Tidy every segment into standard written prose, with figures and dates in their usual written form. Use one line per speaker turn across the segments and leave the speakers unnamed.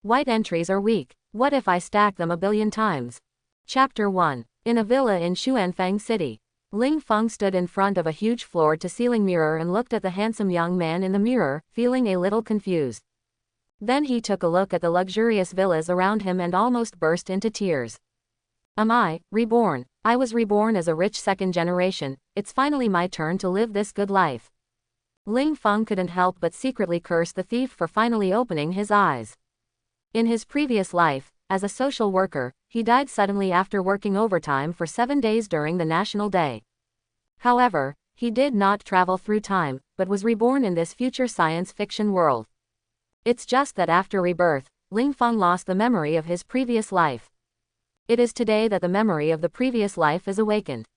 White entries are weak. What if I stack them a billion times? Chapter 1. In a villa in Xuanfang City. Ling Feng stood in front of a huge floor-to-ceiling mirror and looked at the handsome young man in the mirror, feeling a little confused. Then he took a look at the luxurious villas around him and almost burst into tears. Am I reborn? I was reborn as a rich second generation. It's finally my turn to live this good life. Ling Feng couldn't help but secretly curse the thief for finally opening his eyes. In his previous life, as a social worker, he died suddenly after working overtime for 7 days during the National Day. However, he did not travel through time, but was reborn in this future science fiction world. It's just that after rebirth, Ling Feng lost the memory of his previous life. It is today that the memory of the previous life is awakened.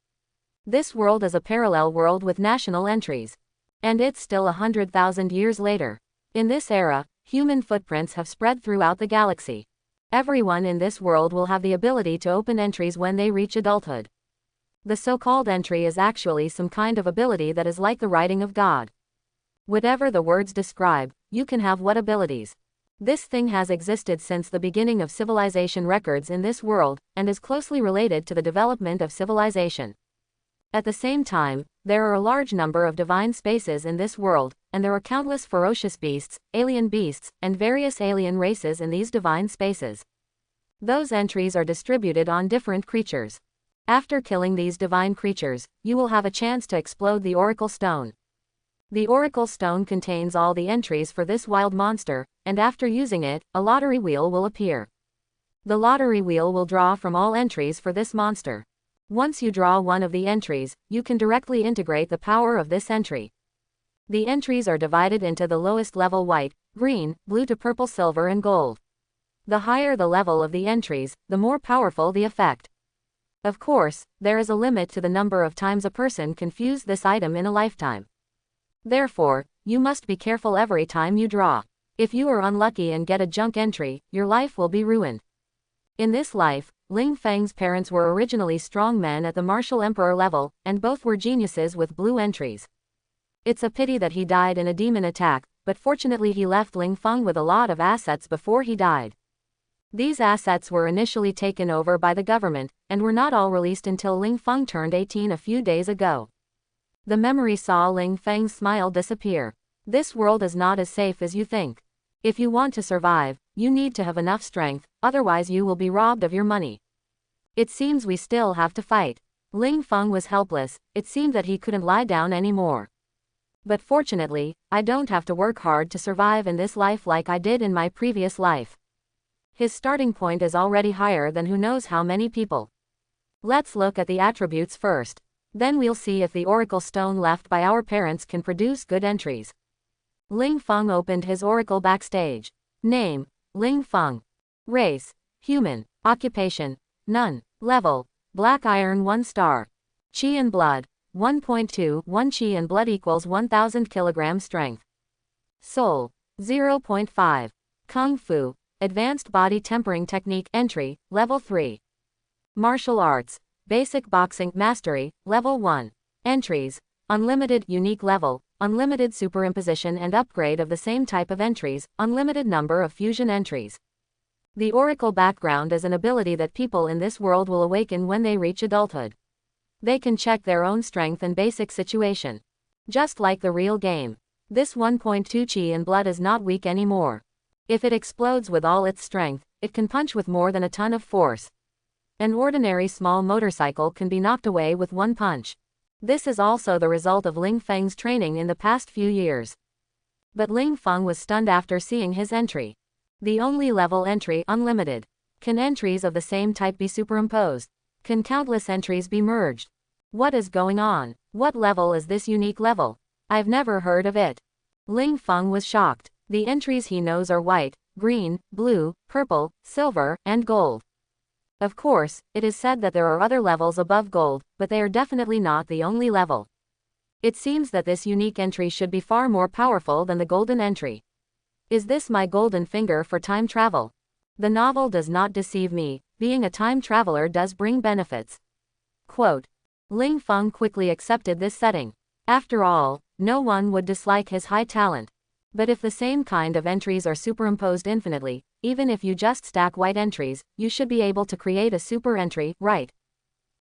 This world is a parallel world with national entries. And it's still 100,000 years later. In this era, human footprints have spread throughout the galaxy. Everyone in this world will have the ability to open entries when they reach adulthood. The so-called entry is actually some kind of ability that is like the writing of God. Whatever the words describe, you can have what abilities. This thing has existed since the beginning of civilization records in this world, and is closely related to the development of civilization. At the same time, there are a large number of divine spaces in this world, and there are countless ferocious beasts, and various alien races in these divine spaces. Those entries are distributed on different creatures. After killing these divine creatures, you will have a chance to explode the Oracle Stone. The Oracle Stone contains all the entries for this wild monster, and after using it, a lottery wheel will appear. The lottery wheel will draw from all entries for this monster. Once you draw one of the entries, you can directly integrate the power of this entry. The entries are divided into the lowest level white, green, blue to purple, silver and gold. The higher the level of the entries, the more powerful the effect. Of course, there is a limit to the number of times a person can fuse this item in a lifetime. Therefore, you must be careful every time you draw. If you are unlucky and get a junk entry, your life will be ruined. In this life, Ling Feng's parents were originally strong men at the martial emperor level, and both were geniuses with blue entries. It's a pity that he died in a demon attack, but fortunately he left Ling Feng with a lot of assets before he died. These assets were initially taken over by the government, and were not all released until Ling Feng turned 18 a few days ago. The memory saw Ling Feng's smile disappear. This world is not as safe as you think. If you want to survive, you need to have enough strength, otherwise you will be robbed of your money. It seems we still have to fight. Ling Feng was helpless. It seemed that he couldn't lie down anymore. But fortunately, I don't have to work hard to survive in this life like I did in my previous life. His starting point is already higher than who knows how many people. Let's look at the attributes first. Then we'll see if the Oracle Stone left by our parents can produce good entries. Ling Feng opened his oracle backstage. Name: Ling Feng. Race: human. Occupation: none. Level: black iron 1 star. Qi and blood: 1.2. 1 qi and blood equals 1000 kg strength. Soul: 0.5. Kung Fu: advanced body tempering technique entry, level 3. Martial arts: basic boxing mastery, level 1. Entries: unlimited unique level, unlimited superimposition and upgrade of the same type of entries, unlimited number of fusion entries. The oracle background is an ability that people in this world will awaken when they reach adulthood. They can check their own strength and basic situation. Just like the real game. This 1.2 qi and blood is not weak anymore. If it explodes with all its strength, it can punch with more than a ton of force. An ordinary small motorcycle can be knocked away with one punch. This is also the result of Ling Feng's training in the past few years. But Ling Feng was stunned after seeing his entry. The only level entry: unlimited. Can entries of the same type be superimposed? Can countless entries be merged? What is going on? What level is this unique level? I've never heard of it. Ling Feng was shocked. The entries he knows are white, green, blue, purple, silver, and gold. Of course, it is said that there are other levels above gold, but they are definitely not the only level. It seems that this unique entry should be far more powerful than the golden entry. Is this my golden finger for time travel? The novel does not deceive me. Being a time traveler does bring benefits. Quote. Ling Feng quickly accepted this setting. After all, no one would dislike his high talent. But if the same kind of entries are superimposed infinitely, even if you just stack white entries, you should be able to create a super entry, right?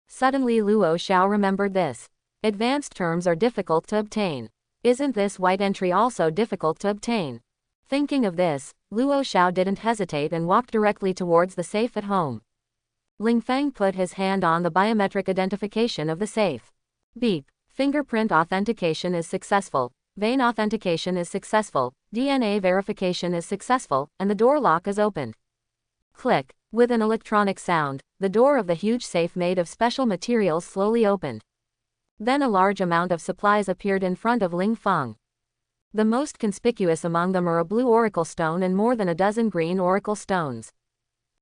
Suddenly Luo Xiao remembered this. Advanced terms are difficult to obtain. Isn't this white entry also difficult to obtain? Thinking of this, Luo Xiao didn't hesitate and walked directly towards the safe at home. Ling Feng put his hand on the biometric identification of the safe. Beep. Fingerprint authentication is successful. Vein authentication is successful. DNA verification is successful, and the door lock is opened. Click. With an electronic sound, the door of the huge safe made of special materials slowly opened. Then a large amount of supplies appeared in front of Ling Feng. The most conspicuous among them are a blue oracle stone and more than a dozen green oracle stones.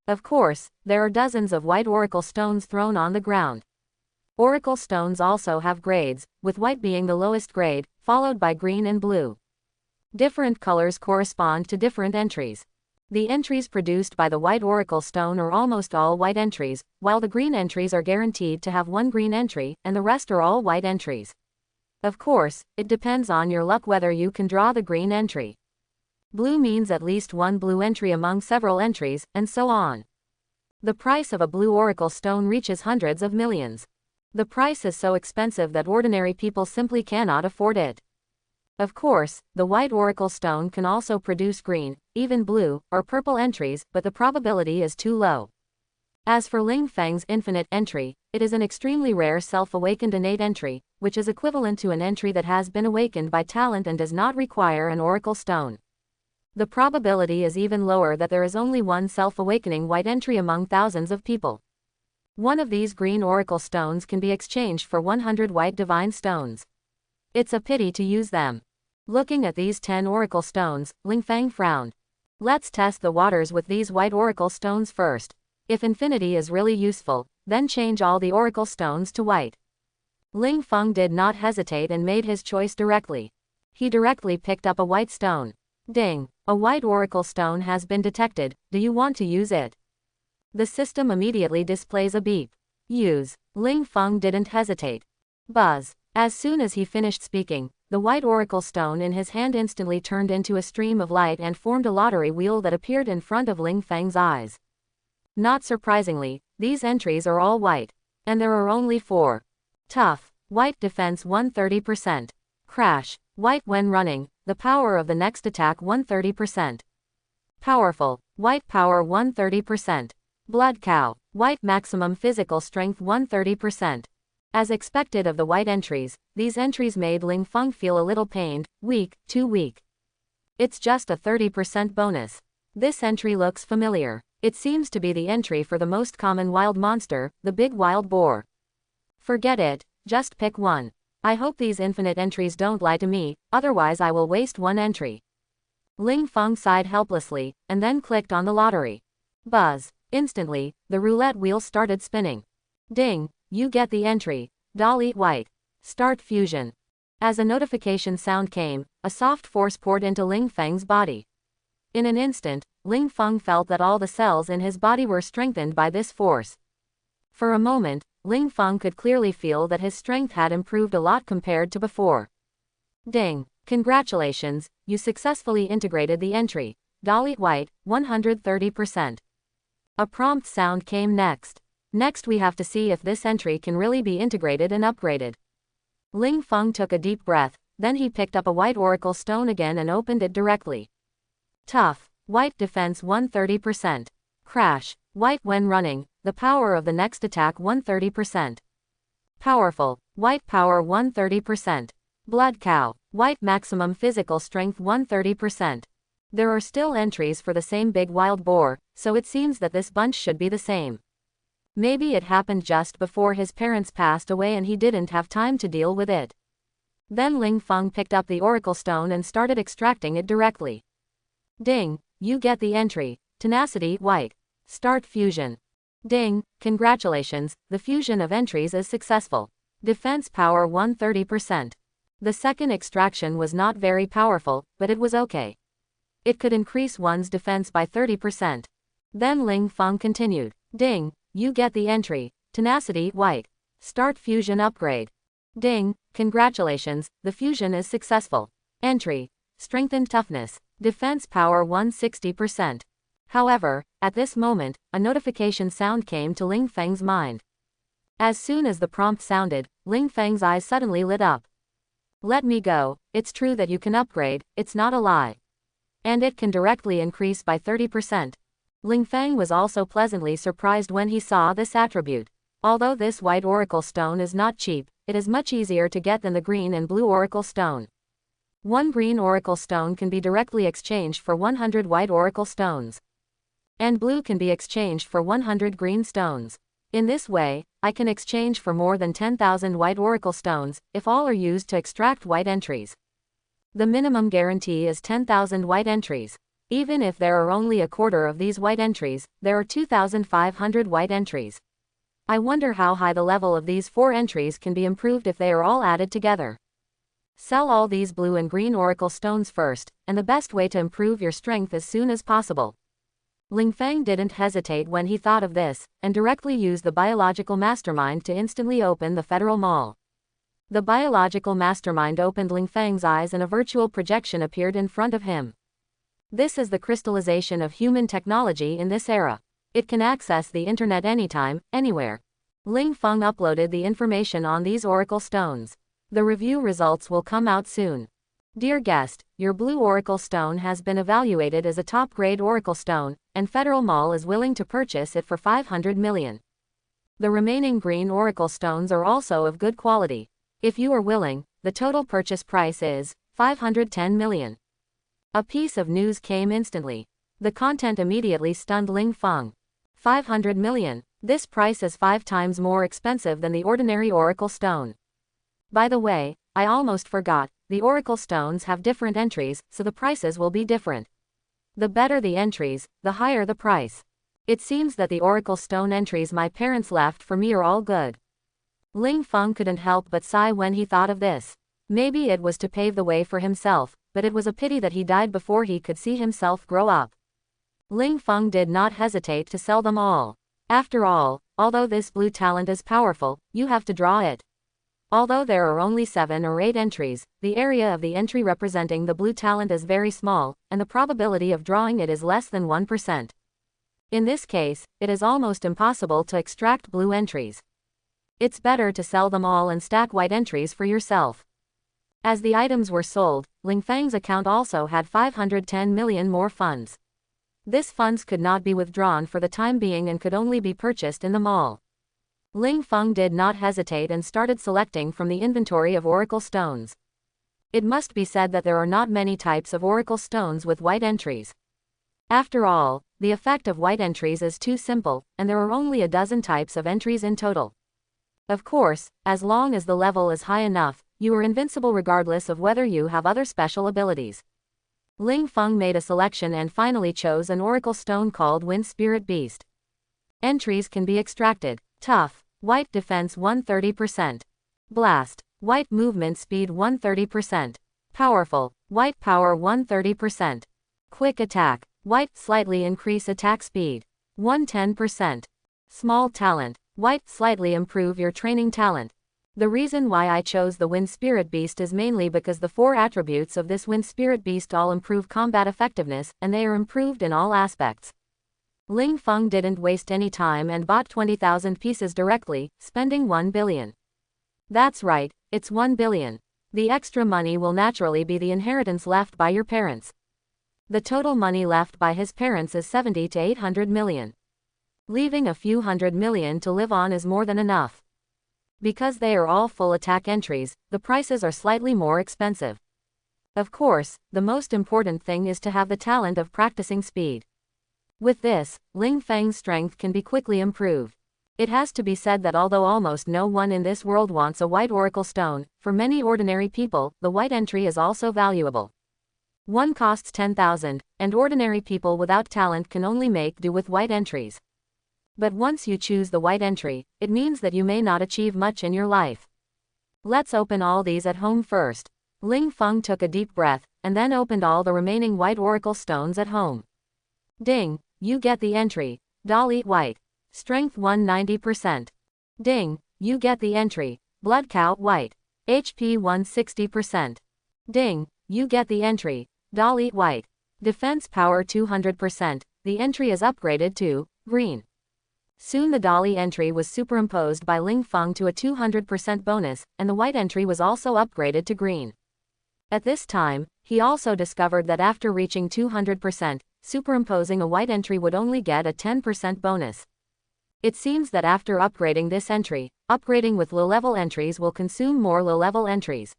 Of course, there are dozens of white oracle stones thrown on the ground. Oracle stones also have grades, with white being the lowest grade, followed by green and blue. Different colors correspond to different entries. The entries produced by the white oracle stone are almost all white entries, while the green entries are guaranteed to have one green entry, and the rest are all white entries. Of course, it depends on your luck whether you can draw the green entry. Blue means at least one blue entry among several entries, and so on. The price of a blue oracle stone reaches hundreds of millions. The price is so expensive that ordinary people simply cannot afford it. Of course, the white oracle stone can also produce green, even blue, or purple entries, but the probability is too low. As for Ling Feng's infinite entry, it is an extremely rare self-awakened innate entry, which is equivalent to an entry that has been awakened by talent and does not require an oracle stone. The probability is even lower that there is only one self-awakening white entry among thousands of people. One of these green oracle stones can be exchanged for 100 white divine stones. It's a pity to use them. Looking at these 10 oracle stones, Ling Feng frowned. Let's test the waters with these white oracle stones first. If infinity is really useful, then change all the oracle stones to white. Ling Feng did not hesitate and made his choice directly. He directly picked up a white stone. Ding! A white oracle stone has been detected. Do you want to use it? The system immediately displays a beep. Use. Ling Feng didn't hesitate. Buzz. As soon as he finished speaking, the white oracle stone in his hand instantly turned into a stream of light and formed a lottery wheel that appeared in front of Ling Feng's eyes. Not surprisingly, these entries are all white. And there are only 4. Tough. White defense 130%. Crash. White when running, the power of the next attack 130%. Powerful. White power 130%. Blood cow. White maximum physical strength 130%. As expected of the white entries, these entries made Ling Feng feel a little pained, weak, too weak. It's just a 30% bonus. This entry looks familiar. It seems to be the entry for the most common wild monster, the big wild boar. Forget it, just pick one. I hope these infinite entries don't lie to me, otherwise I will waste one entry. Ling Feng sighed helplessly, and then clicked on the lottery. Buzz. Instantly, the roulette wheel started spinning. Ding! You get the entry. Doll eat white. Start fusion. As a notification sound came, a soft force poured into Ling Feng's body. In an instant, Ling Feng felt that all the cells in his body were strengthened by this force. For a moment, Ling Feng could clearly feel that his strength had improved a lot compared to before. Ding! Congratulations, you successfully integrated the entry. Doll eat white, 130%. A prompt sound came next. Next we have to see if this entry can really be integrated and upgraded. Ling Feng took a deep breath, then he picked up a white oracle stone again and opened it directly. Tough. White defense 130%. Crash. White when running, the power of the next attack 130%. Powerful. White power 130%. Blood cow. White maximum physical strength 130%. There are still entries for the same big wild boar, so it seems that this bunch should be the same. Maybe it happened just before his parents passed away and he didn't have time to deal with it. Then Ling Feng picked up the oracle stone and started extracting it directly. Ding! You get the entry. Tenacity white. Start fusion. Ding! Congratulations, the fusion of entries is successful. Defense power 130%. The second extraction was not very powerful, but it was okay. It could increase one's defense by 30%. Then Ling Feng continued. Ding! You get the entry. Tenacity white. Start fusion upgrade. Ding! Congratulations, the fusion is successful. Entry. strengthened toughness, defense power 160%. However, at this moment, a notification sound came to Ling Feng's mind. As soon as the prompt sounded, Ling Feng's eyes suddenly lit up. Let me go, it's true that you can upgrade, it's not a lie. And it can directly increase by 30%. Ling Feng was also pleasantly surprised when he saw this attribute. Although this white oracle stone is not cheap, it is much easier to get than the green and blue oracle stone. One green oracle stone can be directly exchanged for 100 white oracle stones. And blue can be exchanged for 100 green stones. In this way, I can exchange for more than 10,000 white oracle stones, if all are used to extract white entries. The minimum guarantee is 10,000 white entries. Even if there are only a quarter of these white entries, there are 2,500 white entries. I wonder how high the level of these 4 entries can be improved if they are all added together. Sell all these blue and green oracle stones first, and the best way to improve your strength as soon as possible. Ling Feng didn't hesitate when he thought of this, and directly used the biological mastermind to instantly open the Federal Mall. The biological mastermind opened Ling Feng's eyes and a virtual projection appeared in front of him. This is the crystallization of human technology in this era. It can access the internet anytime, anywhere. Ling Feng uploaded the information on these oracle stones. The review results will come out soon. Dear guest, your blue oracle stone has been evaluated as a top-grade oracle stone, and Federal Mall is willing to purchase it for 500 million. The remaining green oracle stones are also of good quality. If you are willing, the total purchase price is 510 million. A piece of news came instantly. The content immediately stunned Ling Feng. 500 million. This price is 5 times more expensive than the ordinary oracle stone. By the way, I almost forgot, the oracle stones have different entries, so the prices will be different. The better the entries, the higher the price. It seems that the oracle stone entries my parents left for me are all good. Ling Feng couldn't help but sigh when he thought of this. Maybe it was to pave the way for himself, but it was a pity that he died before he could see himself grow up. Ling Feng did not hesitate to sell them all. After all, although this blue talent is powerful, you have to draw it. Although there are only 7 or 8 entries, the area of the entry representing the blue talent is very small, and the probability of drawing it is less than 1%. In this case, it is almost impossible to extract blue entries. It's better to sell them all and stack white entries for yourself. As the items were sold, Ling Feng's account also had 510 million more funds. This funds could not be withdrawn for the time being and could only be purchased in the mall. Ling Feng did not hesitate and started selecting from the inventory of oracle stones. It must be said that there are not many types of oracle stones with white entries. After all, the effect of white entries is too simple, and there are only a dozen types of entries in total. Of course, as long as the level is high enough, you are invincible regardless of whether you have other special abilities. Ling Feng made a selection and finally chose an oracle stone called Wind Spirit Beast. Entries can be extracted. Tough, white defense 130%. Blast, white movement speed 130%. Powerful, white power 130%. Quick attack, white slightly increase attack speed 110%. Small talent, white slightly improve your training talent. The reason why I chose the Wind Spirit Beast is mainly because the 4 attributes of this Wind Spirit Beast all improve combat effectiveness, and they are improved in all aspects. Ling Feng didn't waste any time and bought 20,000 pieces directly, spending 1 billion. That's right, it's 1 billion. The extra money will naturally be the inheritance left by your parents. The total money left by his parents is 70 to 800 million. Leaving a few hundred million to live on is more than enough. Because they are all full attack entries, the prices are slightly more expensive. Of course, the most important thing is to have the talent of practicing speed. With this, Ling Feng's strength can be quickly improved. It has to be said that although almost no one in this world wants a white oracle stone, for many ordinary people, the white entry is also valuable. One costs 10,000, and ordinary people without talent can only make do with white entries. But once you choose the white entry, it means that you may not achieve much in your life. Let's open all these at home first. Ling Feng took a deep breath, and then opened all the remaining white oracle stones at home. Ding, you get the entry. Doll eat white. Strength 190%. Ding, you get the entry. Blood cow white. HP 160%. Ding, you get the entry. Dolly, white. Defense power 200%. The entry is upgraded to green. Soon the Dolly entry was superimposed by Ling Feng to a 200% bonus, and the white entry was also upgraded to green. At this time, he also discovered that after reaching 200%, superimposing a white entry would only get a 10% bonus. It seems that after upgrading this entry, upgrading with low-level entries will consume more low-level entries.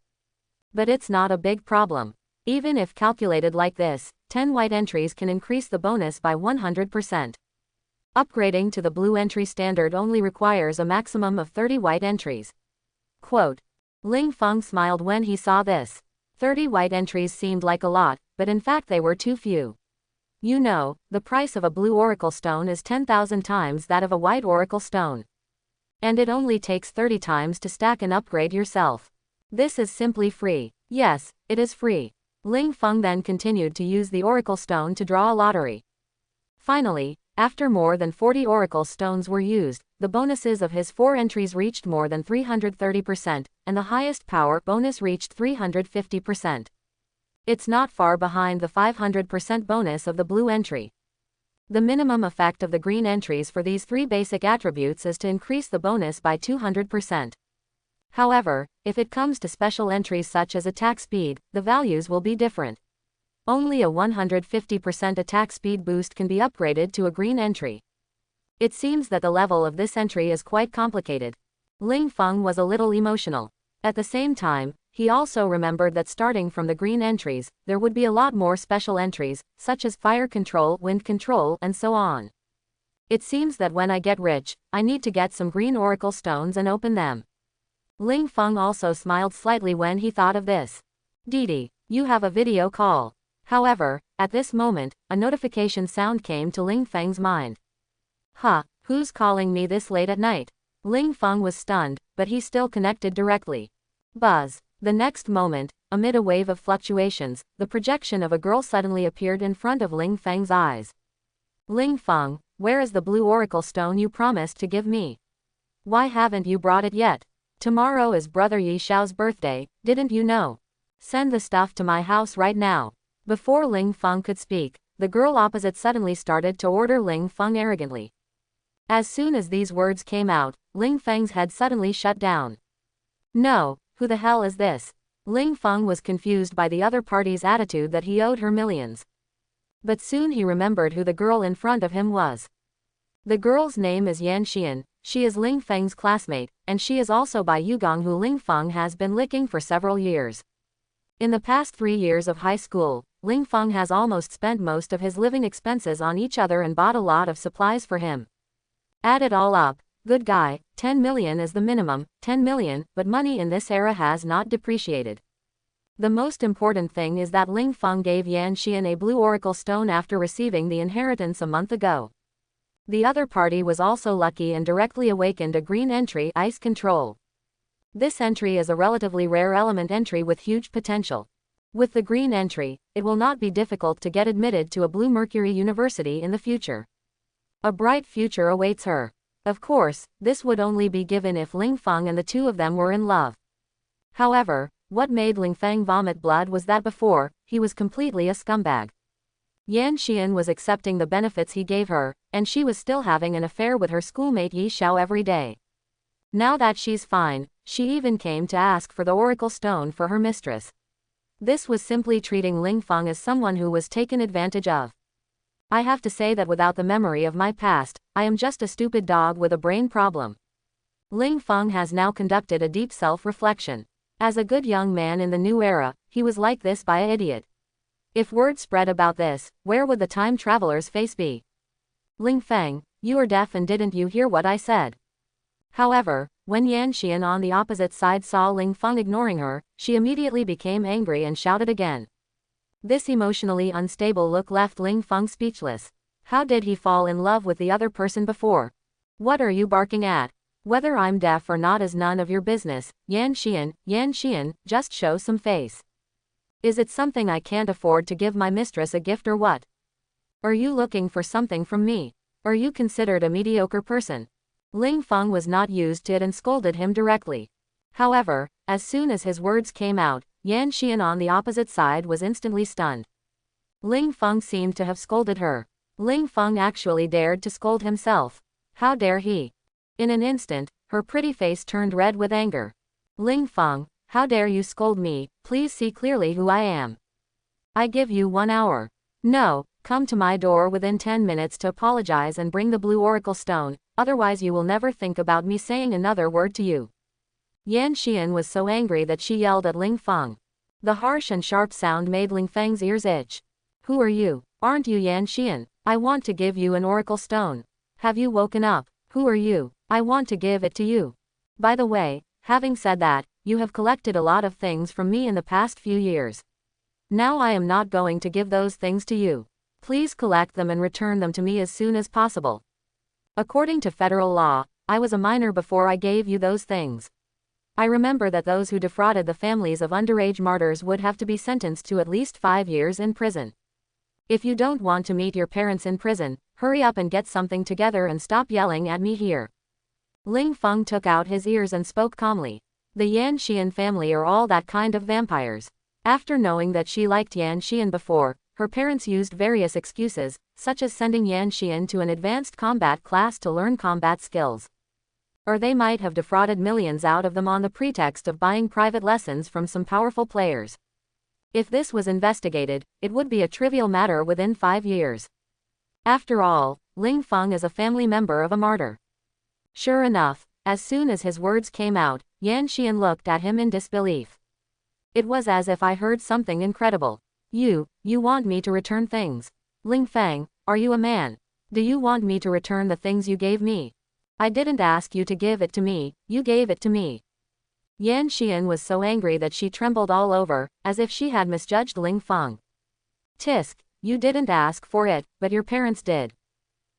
But it's not a big problem. Even if calculated like this, 10 white entries can increase the bonus by 100%. Upgrading to the blue entry standard only requires a maximum of 30 white entries. Quote. Ling Feng smiled when he saw this. 30 white entries seemed like a lot, but in fact they were too few. You know, the price of a blue oracle stone is 10,000 times that of a white oracle stone. And it only takes 30 times to stack and upgrade yourself. This is simply free. Yes, it is free. Ling Feng then continued to use the oracle stone to draw a lottery. Finally, after more than 40 oracle stones were used, the bonuses of his 4 entries reached more than 330%, and the highest power bonus reached 350%. It's not far behind the 500% bonus of the blue entry. The minimum effect of the green entries for these 3 basic attributes is to increase the bonus by 200%. However, if it comes to special entries such as attack speed, the values will be different. Only a 150% attack speed boost can be upgraded to a green entry. It seems that the level of this entry is quite complicated. Ling Feng was a little emotional. At the same time, he also remembered that starting from the green entries, there would be a lot more special entries, such as fire control, wind control, and so on. It seems that when I get rich, I need to get some green oracle stones and open them. Ling Feng also smiled slightly when he thought of this. Didi, you have a video call. However, at this moment, a notification sound came to Ling Feng's mind. Huh, who's calling me this late at night? Ling Feng was stunned, but he still connected directly. Buzz. The next moment, amid a wave of fluctuations, the projection of a girl suddenly appeared in front of Ling Feng's eyes. Ling Feng, where is the blue oracle stone you promised to give me? Why haven't you brought it yet? Tomorrow is Brother Yi Xiao's birthday, didn't you know? Send the stuff to my house right now. Before Ling Feng could speak, the girl opposite suddenly started to order Ling Feng arrogantly. As soon as these words came out, Ling Feng's head suddenly shut down. No, who the hell is this? Ling Feng was confused by the other party's attitude that he owed her millions. But soon he remembered who the girl in front of him was. The girl's name is Yan Xian, she is Ling Feng's classmate, and she is also by Yugong who Ling Feng has been licking for several years. In the past 3 years of high school, Ling Feng has almost spent most of his living expenses on each other and bought a lot of supplies for him. Add it all up, good guy, 10 million is the minimum, 10 million, but money in this era has not depreciated. The most important thing is that Ling Feng gave Yan Xian a blue oracle stone after receiving the inheritance a month ago. The other party was also lucky and directly awakened a green entry, ice control. This entry is a relatively rare element entry with huge potential. With the green entry, it will not be difficult to get admitted to a Blue Mercury University in the future. A bright future awaits her. Of course, this would only be given if Ling Feng and the two of them were in love. However, what made Ling Feng vomit blood was that before, he was completely a scumbag. Yan Xian was accepting the benefits he gave her, and she was still having an affair with her schoolmate Yi Xiao every day. Now that she's fine, she even came to ask for the oracle stone for her mistress. This was simply treating Ling Feng as someone who was taken advantage of. I have to say that without the memory of my past, I am just a stupid dog with a brain problem. Ling Feng has now conducted a deep self-reflection. As a good young man in the new era, he was like this by an idiot. If word spread about this, where would the time traveler's face be? Ling Feng, you are deaf and didn't you hear what I said? However, when Yan Xian on the opposite side saw Ling Feng ignoring her, she immediately became angry and shouted again. This emotionally unstable look left Ling Feng speechless. How did he fall in love with the other person before? What are you barking at? Whether I'm deaf or not is none of your business, Yan Xian, just show some face. Is it something I can't afford to give my mistress a gift or what? Are you looking for something from me? Are you considered a mediocre person? Ling Feng was not used to it and scolded him directly. However, as soon as his words came out, Yan Xian on the opposite side was instantly stunned. Ling Feng seemed to have scolded her. Ling Feng actually dared to scold himself. How dare he? In an instant, her pretty face turned red with anger. Ling Feng, how dare you scold me? Please see clearly who I am. I give you 1 hour. No, come to my door within 10 minutes to apologize and bring the blue oracle stone, otherwise you will never think about me saying another word to you. Yan Xian was so angry that she yelled at Ling Feng. The harsh and sharp sound made Ling Feng's ears itch. Who are you? Aren't you Yan Xian? I want to give you an oracle stone. Have you woken up? Who are you? I want to give it to you. By the way, having said that, you have collected a lot of things from me in the past few years. Now I am not going to give those things to you. Please collect them and return them to me as soon as possible. According to federal law, I was a minor before I gave you those things. I remember that those who defrauded the families of underage martyrs would have to be sentenced to at least 5 years in prison. If you don't want to meet your parents in prison, hurry up and get something together and stop yelling at me here. Ling Feng took out his ears and spoke calmly. The Yan Xian family are all that kind of vampires. After knowing that she liked Yan Xian before, her parents used various excuses, such as sending Yan Xian to an advanced combat class to learn combat skills. Or they might have defrauded millions out of them on the pretext of buying private lessons from some powerful players. If this was investigated, it would be a trivial matter within 5 years. After all, Ling Feng is a family member of a martyr. Sure enough, as soon as his words came out, Yan Xian looked at him in disbelief. It was as if I heard something incredible. You want me to return things? Ling Feng, are you a man? Do you want me to return the things you gave me? I didn't ask you to give it to me, you gave it to me. Yan Xian was so angry that she trembled all over, as if she had misjudged Ling Feng. Tisk, you didn't ask for it, but your parents did.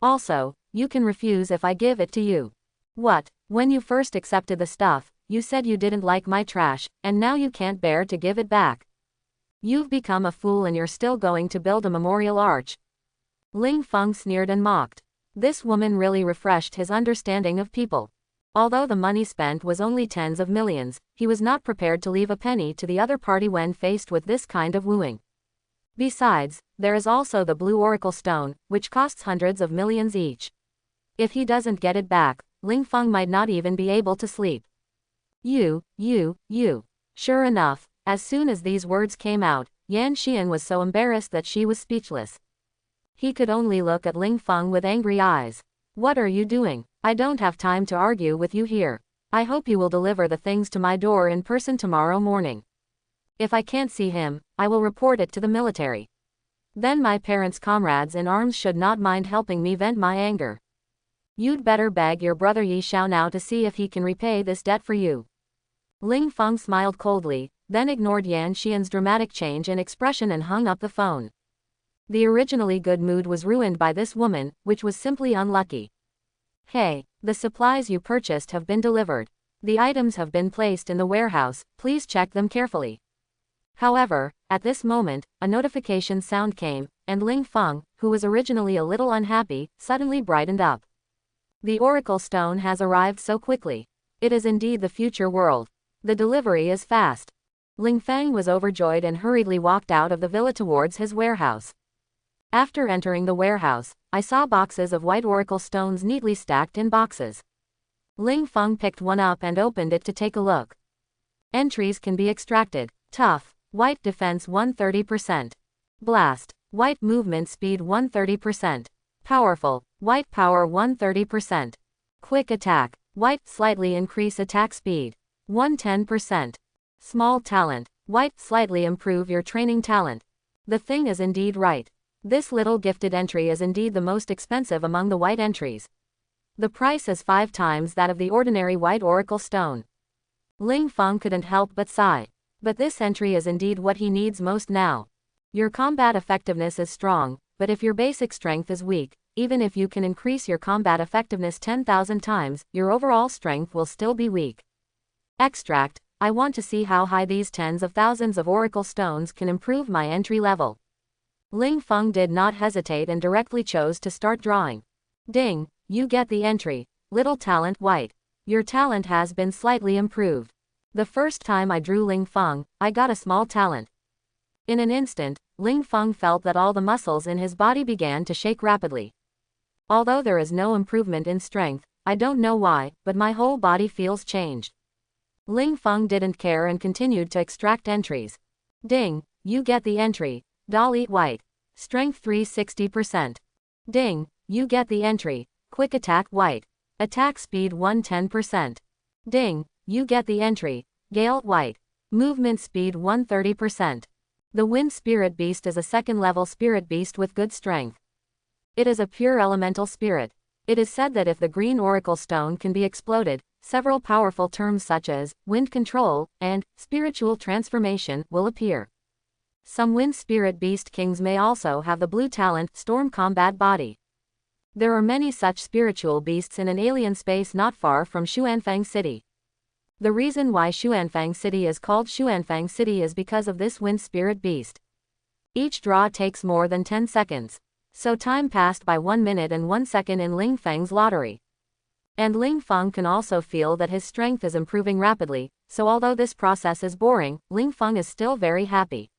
Also, you can refuse if I give it to you. What? When you first accepted the stuff, you said you didn't like my trash, and now you can't bear to give it back. You've become a fool and you're still going to build a memorial arch. Ling Feng sneered and mocked. This woman really refreshed his understanding of people. Although the money spent was only tens of millions, he was not prepared to leave a penny to the other party when faced with this kind of wooing. Besides, there is also the blue oracle stone, which costs hundreds of millions each. If he doesn't get it back, Ling Feng might not even be able to sleep. You. Sure enough, as soon as these words came out, Yan Xian was so embarrassed that she was speechless. He could only look at Ling Feng with angry eyes. What are you doing? I don't have time to argue with you here. I hope you will deliver the things to my door in person tomorrow morning. If I can't see him, I will report it to the military. Then my parents' comrades in arms should not mind helping me vent my anger. You'd better beg your brother Yi Xiao now to see if he can repay this debt for you. Ling Feng smiled coldly, then ignored Yan Xian's dramatic change in expression and hung up the phone. The originally good mood was ruined by this woman, which was simply unlucky. Hey, the supplies you purchased have been delivered. The items have been placed in the warehouse, please check them carefully. However, at this moment, a notification sound came, and Ling Feng, who was originally a little unhappy, suddenly brightened up. The oracle stone has arrived so quickly. It is indeed the future world. The delivery is fast. Ling Feng was overjoyed and hurriedly walked out of the villa towards his warehouse. After entering the warehouse, I saw boxes of white oracle stones neatly stacked in boxes. Ling Feng picked one up and opened it to take a look. Entries can be extracted. Tough, white defense 130%. Blast, white movement speed 130%. Powerful, white power 130%. Quick attack, white slightly increase attack speed. 110%. Small talent, white slightly improve your training talent. The thing is indeed right. This little gifted entry is indeed the most expensive among the white entries. The price is 5 times that of the ordinary white oracle stone. Ling Feng couldn't help but sigh. But this entry is indeed what he needs most now. Your combat effectiveness is strong, but if your basic strength is weak, even if you can increase your combat effectiveness 10,000 times, your overall strength will still be weak. Extract, I want to see how high these tens of thousands of oracle stones can improve my entry level. Ling Feng did not hesitate and directly chose to start drawing. Ding, you get the entry. Little talent white. Your talent has been slightly improved. The first time I drew Ling Feng, I got a small talent. In an instant, Ling Feng felt that all the muscles in his body began to shake rapidly. Although there is no improvement in strength, I don't know why, but my whole body feels changed. Ling Feng didn't care and continued to extract entries. Ding, you get the entry. Doll eat white. Strength 360%. Ding, you get the entry. Quick attack white. Attack speed 110%. Ding, you get the entry. Gale white. Movement speed 130%. The Wind Spirit Beast is a second-level spirit beast with good strength. It is a pure elemental spirit. It is said that if the green oracle stone can be exploded, several powerful terms such as wind control and spiritual transformation will appear. Some wind spirit beast kings may also have the blue talent storm combat body. There are many such spiritual beasts in an alien space not far from Xuanfang City. The reason why Xuanfang City is called Xuanfang City is because of this wind spirit beast. Each draw takes more than 10 seconds. So time passed by 1 minute and 1 second in Ling Feng's lottery. And Ling Feng can also feel that his strength is improving rapidly, so although this process is boring, Ling Feng is still very happy.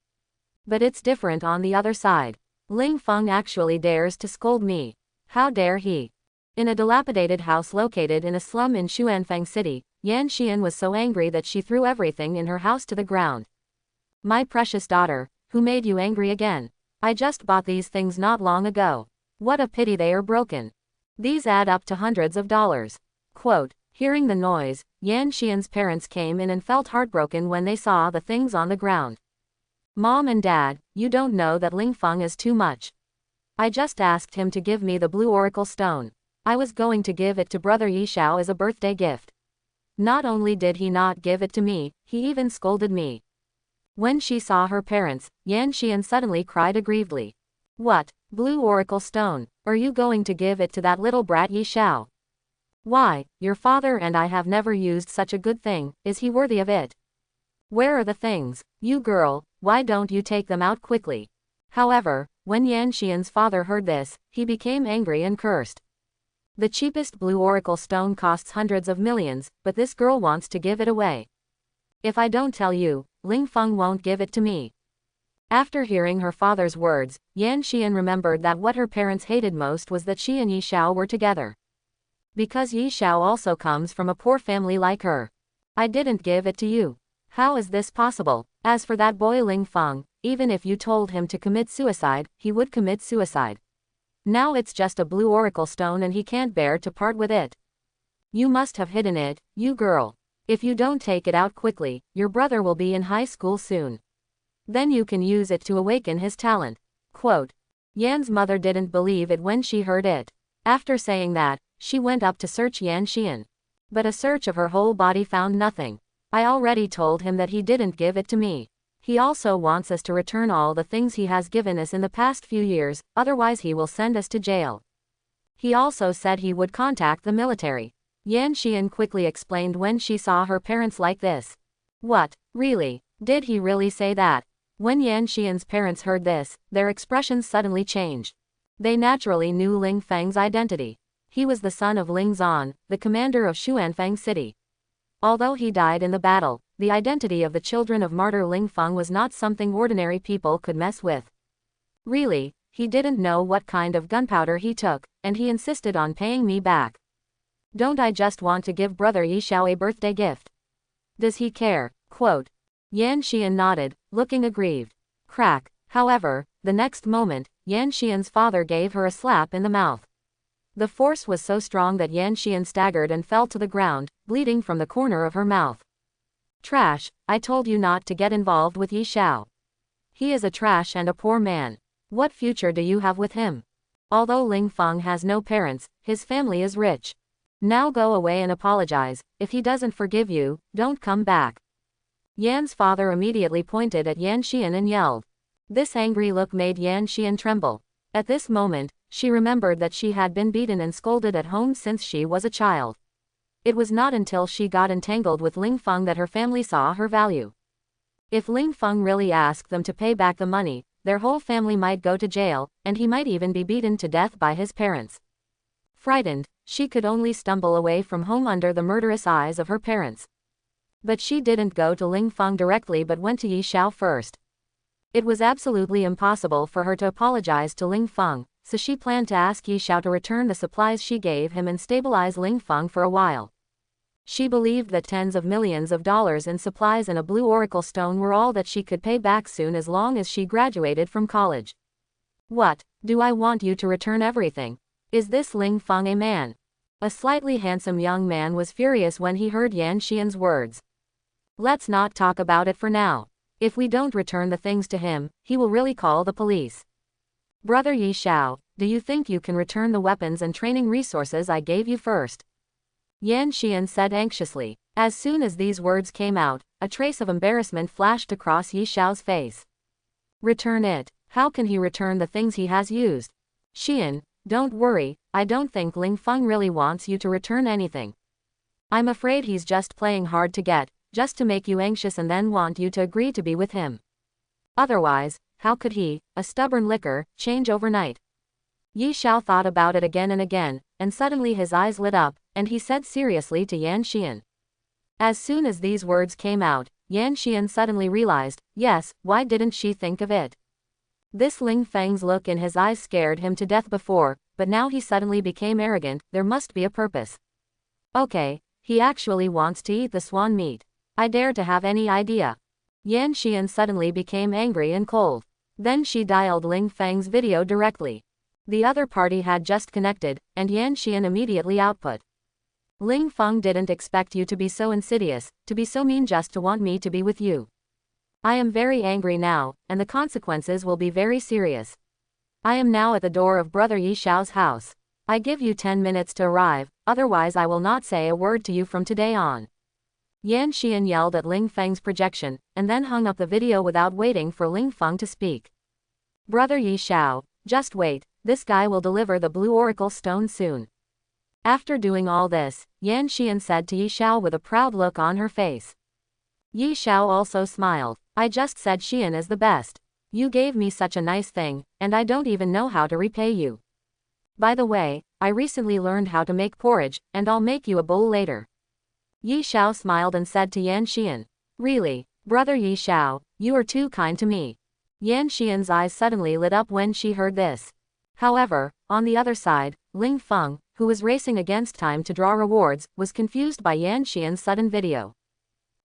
But it's different on the other side. Ling Feng actually dares to scold me. How dare he? In a dilapidated house located in a slum in Xuanfang City, Yan Xian was so angry that she threw everything in her house to the ground. My precious daughter, who made you angry again? I just bought these things not long ago. What a pity they are broken. These add up to hundreds of dollars. Quote, hearing the noise, Yan Xian's parents came in and felt heartbroken when they saw the things on the ground. Mom and Dad, you don't know that Ling Feng is too much. I just asked him to give me the blue oracle stone. I was going to give it to brother Yi Xiao as a birthday gift. Not only did he not give it to me, he even scolded me. When she saw her parents, Yan Xian suddenly cried aggrievedly. What, blue oracle stone, are you going to give it to that little brat Yi Xiao? Why, your father and I have never used such a good thing, is he worthy of it? Where are the things? You girl, why don't you take them out quickly? However, when Yan Xian's father heard this, he became angry and cursed. The cheapest blue oracle stone costs hundreds of millions, but this girl wants to give it away. If I don't tell you, Ling Feng won't give it to me. After hearing her father's words, Yan Xian remembered that what her parents hated most was that she and Yi Xiao were together. Because Yi Xiao also comes from a poor family like her. I didn't give it to you. How is this possible? As for that boy Ling Feng, even if you told him to commit suicide, he would commit suicide. Now it's just a blue oracle stone and he can't bear to part with it. You must have hidden it, you girl. If you don't take it out quickly, your brother will be in high school soon. Then you can use it to awaken his talent. Quote. Yan's mother didn't believe it when she heard it. After saying that, she went up to search Yan Xian. But a search of her whole body found nothing. I already told him that he didn't give it to me. He also wants us to return all the things he has given us in the past few years, otherwise he will send us to jail. He also said he would contact the military. Yan Xian quickly explained when she saw her parents like this. What, really? Did he really say that? When Yan Xian's parents heard this, their expressions suddenly changed. They naturally knew Ling Feng's identity. He was the son of Ling Zan, the commander of Xuanfang City. Although he died in the battle, the identity of the children of martyr Ling Feng was not something ordinary people could mess with. Really, he didn't know what kind of gunpowder he took, and he insisted on paying me back. Don't I just want to give brother Yi Xiao a birthday gift? Does he care? Quote. Yan Xian nodded, looking aggrieved. Crack. However, the next moment, Yan Xian's father gave her a slap in the mouth. The force was so strong that Yan Xian staggered and fell to the ground, bleeding from the corner of her mouth. Trash, I told you not to get involved with Yi Xiao. He is a trash and a poor man. What future do you have with him? Although Ling Feng has no parents, his family is rich. Now go away and apologize. If he doesn't forgive you, don't come back. Yan's father immediately pointed at Yan Xian and yelled. This angry look made Yan Xian tremble. At this moment, she remembered that she had been beaten and scolded at home since she was a child. It was not until she got entangled with Ling Feng that her family saw her value. If Ling Feng really asked them to pay back the money, their whole family might go to jail, and he might even be beaten to death by his parents. Frightened, she could only stumble away from home under the murderous eyes of her parents. But she didn't go to Ling Feng directly but went to Yi Xiao first. It was absolutely impossible for her to apologize to Ling Feng, so she planned to ask Yi Xiao to return the supplies she gave him and stabilize Ling Feng for a while. She believed that tens of millions of dollars in supplies and a blue oracle stone were all that she could pay back soon as long as she graduated from college. What, do I want you to return everything? Is this Ling Feng a man? A slightly handsome young man was furious when he heard Yan Xian's words. Let's not talk about it for now. If we don't return the things to him, he will really call the police. Brother Yi Xiao, do you think you can return the weapons and training resources I gave you first? Yan Xian said anxiously. As soon as these words came out, a trace of embarrassment flashed across Yi Xiao's face. Return it? How can he return the things he has used? Xian, don't worry, I don't think Ling Feng really wants you to return anything. I'm afraid he's just playing hard to get, just to make you anxious and then want you to agree to be with him. Otherwise, how could he, a stubborn licker, change overnight? Yi Xiao thought about it again and again, and suddenly his eyes lit up, and he said seriously to Yan Xian. As soon as these words came out, Yan Xian suddenly realized, yes, why didn't she think of it? This Ling Feng's look in his eyes scared him to death before, but now he suddenly became arrogant. There must be a purpose. Okay, he actually wants to eat the swan meat. I dare to have any idea. Yan Xian suddenly became angry and cold. Then she dialed Ling Feng's video directly. The other party had just connected, and Yan Xian immediately output. Ling Feng didn't expect you to be so insidious, to be so mean just to want me to be with you. I am very angry now, and the consequences will be very serious. I am now at the door of Brother Yi Xiao's house. I give you 10 minutes to arrive, otherwise I will not say a word to you from today on. Yan Xian yelled at Ling Feng's projection, and then hung up the video without waiting for Ling Feng to speak. Brother Yi Xiao, just wait, this guy will deliver the blue oracle stone soon. After doing all this, Yan Xian said to Yi Xiao with a proud look on her face. Yi Xiao also smiled. I just said Xian is the best. You gave me such a nice thing, and I don't even know how to repay you. By the way, I recently learned how to make porridge, and I'll make you a bowl later. Yi Xiao smiled and said to Yan Xian. Really, Brother Yi Xiao, you are too kind to me. Yan Xian's eyes suddenly lit up when she heard this. However, on the other side, Ling Feng, who was racing against time to draw rewards, was confused by Yan Xian's sudden video.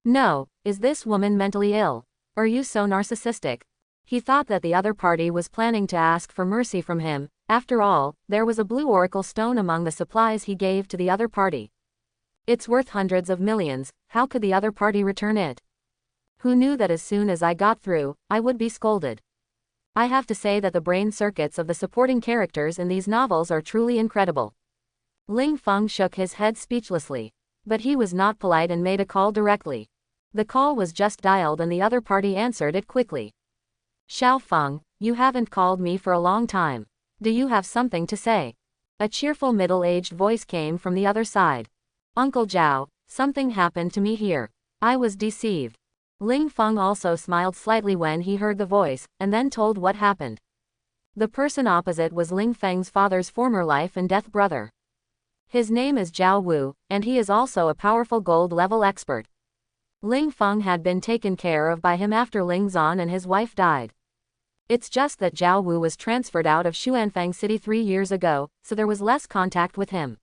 No, is this woman mentally ill? Are you so narcissistic? He thought that the other party was planning to ask for mercy from him. After all, there was a blue oracle stone among the supplies he gave to the other party. It's worth hundreds of millions, how could the other party return it? Who knew that as soon as I got through, I would be scolded? I have to say that the brain circuits of the supporting characters in these novels are truly incredible. Ling Feng shook his head speechlessly. But he was not polite and made a call directly. The call was just dialed and the other party answered it quickly. Xiao Feng, you haven't called me for a long time. Do you have something to say? A cheerful middle-aged voice came from the other side. Uncle Zhao, something happened to me here. I was deceived. Ling Feng also smiled slightly when he heard the voice, and then told what happened. The person opposite was Ling Feng's father's former life and death brother. His name is Zhao Wu, and he is also a powerful gold-level expert. Ling Feng had been taken care of by him after Ling Zan and his wife died. It's just that Zhao Wu was transferred out of Xuanfang City 3 years ago, so there was less contact with him.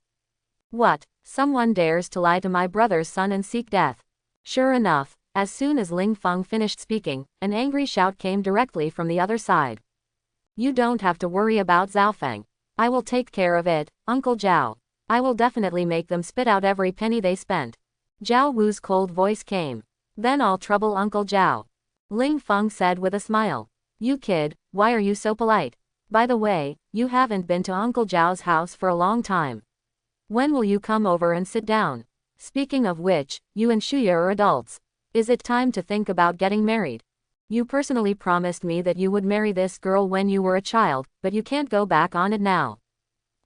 What? Someone dares to lie to my brother's son and seek death. Sure enough, as soon as Ling Feng finished speaking, an angry shout came directly from the other side. You don't have to worry about Zhaofeng. I will take care of it, Uncle Zhao. I will definitely make them spit out every penny they spent. Zhao Wu's cold voice came. Then I'll trouble Uncle Zhao. Ling Feng said with a smile. You kid, why are you so polite? By the way, you haven't been to Uncle Zhao's house for a long time. When will you come over and sit down? Speaking of which, you and Shuya are adults. Is it time to think about getting married? You personally promised me that you would marry this girl when you were a child, but you can't go back on it now.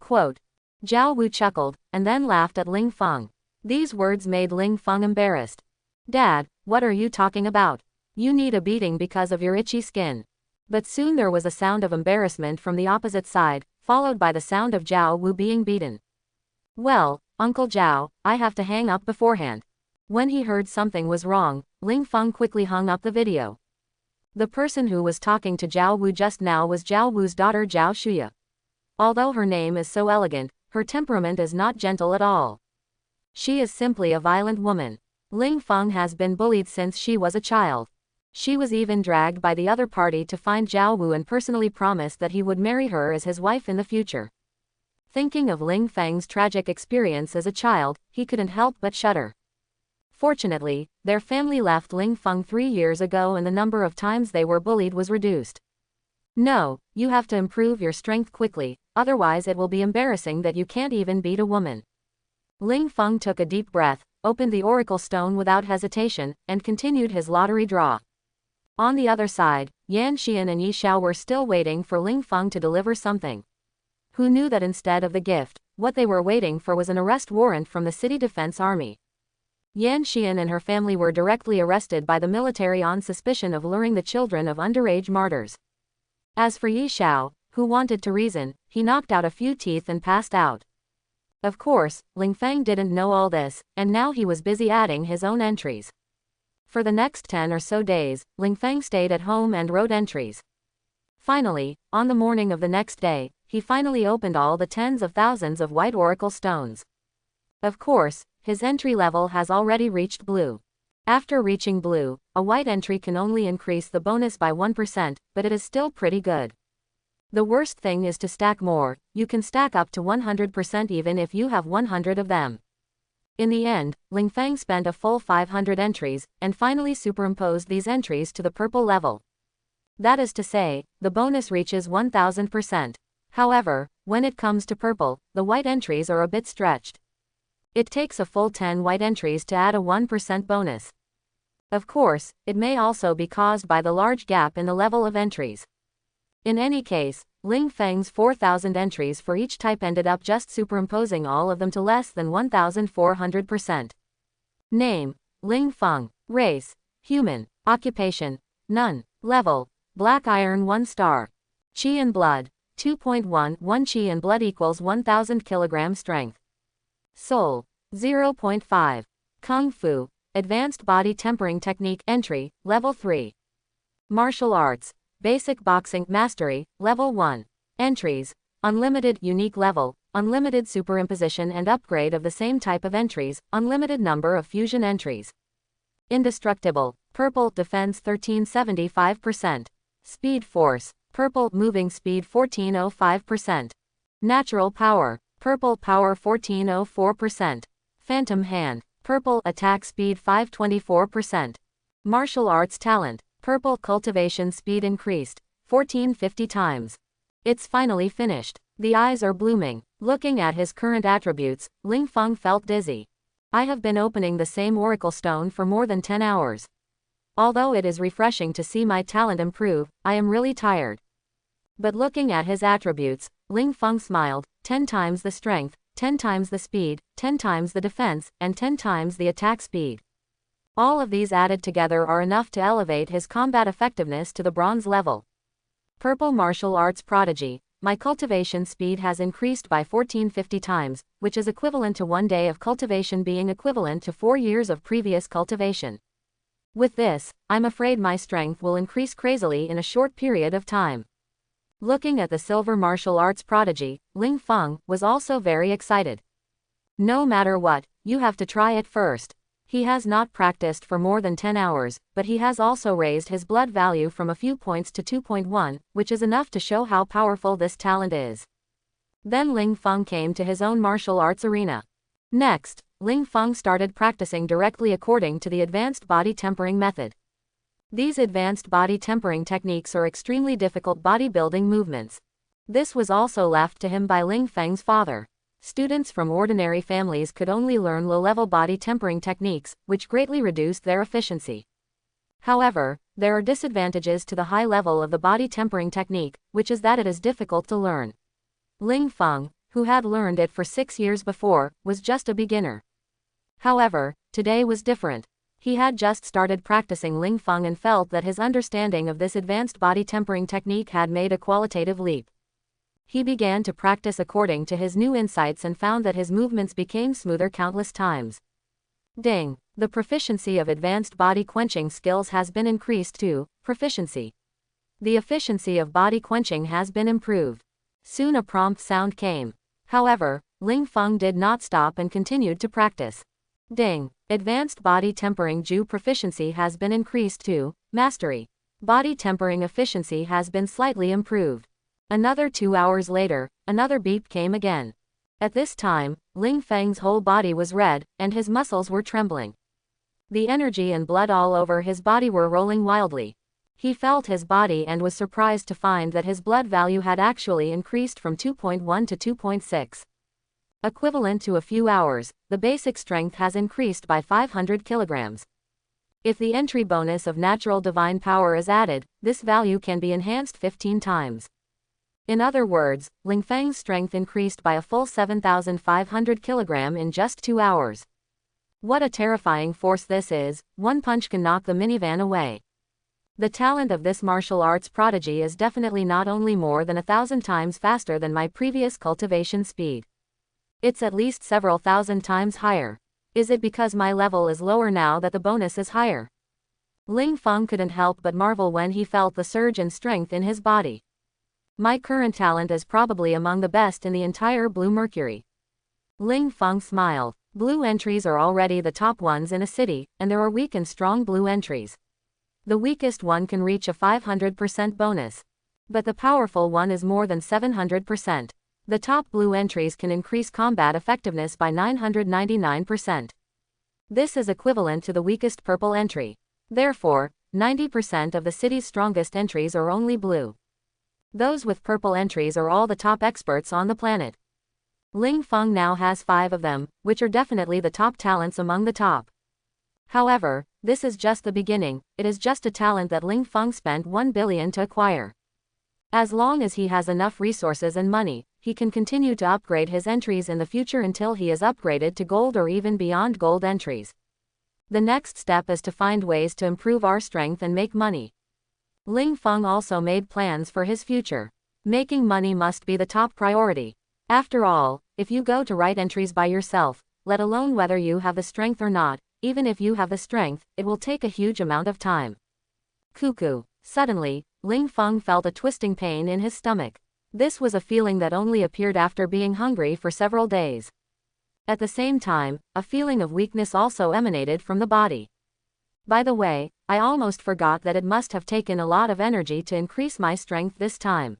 Quote. Zhao Wu chuckled, and then laughed at Ling Feng. These words made Ling Feng embarrassed. Dad, what are you talking about? You need a beating because of your itchy skin. But soon there was a sound of embarrassment from the opposite side, followed by the sound of Zhao Wu being beaten. Well, Uncle Zhao, I have to hang up beforehand. When he heard something was wrong, Ling Feng quickly hung up the video. The person who was talking to Zhao Wu just now was Zhao Wu's daughter Zhao Shuya. Although her name is so elegant, her temperament is not gentle at all. She is simply a violent woman. Ling Feng has been bullied since she was a child. She was even dragged by the other party to find Zhao Wu and personally promised that he would marry her as his wife in the future. Thinking of Ling Feng's tragic experience as a child, he couldn't help but shudder. Fortunately, their family left Ling Feng 3 years ago and the number of times they were bullied was reduced. No, you have to improve your strength quickly, otherwise it will be embarrassing that you can't even beat a woman. Ling Feng took a deep breath, opened the oracle stone without hesitation, and continued his lottery draw. On the other side, Yan Xian and Yi Xiao were still waiting for Ling Feng to deliver something. Who knew that instead of the gift, what they were waiting for was an arrest warrant from the city defense army. Yan Xian and her family were directly arrested by the military on suspicion of luring the children of underage martyrs. As for Yi Xiao, who wanted to reason, he knocked out a few teeth and passed out. Of course, Ling Feng didn't know all this, and now he was busy adding his own entries. For the next 10 or so days, Ling Feng stayed at home and wrote entries. Finally, on the morning of the next day, he finally opened all the tens of thousands of white oracle stones. Of course, his entry level has already reached blue. After reaching blue, a white entry can only increase the bonus by 1%, but it is still pretty good. The worst thing is to stack more. You can stack up to 100% even if you have 100 of them. In the end, Ling Feng spent a full 500 entries, and finally superimposed these entries to the purple level. That is to say, the bonus reaches 1000%. However, when it comes to purple, the white entries are a bit stretched. It takes a full 10 white entries to add a 1% bonus. Of course, it may also be caused by the large gap in the level of entries. In any case, Ling Feng's 4,000 entries for each type ended up just superimposing all of them to less than 1,400%. Name: Ling Feng. Race: human. Occupation: none. Level: black iron 1 star. Qi and blood: 2.1. 1 qi and blood equals 1000 kg strength. Soul: 0.5. Kung Fu, advanced body tempering technique entry, level 3. Martial arts, basic boxing mastery, level 1. Entries: unlimited unique level, unlimited superimposition and upgrade of the same type of entries, unlimited number of fusion entries. Indestructible, purple defense 1375%. Speed force, purple moving speed 1405%. Natural power, purple power 1404%. Phantom hand, purple attack speed 524%. Martial arts talent, purple cultivation speed increased 1450 times. It's finally finished. The eyes are blooming. Looking at his current attributes, Ling Feng felt dizzy. I have been opening the same oracle stone for more than 10 hours. Although it is refreshing to see my talent improve, I am really tired. But looking at his attributes, Ling Feng smiled. 10 times the strength, 10 times the speed, 10 times the defense, and 10 times the attack speed. All of these added together are enough to elevate his combat effectiveness to the bronze level. Purple martial arts prodigy. My cultivation speed has increased by 1450 times, which is equivalent to 1 day of cultivation being equivalent to 4 years of previous cultivation. With this, I'm afraid my strength will increase crazily in a short period of time. Looking at the silver martial arts prodigy, Ling Feng was also very excited. No matter what, you have to try it first. He has not practiced for more than 10 hours, but he has also raised his blood value from a few points to 2.1, which is enough to show how powerful this talent is. Then Ling Feng came to his own martial arts arena. Next, Ling Feng started practicing directly according to the advanced body tempering method. These advanced body tempering techniques are extremely difficult bodybuilding movements. This was also left to him by Ling Feng's father. Students from ordinary families could only learn low-level body tempering techniques, which greatly reduced their efficiency. However, there are disadvantages to the high level of the body tempering technique, which is that it is difficult to learn. Ling Feng, who had learned it for 6 years before, was just a beginner. However, today was different. He had just started practicing Ling Feng and felt that his understanding of this advanced body tempering technique had made a qualitative leap. He began to practice according to his new insights and found that his movements became smoother countless times. Ding! The proficiency of advanced body quenching skills has been increased to proficiency. The efficiency of body quenching has been improved. Soon a prompt sound came. However, Ling Feng did not stop and continued to practice. Ding! Advanced body tempering Ju proficiency has been increased to mastery. Body tempering efficiency has been slightly improved. Another 2 hours later, another beep came again. At this time, Ling Feng's whole body was red, and his muscles were trembling. The energy and blood all over his body were rolling wildly. He felt his body and was surprised to find that his blood value had actually increased from 2.1 to 2.6. Equivalent to a few hours, the basic strength has increased by 500 kilograms. If the entry bonus of natural divine power is added, this value can be enhanced 15 times. In other words, Ling Feng's strength increased by a full 7,500 kilogram in just 2 hours. What a terrifying force this is, one punch can knock the minivan away. The talent of this martial arts prodigy is definitely not only more than 1,000 times faster than my previous cultivation speed. It's at least several thousand times higher. Is it because my level is lower now that the bonus is higher? Ling Feng couldn't help but marvel when he felt the surge in strength in his body. My current talent is probably among the best in the entire Blue Mercury. Ling Feng smiled. Blue entries are already the top ones in a city, and there are weak and strong blue entries. The weakest one can reach a 500% bonus. But the powerful one is more than 700%. The top blue entries can increase combat effectiveness by 999%. This is equivalent to the weakest purple entry. Therefore, 90% of the city's strongest entries are only blue. Those with purple entries are all the top experts on the planet. Ling Feng now has 5 of them, which are definitely the top talents among the top. However, this is just the beginning, it is just a talent that Ling Feng spent 1 billion to acquire. As long as he has enough resources and money, he can continue to upgrade his entries in the future until he is upgraded to gold or even beyond gold entries. The next step is to find ways to improve our strength and make money. Ling Feng also made plans for his future. Making money must be the top priority. After all, if you go to write entries by yourself, let alone whether you have the strength or not, even if you have the strength, it will take a huge amount of time. Cuckoo. Suddenly, Ling Feng felt a twisting pain in his stomach. This was a feeling that only appeared after being hungry for several days. At the same time, a feeling of weakness also emanated from the body. By the way, I almost forgot that it must have taken a lot of energy to increase my strength this time.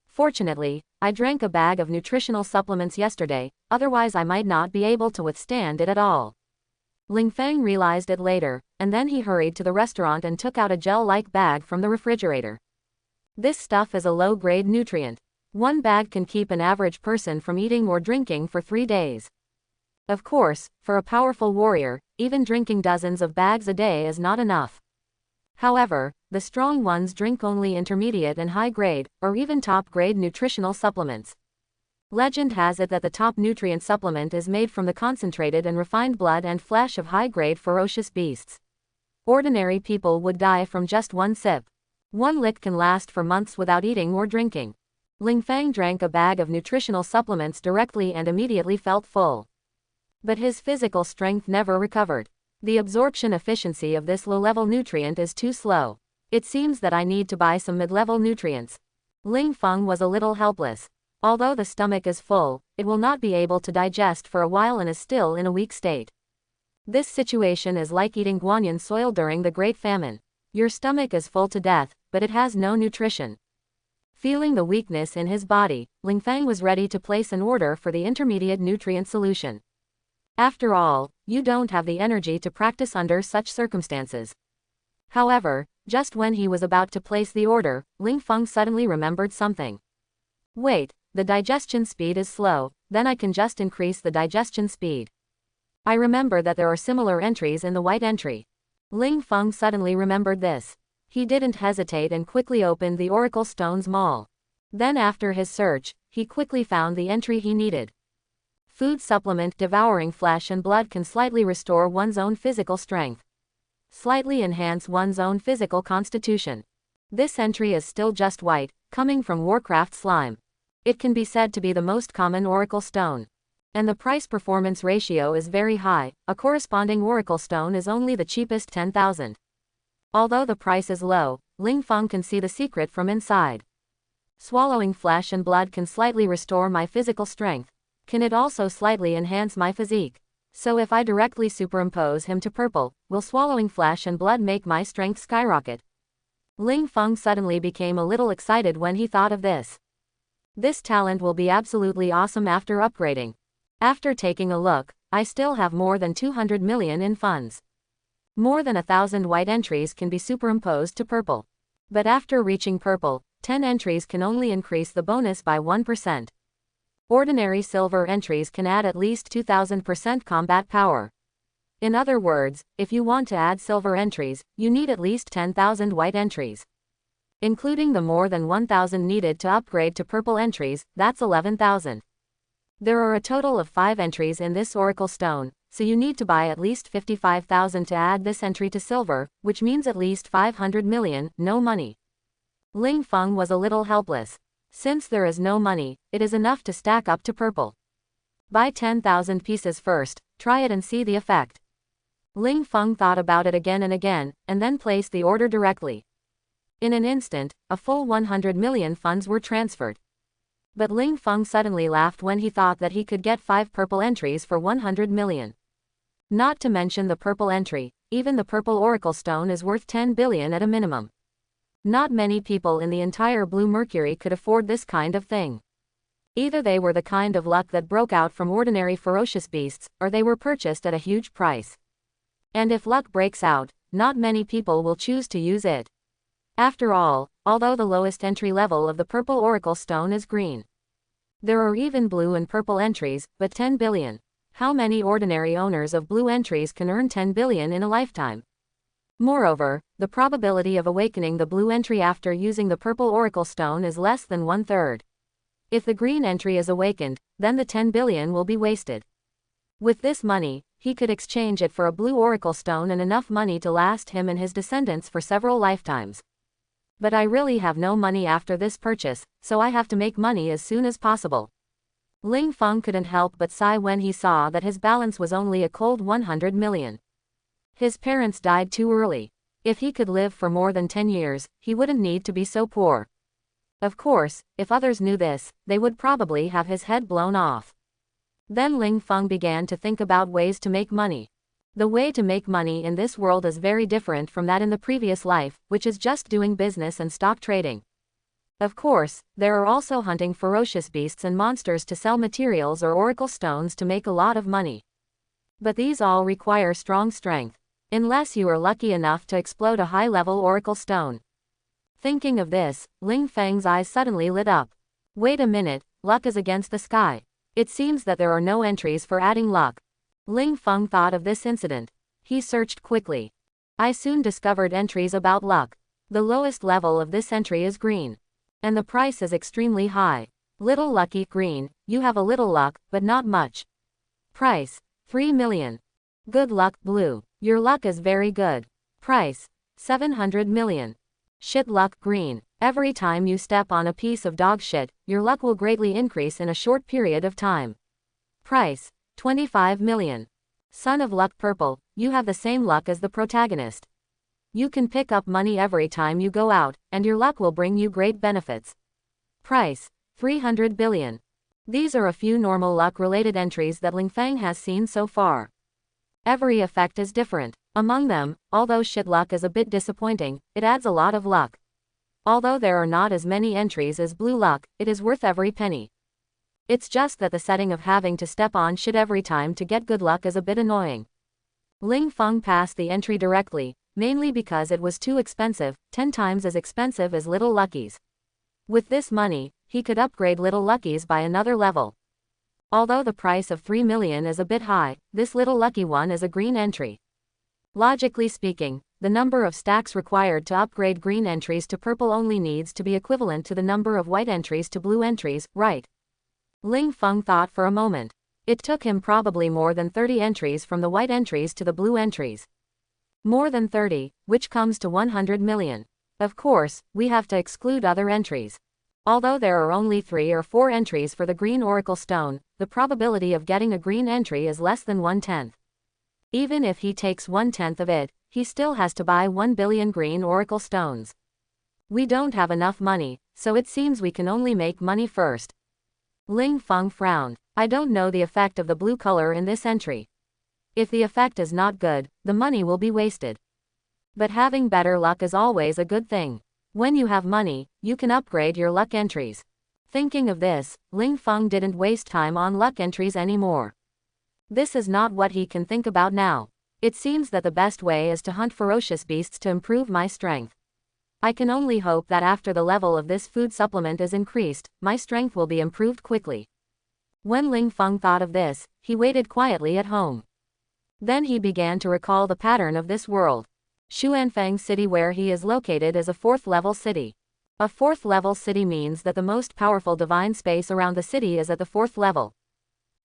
Fortunately, I drank a bag of nutritional supplements yesterday, otherwise I might not be able to withstand it at all. Ling Feng realized it later, and then he hurried to the restaurant and took out a gel-like bag from the refrigerator. This stuff is a low-grade nutrient. One bag can keep an average person from eating or drinking for 3 days. Of course, for a powerful warrior, even drinking dozens of bags a day is not enough. However, the strong ones drink only intermediate and high-grade, or even top-grade nutritional supplements. Legend has it that the top nutrient supplement is made from the concentrated and refined blood and flesh of high-grade ferocious beasts. Ordinary people would die from just one sip. One lick can last for months without eating or drinking. Ling Feng drank a bag of nutritional supplements directly and immediately felt full. But his physical strength never recovered. The absorption efficiency of this low-level nutrient is too slow. It seems that I need to buy some mid-level nutrients. Ling Feng was a little helpless. Although the stomach is full, it will not be able to digest for a while and is still in a weak state. This situation is like eating guanyin soil during the Great Famine. Your stomach is full to death, but it has no nutrition. Feeling the weakness in his body, Ling Feng was ready to place an order for the intermediate nutrient solution. After all, you don't have the energy to practice under such circumstances. However, just when he was about to place the order, Ling Feng suddenly remembered something. Wait, the digestion speed is slow, then I can just increase the digestion speed. I remember that there are similar entries in the white entry. Ling Feng suddenly remembered this. He didn't hesitate and quickly opened the Oracle Stone's Mall. Then after his search, he quickly found the entry he needed. Food supplement devouring flesh and blood can slightly restore one's own physical strength. Slightly enhance one's own physical constitution. This entry is still just white, coming from Warcraft slime. It can be said to be the most common Oracle Stone. And the price-performance ratio is very high. A corresponding oracle stone is only the cheapest 10,000. Although the price is low, Ling Feng can see the secret from inside. Swallowing flesh and blood can slightly restore my physical strength. Can it also slightly enhance my physique? So if I directly superimpose him to purple, will swallowing flesh and blood make my strength skyrocket? Ling Feng suddenly became a little excited when he thought of this. This talent will be absolutely awesome after upgrading. After taking a look, I still have more than 200 million in funds. More than 1,000 white entries can be superimposed to purple. But after reaching purple, 10 entries can only increase the bonus by 1%. Ordinary silver entries can add at least 2000% combat power. In other words, if you want to add silver entries, you need at least 10,000 white entries. Including the more than 1,000 needed to upgrade to purple entries, that's 11,000. There are a total of 5 entries in this oracle stone, so you need to buy at least 55,000 to add this entry to silver, which means at least 500 million, no money. Ling Feng was a little helpless. Since there is no money, it is enough to stack up to purple. Buy 10,000 pieces first, try it and see the effect. Ling Feng thought about it again and then placed the order directly. In an instant, a full 100 million funds were transferred. But Ling Feng suddenly laughed when he thought that he could get 5 purple entries for 100 million. Not to mention the purple entry, even the purple oracle stone is worth 10 billion at a minimum. Not many people in the entire Blue Mercury could afford this kind of thing. Either they were the kind of luck that broke out from ordinary ferocious beasts, or they were purchased at a huge price. And if luck breaks out, not many people will choose to use it. After all, although the lowest entry level of the purple oracle stone is green, there are even blue and purple entries, but 10 billion. How many ordinary owners of blue entries can earn 10 billion in a lifetime? Moreover, the probability of awakening the blue entry after using the purple oracle stone is less than 1/3. If the green entry is awakened, then the 10 billion will be wasted. With this money, he could exchange it for a blue oracle stone and enough money to last him and his descendants for several lifetimes. But I really have no money after this purchase, so I have to make money as soon as possible. Ling Feng couldn't help but sigh when he saw that his balance was only a cold 100 million. His parents died too early. If he could live for more than 10 years, he wouldn't need to be so poor. Of course, if others knew this, they would probably have his head blown off. Then Ling Feng began to think about ways to make money. The way to make money in this world is very different from that in the previous life, which is just doing business and stock trading. Of course, there are also hunting ferocious beasts and monsters to sell materials or oracle stones to make a lot of money. But these all require strong strength. Unless you are lucky enough to explode a high-level oracle stone. Thinking of this, Ling Feng's eyes suddenly lit up. Wait a minute, luck is against the sky. It seems that there are no entries for adding luck. Ling Feng thought of this incident. He searched quickly. I soon discovered entries about luck. The lowest level of this entry is green. And the price is extremely high. Little lucky, green, you have a little luck, but not much. Price, 3 million. Good luck, blue. Your luck is very good. Price, 700 million. Shit luck, green. Every time you step on a piece of dog shit, your luck will greatly increase in a short period of time. Price, 25 million. Son of luck, purple, you have the same luck as the protagonist. You can pick up money every time you go out, and your luck will bring you great benefits. Price, 300 billion. These are a few normal luck-related entries that Ling Feng has seen so far. Every effect is different. Among them, although shit luck is a bit disappointing, it adds a lot of luck. Although there are not as many entries as blue luck, it is worth every penny. It's just that the setting of having to step on shit every time to get good luck is a bit annoying. Ling Feng passed the entry directly, mainly because it was too expensive, 10 times as expensive as Little Luckies. With this money, he could upgrade Little Luckies by another level. Although the price of 3 million is a bit high, this Little Lucky one is a green entry. Logically speaking, the number of stacks required to upgrade green entries to purple only needs to be equivalent to the number of white entries to blue entries, right? Ling Feng thought for a moment. It took him probably more than 30 entries from the white entries to the blue entries. More than 30, which comes to 100 million. Of course, we have to exclude other entries. Although there are only 3 or 4 entries for the green oracle stone, the probability of getting a green entry is less than 1/10. Even if he takes 1/10 of it, he still has to buy 1 billion green oracle stones. We don't have enough money, so it seems we can only make money first. Ling Feng frowned. I don't know the effect of the blue color in this entry. If the effect is not good, the money will be wasted. But having better luck is always a good thing. When you have money, you can upgrade your luck entries. Thinking of this, Ling Feng didn't waste time on luck entries anymore. This is not what he can think about now. It seems that the best way is to hunt ferocious beasts to improve my strength. I can only hope that after the level of this food supplement is increased, my strength will be improved quickly. When Ling Feng thought of this, he waited quietly at home. Then he began to recall the pattern of this world. Xuanfang City where he is located is a 4th level city. A 4th level city means that the most powerful divine space around the city is at the 4th level.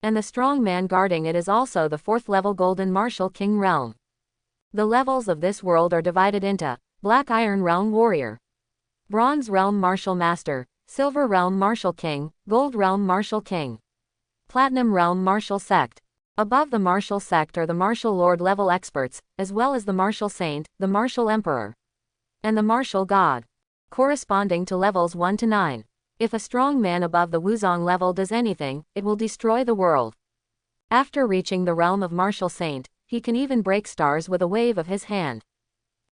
And the strong man guarding it is also the 4th level Golden Martial King realm. The levels of this world are divided into Black Iron Realm Warrior, Bronze Realm Martial Master, Silver Realm Martial King, Gold Realm Martial King, Platinum Realm Martial Sect. Above the Martial Sect are the Martial Lord level experts, as well as the Martial Saint, the Martial Emperor, and the Martial God, corresponding to levels 1 to 9. If a strong man above the Wuzong level does anything, it will destroy the world. After reaching the realm of Martial Saint, he can even break stars with a wave of his hand.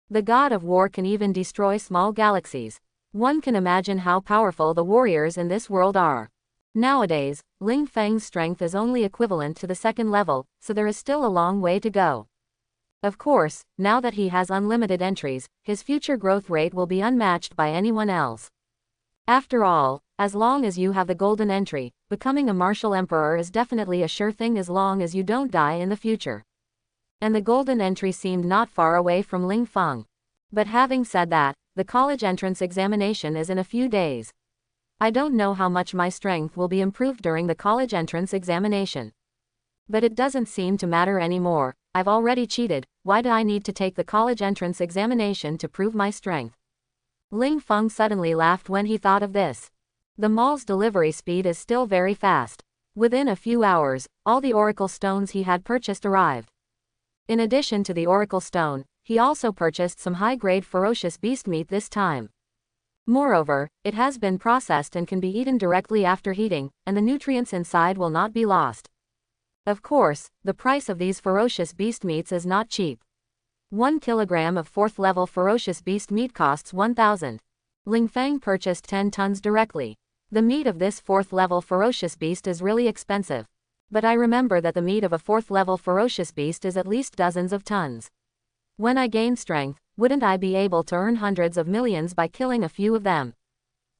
The God of War can even destroy small galaxies. One can imagine how powerful the warriors in this world are. Nowadays, Ling Feng's strength is only equivalent to the 2nd level, so there is still a long way to go. Of course, now that he has unlimited entries, his future growth rate will be unmatched by anyone else. After all, as long as you have the golden entry, becoming a martial emperor is definitely a sure thing as long as you don't die in the future. And the golden entry seemed not far away from Ling Feng. But having said that, the college entrance examination is in a few days. I don't know how much my strength will be improved during the college entrance examination. But it doesn't seem to matter anymore. I've already cheated, why do I need to take the college entrance examination to prove my strength? Ling Feng suddenly laughed when he thought of this. The mall's delivery speed is still very fast. Within a few hours, all the oracle stones he had purchased arrived. In addition to the oracle stone, he also purchased some high-grade ferocious beast meat this time. Moreover, it has been processed and can be eaten directly after heating, and the nutrients inside will not be lost. Of course, the price of these ferocious beast meats is not cheap. 1 kilogram of 4th level ferocious beast meat costs 1,000. Ling Feng purchased 10 tons directly. The meat of this 4th level ferocious beast is really expensive. But I remember that the meat of a 4th level ferocious beast is at least dozens of tons. When I gain strength, wouldn't I be able to earn hundreds of millions by killing a few of them?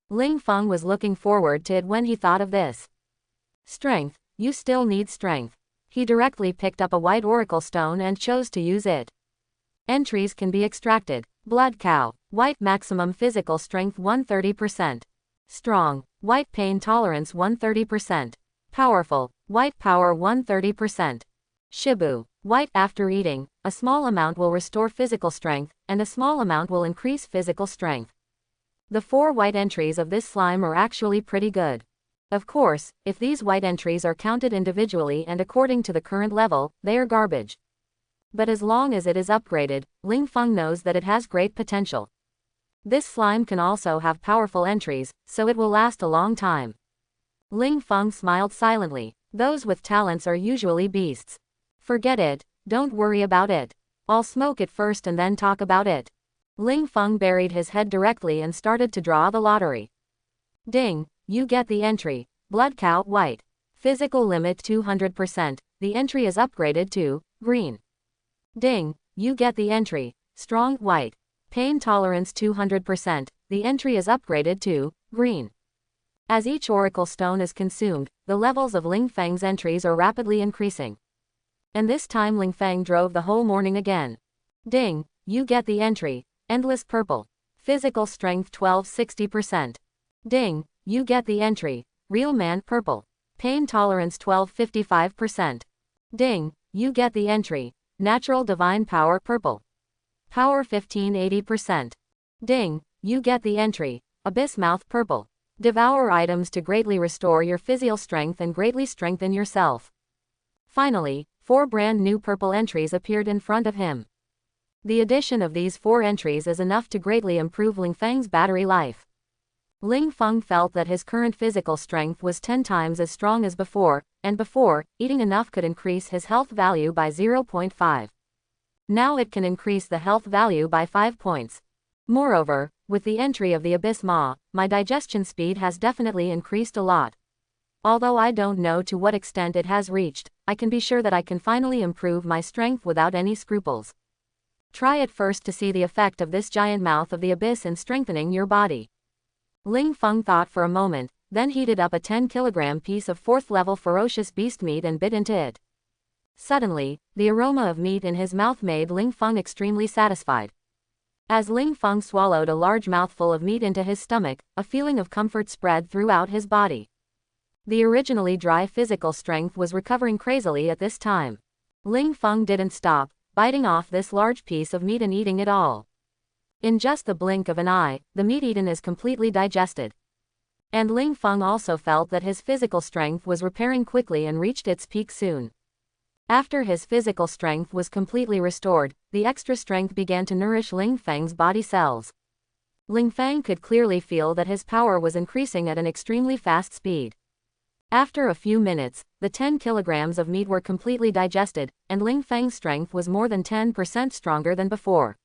Ling Feng was looking forward to it when he thought of this. Strength, you still need strength. He directly picked up a white oracle stone and chose to use it. Entries can be extracted. Blood cow, white maximum physical strength 130%. Strong, white pain tolerance 130%. Powerful, white power 130%. Shibu, white after eating, a small amount will restore physical strength, and a small amount will increase physical strength. The 4 white entries of this slime are actually pretty good. Of course, if these white entries are counted individually and according to the current level, they are garbage. But as long as it is upgraded, Ling Feng knows that it has great potential. This slime can also have powerful entries, so it will last a long time. Ling Feng smiled silently. Those with talents are usually beasts. Forget it, don't worry about it. I'll smoke it first and then talk about it. Ling Feng buried his head directly and started to draw the lottery. Ding, you get the entry. Blood cow, white. Physical limit 200%, the entry is upgraded to green. Ding, you get the entry. Strong, white. Pain tolerance 200%, the entry is upgraded to green. As each oracle stone is consumed, the levels of Ling Feng's entries are rapidly increasing. And this time Ling Feng drove the whole morning again. Ding, you get the entry. Endless purple. Physical strength 1260%. Ding, you get the entry. Real man purple. Pain tolerance 1255%. Ding, you get the entry. Natural divine power purple. Power 1580%. Ding, you get the entry. Abyss mouth purple. Devour items to greatly restore your physical strength and greatly strengthen yourself. Finally, 4 brand new purple entries appeared in front of him. The addition of these 4 entries is enough to greatly improve Ling Feng's battery life. Ling Feng felt that his current physical strength was 10 times as strong as before, and before, eating enough could increase his health value by 0.5. Now it can increase the health value by 5 points. Moreover, with the entry of the Abyss Ma, my digestion speed has definitely increased a lot. Although I don't know to what extent it has reached, I can be sure that I can finally improve my strength without any scruples. Try it first to see the effect of this giant mouth of the abyss in strengthening your body. Ling Feng thought for a moment, then heated up a 10-kilogram piece of 4th level ferocious beast meat and bit into it. Suddenly, the aroma of meat in his mouth made Ling Feng extremely satisfied. As Ling Feng swallowed a large mouthful of meat into his stomach, a feeling of comfort spread throughout his body. The originally dry physical strength was recovering crazily at this time. Ling Feng didn't stop, biting off this large piece of meat and eating it all. In just the blink of an eye, the meat eaten is completely digested. And Ling Feng also felt that his physical strength was repairing quickly and reached its peak soon. After his physical strength was completely restored, the extra strength began to nourish Ling Feng's body cells. Ling Feng could clearly feel that his power was increasing at an extremely fast speed. After a few minutes, the 10 kilograms of meat were completely digested, and Ling Feng's strength was more than 10% stronger than before.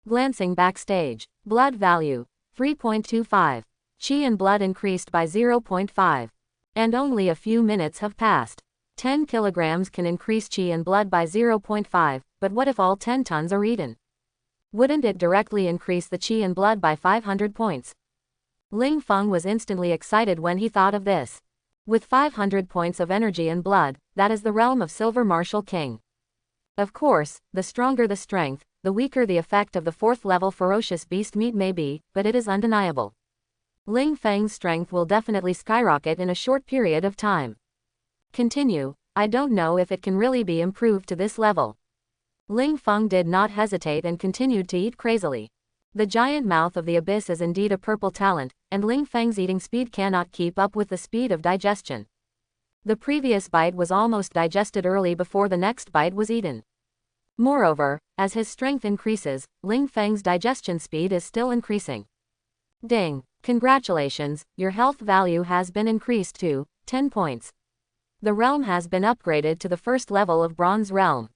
Glancing backstage, blood value, 3.25. Qi and blood increased by 0.5. And only a few minutes have passed. 10 kilograms can increase qi and blood by 0.5, but what if all 10 tons are eaten? Wouldn't it directly increase the qi and blood by 500 points? Ling Feng was instantly excited when he thought of this. With 500 points of energy and blood, that is the realm of Silver Martial King. Of course, the stronger the strength, the weaker the effect of the 4th level ferocious beast meat may be, but it is undeniable. Ling Feng's strength will definitely skyrocket in a short period of time. Continue, I don't know if it can really be improved to this level. Ling Feng did not hesitate and continued to eat crazily. The giant mouth of the abyss is indeed a purple talent, and Ling Feng's eating speed cannot keep up with the speed of digestion. The previous bite was almost digested early before the next bite was eaten. Moreover, as his strength increases, Ling Feng's digestion speed is still increasing. Ding! Congratulations, your health value has been increased to 10 points. The realm has been upgraded to the 1st level of Bronze Realm.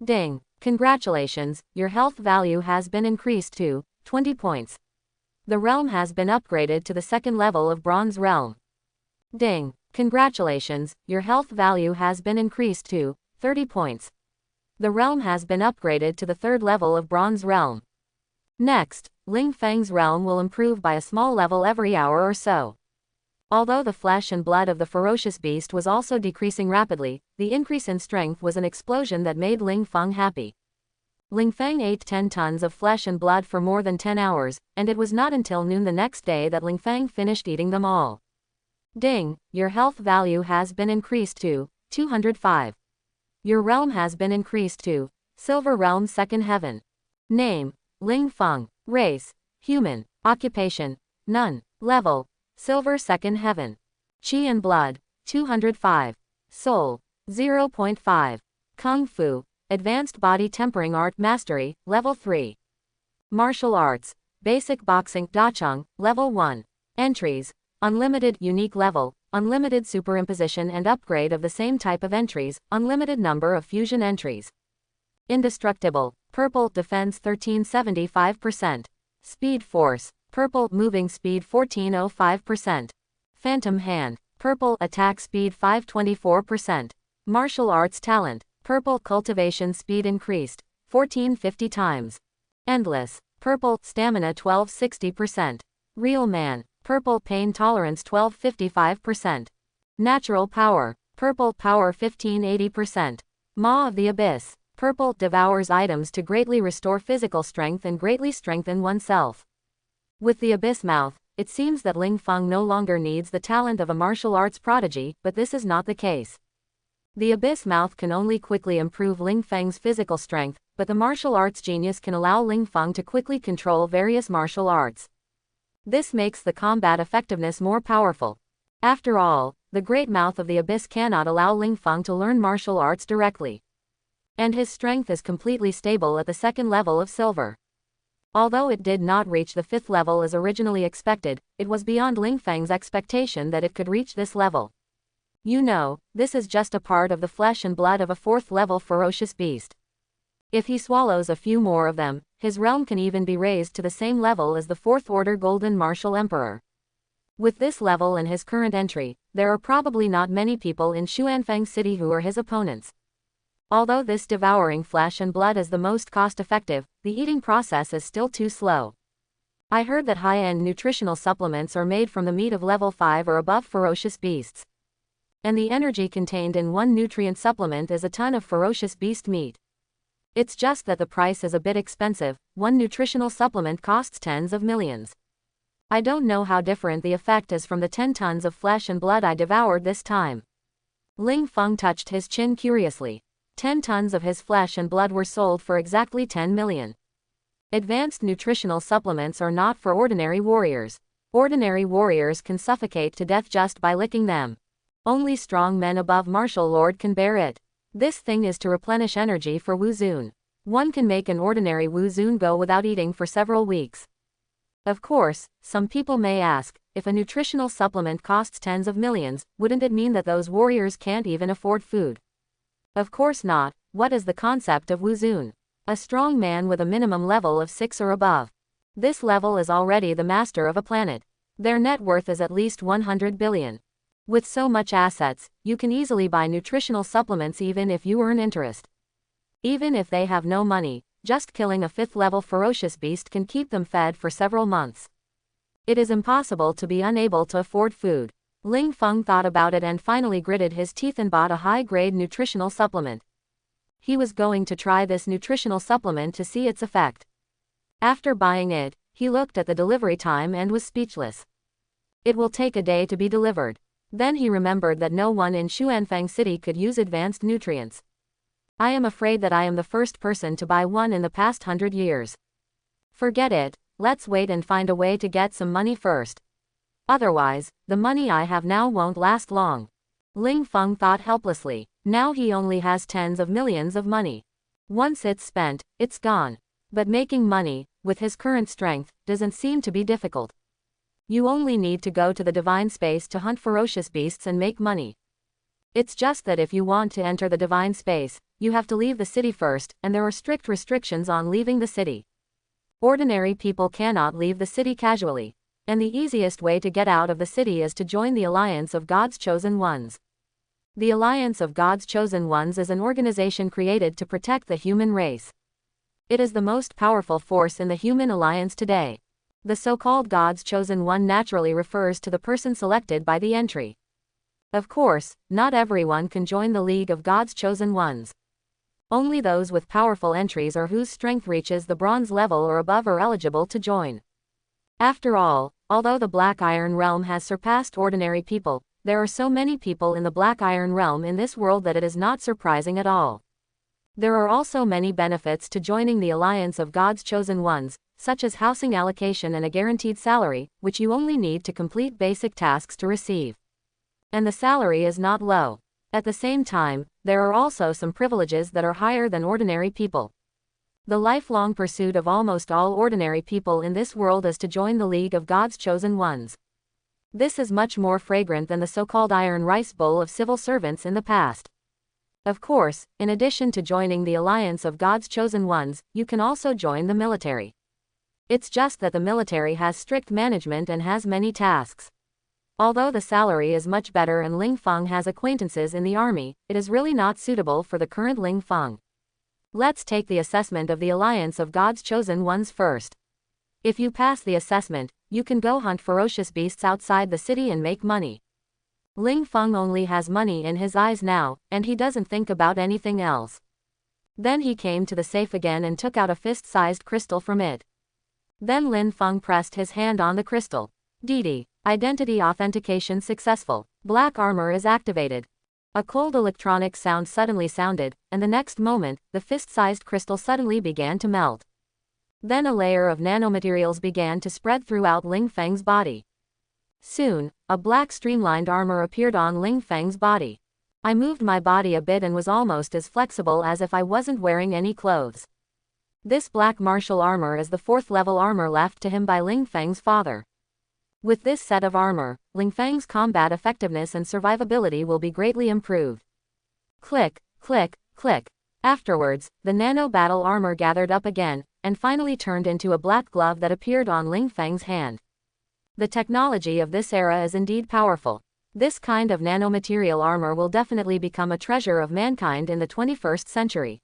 Ding! Congratulations, your health value has been increased to 20 points. The realm has been upgraded to the 2nd level of Bronze Realm. Ding! Congratulations, your health value has been increased to 30 points. The realm has been upgraded to the 3rd level of Bronze Realm. Next, Ling Feng's realm will improve by a small level every hour or so. Although the flesh and blood of the ferocious beast was also decreasing rapidly, the increase in strength was an explosion that made Ling Feng happy. Ling Feng ate 10 tons of flesh and blood for more than 10 hours, and it was not until noon the next day that Ling Feng finished eating them all. Ding! Your health value has been increased to 205. Your realm has been increased to Silver Realm 2nd Heaven. Name: Ling Feng. Race: human. Occupation: none. Level: Silver 2nd Heaven. Qi and blood: 205. Soul: 0.5. Kung Fu: Advanced Body Tempering Art Mastery, Level 3. Martial Arts: Basic Boxing, Dacheng, Level 1. Entries: Unlimited Unique Level, Unlimited Superimposition and Upgrade of the same type of entries, Unlimited Number of Fusion Entries. Indestructible: Purple Defense 1375%. Speed Force: Purple Moving Speed 1405%. Phantom Hand: Purple Attack Speed 524%. Martial Arts Talent: Purple Cultivation Speed Increased 1450 times. Endless: Purple Stamina 1260%. Real Man: Purple Pain Tolerance 1255%. Natural Power: Purple Power 1580%. Maw of the Abyss: Purple devours items to greatly restore physical strength and greatly strengthen oneself. With the abyss mouth, it seems that Ling Feng no longer needs the talent of a martial arts prodigy, but this is not the case. The abyss mouth can only quickly improve Ling Feng's physical strength, but the martial arts genius can allow Ling Feng to quickly control various martial arts. This makes the combat effectiveness more powerful. After all, the Great Mouth of the Abyss cannot allow Ling Feng to learn martial arts directly. And his strength is completely stable at the second level of silver. Although it did not reach the 5th level as originally expected, it was beyond Ling Feng's expectation that it could reach this level. You know, this is just a part of the flesh and blood of a 4th level ferocious beast. If he swallows a few more of them, his realm can even be raised to the same level as the 4th Order Golden Martial Emperor. With this level and his current entry, there are probably not many people in Xuanfeng City who are his opponents. Although this devouring flesh and blood is the most cost-effective, the eating process is still too slow. I heard that high-end nutritional supplements are made from the meat of level 5 or above ferocious beasts. And the energy contained in one nutrient supplement is a ton of ferocious beast meat. It's just that the price is a bit expensive. One nutritional supplement costs tens of millions. I don't know how different the effect is from the 10 tons of flesh and blood I devoured this time. Ling Feng touched his chin curiously. 10 tons of his flesh and blood were sold for exactly 10 million. Advanced nutritional supplements are not for ordinary warriors. Ordinary warriors can suffocate to death just by licking them. Only strong men above martial lord can bear it. This thing is to replenish energy for Wu Zun. One can make an ordinary Wu Zun go without eating for several weeks. Of course, some people may ask, if a nutritional supplement costs tens of millions, wouldn't it mean that those warriors can't even afford food? Of course not. What is the concept of Wu Zun? A strong man with a minimum level of 6 or above. This level is already the master of a planet. Their net worth is at least 100 billion. With so much assets, you can easily buy nutritional supplements even if you earn interest. Even if they have no money, just killing a 5th level ferocious beast can keep them fed for several months. It is impossible to be unable to afford food. Ling Feng thought about it and finally gritted his teeth and bought a high-grade nutritional supplement. He was going to try this nutritional supplement to see its effect. After buying it, he looked at the delivery time and was speechless. It will take a day to be delivered. Then he remembered that no one in Xuanfeng City could use advanced nutrients. I am afraid that I am the first person to buy one in the past 100 years. Forget it, let's wait and find a way to get some money first. Otherwise, the money I have now won't last long. Ling Feng thought helplessly. Now he only has tens of millions of money. Once it's spent, it's gone. But making money, with his current strength, doesn't seem to be difficult. You only need to go to the divine space to hunt ferocious beasts and make money. It's just that if you want to enter the divine space, you have to leave the city first, and there are strict restrictions on leaving the city. Ordinary people cannot leave the city casually. And the easiest way to get out of the city is to join the Alliance of God's Chosen Ones. The Alliance of God's Chosen Ones is an organization created to protect the human race. It is the most powerful force in the human alliance today. The so-called God's Chosen One naturally refers to the person selected by the entry. Of course, not everyone can join the League of God's Chosen Ones. Only those with powerful entries or whose strength reaches the bronze level or above are eligible to join. After all, although the Black Iron Realm has surpassed ordinary people, there are so many people in the Black Iron Realm in this world that it is not surprising at all. There are also many benefits to joining the Alliance of God's Chosen Ones, such as housing allocation and a guaranteed salary, which you only need to complete basic tasks to receive. And the salary is not low. At the same time, there are also some privileges that are higher than ordinary people. The lifelong pursuit of almost all ordinary people in this world is to join the League of God's Chosen Ones. This is much more fragrant than the so-called iron rice bowl of civil servants in the past. Of course, in addition to joining the Alliance of God's Chosen Ones, you can also join the military. It's just that the military has strict management and has many tasks. Although the salary is much better and Ling Feng has acquaintances in the army, it is really not suitable for the current Ling Feng. Let's take the assessment of the Alliance of God's Chosen Ones first. If you pass the assessment, you can go hunt ferocious beasts outside the city and make money. Ling Feng only has money in his eyes now, and he doesn't think about anything else. Then he came to the safe again and took out a fist-sized crystal from it. Then Lin Feng pressed his hand on the crystal. DD. Identity authentication successful. Black armor is activated. A cold electronic sound suddenly sounded, and the next moment, the fist-sized crystal suddenly began to melt. Then a layer of nanomaterials began to spread throughout Ling Feng's body. Soon, a black streamlined armor appeared on Ling Feng's body. I moved my body a bit and was almost as flexible as if I wasn't wearing any clothes. This black martial armor is the 4th level armor left to him by Ling Feng's father. With this set of armor, Ling Feng's combat effectiveness and survivability will be greatly improved. Click, click, click. Afterwards, the nano battle armor gathered up again, and finally turned into a black glove that appeared on Ling Feng's hand. The technology of this era is indeed powerful. This kind of nanomaterial armor will definitely become a treasure of mankind in the 21st century.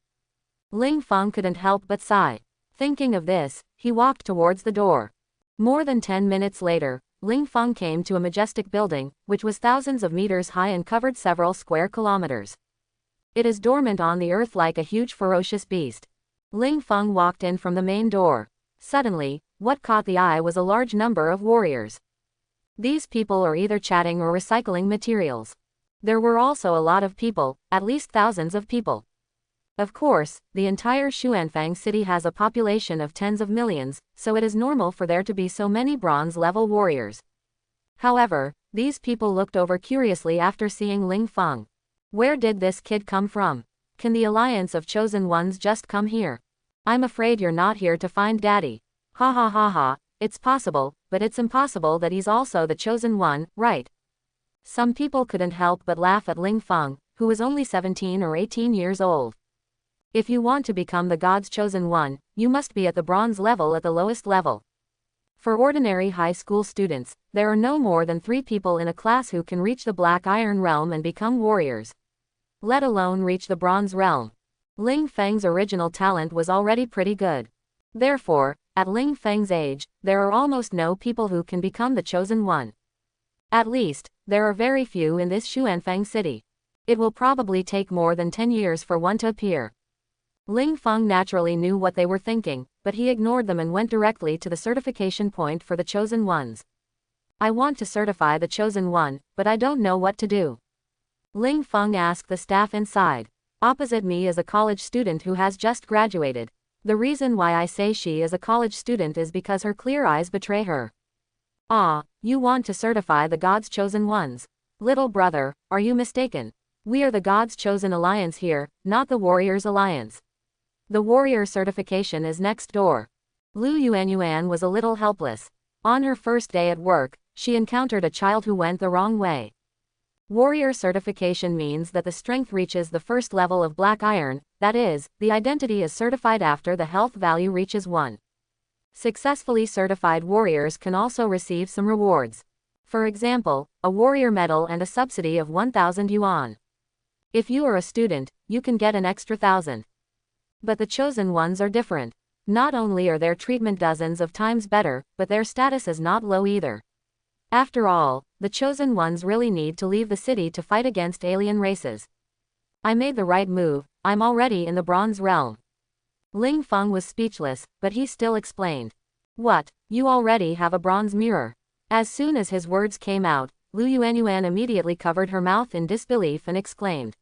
Ling Feng couldn't help but sigh. Thinking of this, he walked towards the door. More than 10 minutes later, Ling Feng came to a majestic building, which was thousands of meters high and covered several square kilometers. It is dormant on the earth like a huge ferocious beast. Ling Feng walked in from the main door. Suddenly, what caught the eye was a large number of warriors. These people are either chatting or recycling materials. There were also a lot of people, at least thousands of people. Of course, the entire Xuanfang city has a population of tens of millions, so it is normal for there to be so many bronze-level warriors. However, these people looked over curiously after seeing Ling Feng. Where did this kid come from? Can the alliance of chosen ones just come here? I'm afraid you're not here to find Daddy. Ha ha ha ha, it's possible, but it's impossible that he's also the chosen one, right? Some people couldn't help but laugh at Ling Feng, who was only 17 or 18 years old. If you want to become the God's chosen one, you must be at the bronze level at the lowest level. For ordinary high school students, there are no more than 3 people in a class who can reach the Black Iron Realm and become warriors. Let alone reach the Bronze Realm. Ling Feng's original talent was already pretty good. Therefore, at Ling Feng's age, there are almost no people who can become the chosen one. At least, there are very few in this Xuanfang city. It will probably take more than 10 years for one to appear. Ling Feng naturally knew what they were thinking, but he ignored them and went directly to the certification point for the chosen ones. I want to certify the chosen one, but I don't know what to do. Ling Feng asked the staff inside. Opposite me is a college student who has just graduated. The reason why I say she is a college student is because her clear eyes betray her. Ah, you want to certify the God's chosen ones. Little brother, are you mistaken? We are the God's chosen alliance here, not the Warriors Alliance. The warrior certification is next door. Lu Yuanyuan was a little helpless. On her first day at work, she encountered a child who went the wrong way. Warrior certification means that the strength reaches the first level of black iron, that is, the identity is certified after the health value reaches 1. Successfully certified warriors can also receive some rewards. For example, a warrior medal and a subsidy of 1,000 yuan. If you are a student, you can get an extra 1,000. But the chosen ones are different. Not only are their treatment dozens of times better, but their status is not low either. After all, the chosen ones really need to leave the city to fight against alien races. I made the right move, I'm already in the Bronze Realm. Ling Feng was speechless, but he still explained. What, you already have a bronze mirror? As soon as his words came out, Lu Yuanyuan immediately covered her mouth in disbelief and exclaimed.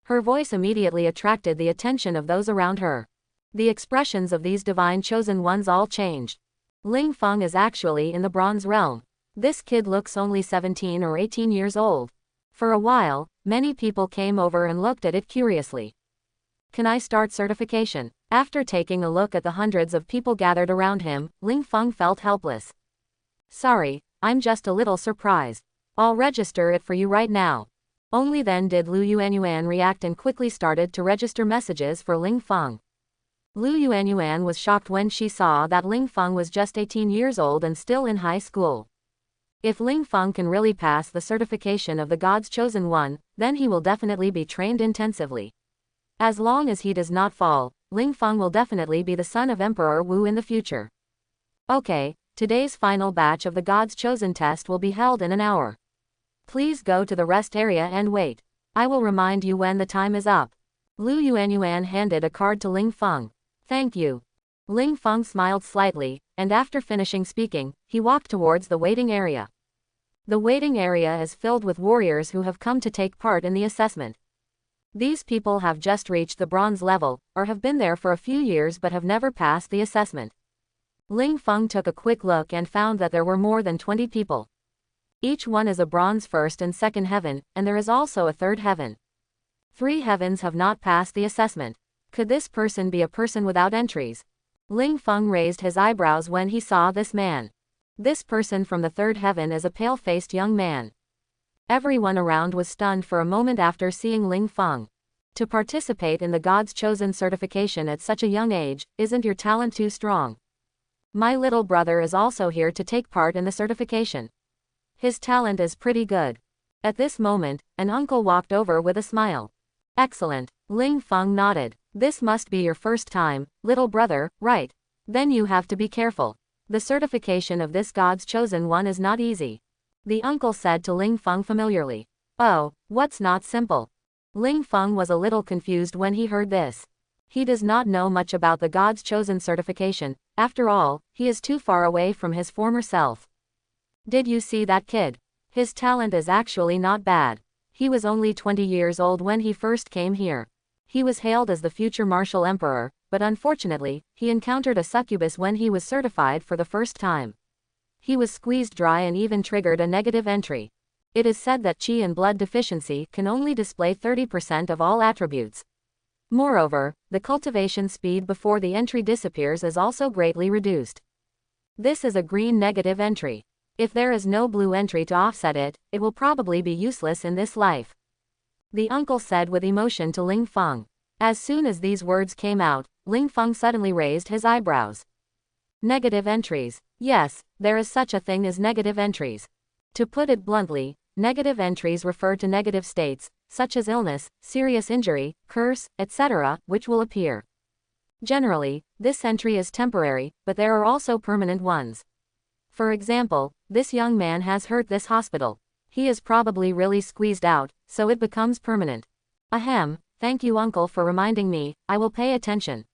Her voice immediately attracted the attention of those around her. The expressions of these divine chosen ones all changed. Ling Feng is actually in the Bronze Realm. This kid looks only 17 or 18 years old. For a while, many people came over and looked at it curiously. Can I start certification? After taking a look at the hundreds of people gathered around him, Ling Feng felt helpless. Sorry, I'm just a little surprised. I'll register it for you right now. Only then did Lu Yuanyuan react and quickly started to register messages for Ling Feng. Lu Yuanyuan was shocked when she saw that Ling Feng was just 18 years old and still in high school. If Ling Feng can really pass the certification of the God's chosen one, then he will definitely be trained intensively. As long as he does not fall, Ling Feng will definitely be the son of Emperor Wu in the future. Okay, today's final batch of the God's chosen test will be held in an hour. Please go to the rest area and wait. I will remind you when the time is up. Lu Yuanyuan handed a card to Ling Feng. Thank you. Ling Feng smiled slightly, and after finishing speaking, he walked towards the waiting area. The waiting area is filled with warriors who have come to take part in the assessment. These people have just reached the bronze level, or have been there for a few years but have never passed the assessment. Ling Feng took a quick look and found that there were more than 20 people. Each one is a bronze first and second heaven, and there is also a third heaven. 3 heavens have not passed the assessment. Could this person be a person without entries? Ling Feng raised his eyebrows when he saw this man. This person from the third heaven is a pale-faced young man. Everyone around was stunned for a moment after seeing Ling Feng. To participate in the God's Chosen certification at such a young age, isn't your talent too strong? My little brother is also here to take part in the certification. His talent is pretty good. At this moment, an uncle walked over with a smile. Excellent. Ling Feng nodded. This must be your first time, little brother, right? Then you have to be careful. The certification of this God's Chosen one is not easy. The uncle said to Ling Feng familiarly. Oh, what's not simple? Ling Feng was a little confused when he heard this. He does not know much about the God's Chosen certification. After all, he is too far away from his former self. Did you see that kid? His talent is actually not bad. He was only 20 years old when he first came here. He was hailed as the future martial emperor, but unfortunately, he encountered a succubus when he was certified for the first time. He was squeezed dry and even triggered a negative entry. It is said that qi and blood deficiency can only display 30% of all attributes. Moreover, the cultivation speed before the entry disappears is also greatly reduced. This is a green negative entry. If there is no blue entry to offset it, it will probably be useless in this life. The uncle said with emotion to Ling Feng. As soon as these words came out, Ling Feng suddenly raised his eyebrows. Negative entries. Yes, there is such a thing as negative entries. To put it bluntly, negative entries refer to negative states, such as illness, serious injury, curse, etc., which will appear. Generally, this entry is temporary, but there are also permanent ones. For example, this young man has hurt this hospital. He is probably really squeezed out, so it becomes permanent. Ahem, thank you uncle for reminding me, I will pay attention.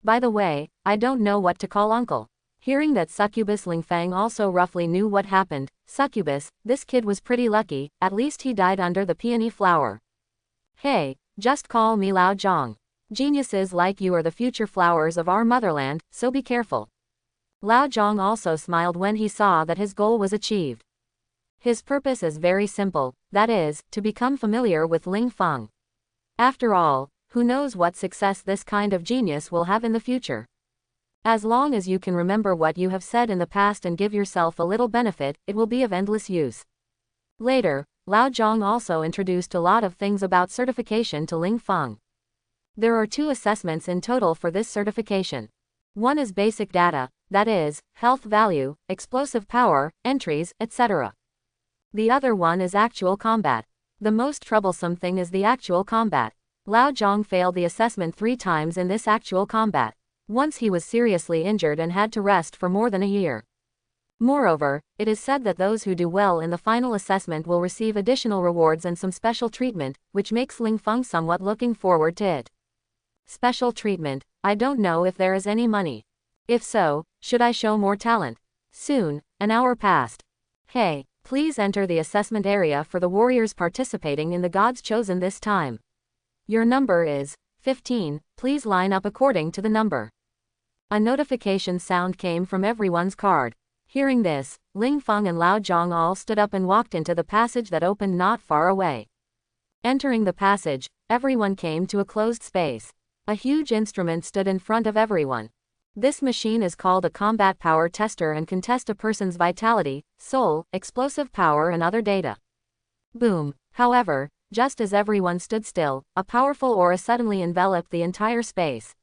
By the way, I don't know what to call uncle. Hearing that succubus Ling Feng also roughly knew what happened. Succubus, this kid was pretty lucky, at least he died under the peony flower. Hey, just call me Lao Zhang. Geniuses like you are the future flowers of our motherland, so be careful. Lao Zhang also smiled when he saw that his goal was achieved. His purpose is very simple, that is, to become familiar with Ling Feng. After all, who knows what success this kind of genius will have in the future? As long as you can remember what you have said in the past and give yourself a little benefit, it will be of endless use. Later, Lao Zhang also introduced a lot of things about certification to Ling Feng. There are 2 assessments in total for this certification. One is basic data, that is, health value, explosive power, entries, etc. The other one is actual combat. The most troublesome thing is the actual combat. Lao Zhang failed the assessment 3 times in this actual combat. Once he was seriously injured and had to rest for more than a year. Moreover, it is said that those who do well in the final assessment will receive additional rewards and some special treatment, which makes Ling Feng somewhat looking forward to it. Special treatment, I don't know if there is any money. If so, should I show more talent? Soon, an hour passed. Hey, please enter the assessment area for the warriors participating in the God's Chosen this time. Your number is 15, please line up according to the number. A notification sound came from everyone's card. Hearing this, Ling Feng and Lao Zhang all stood up and walked into the passage that opened not far away. Entering the passage, everyone came to a closed space. A huge instrument stood in front of everyone. This machine is called a combat power tester and can test a person's vitality, soul, explosive power and other data. Boom. However, just as everyone stood still, a powerful aura suddenly enveloped the entire space.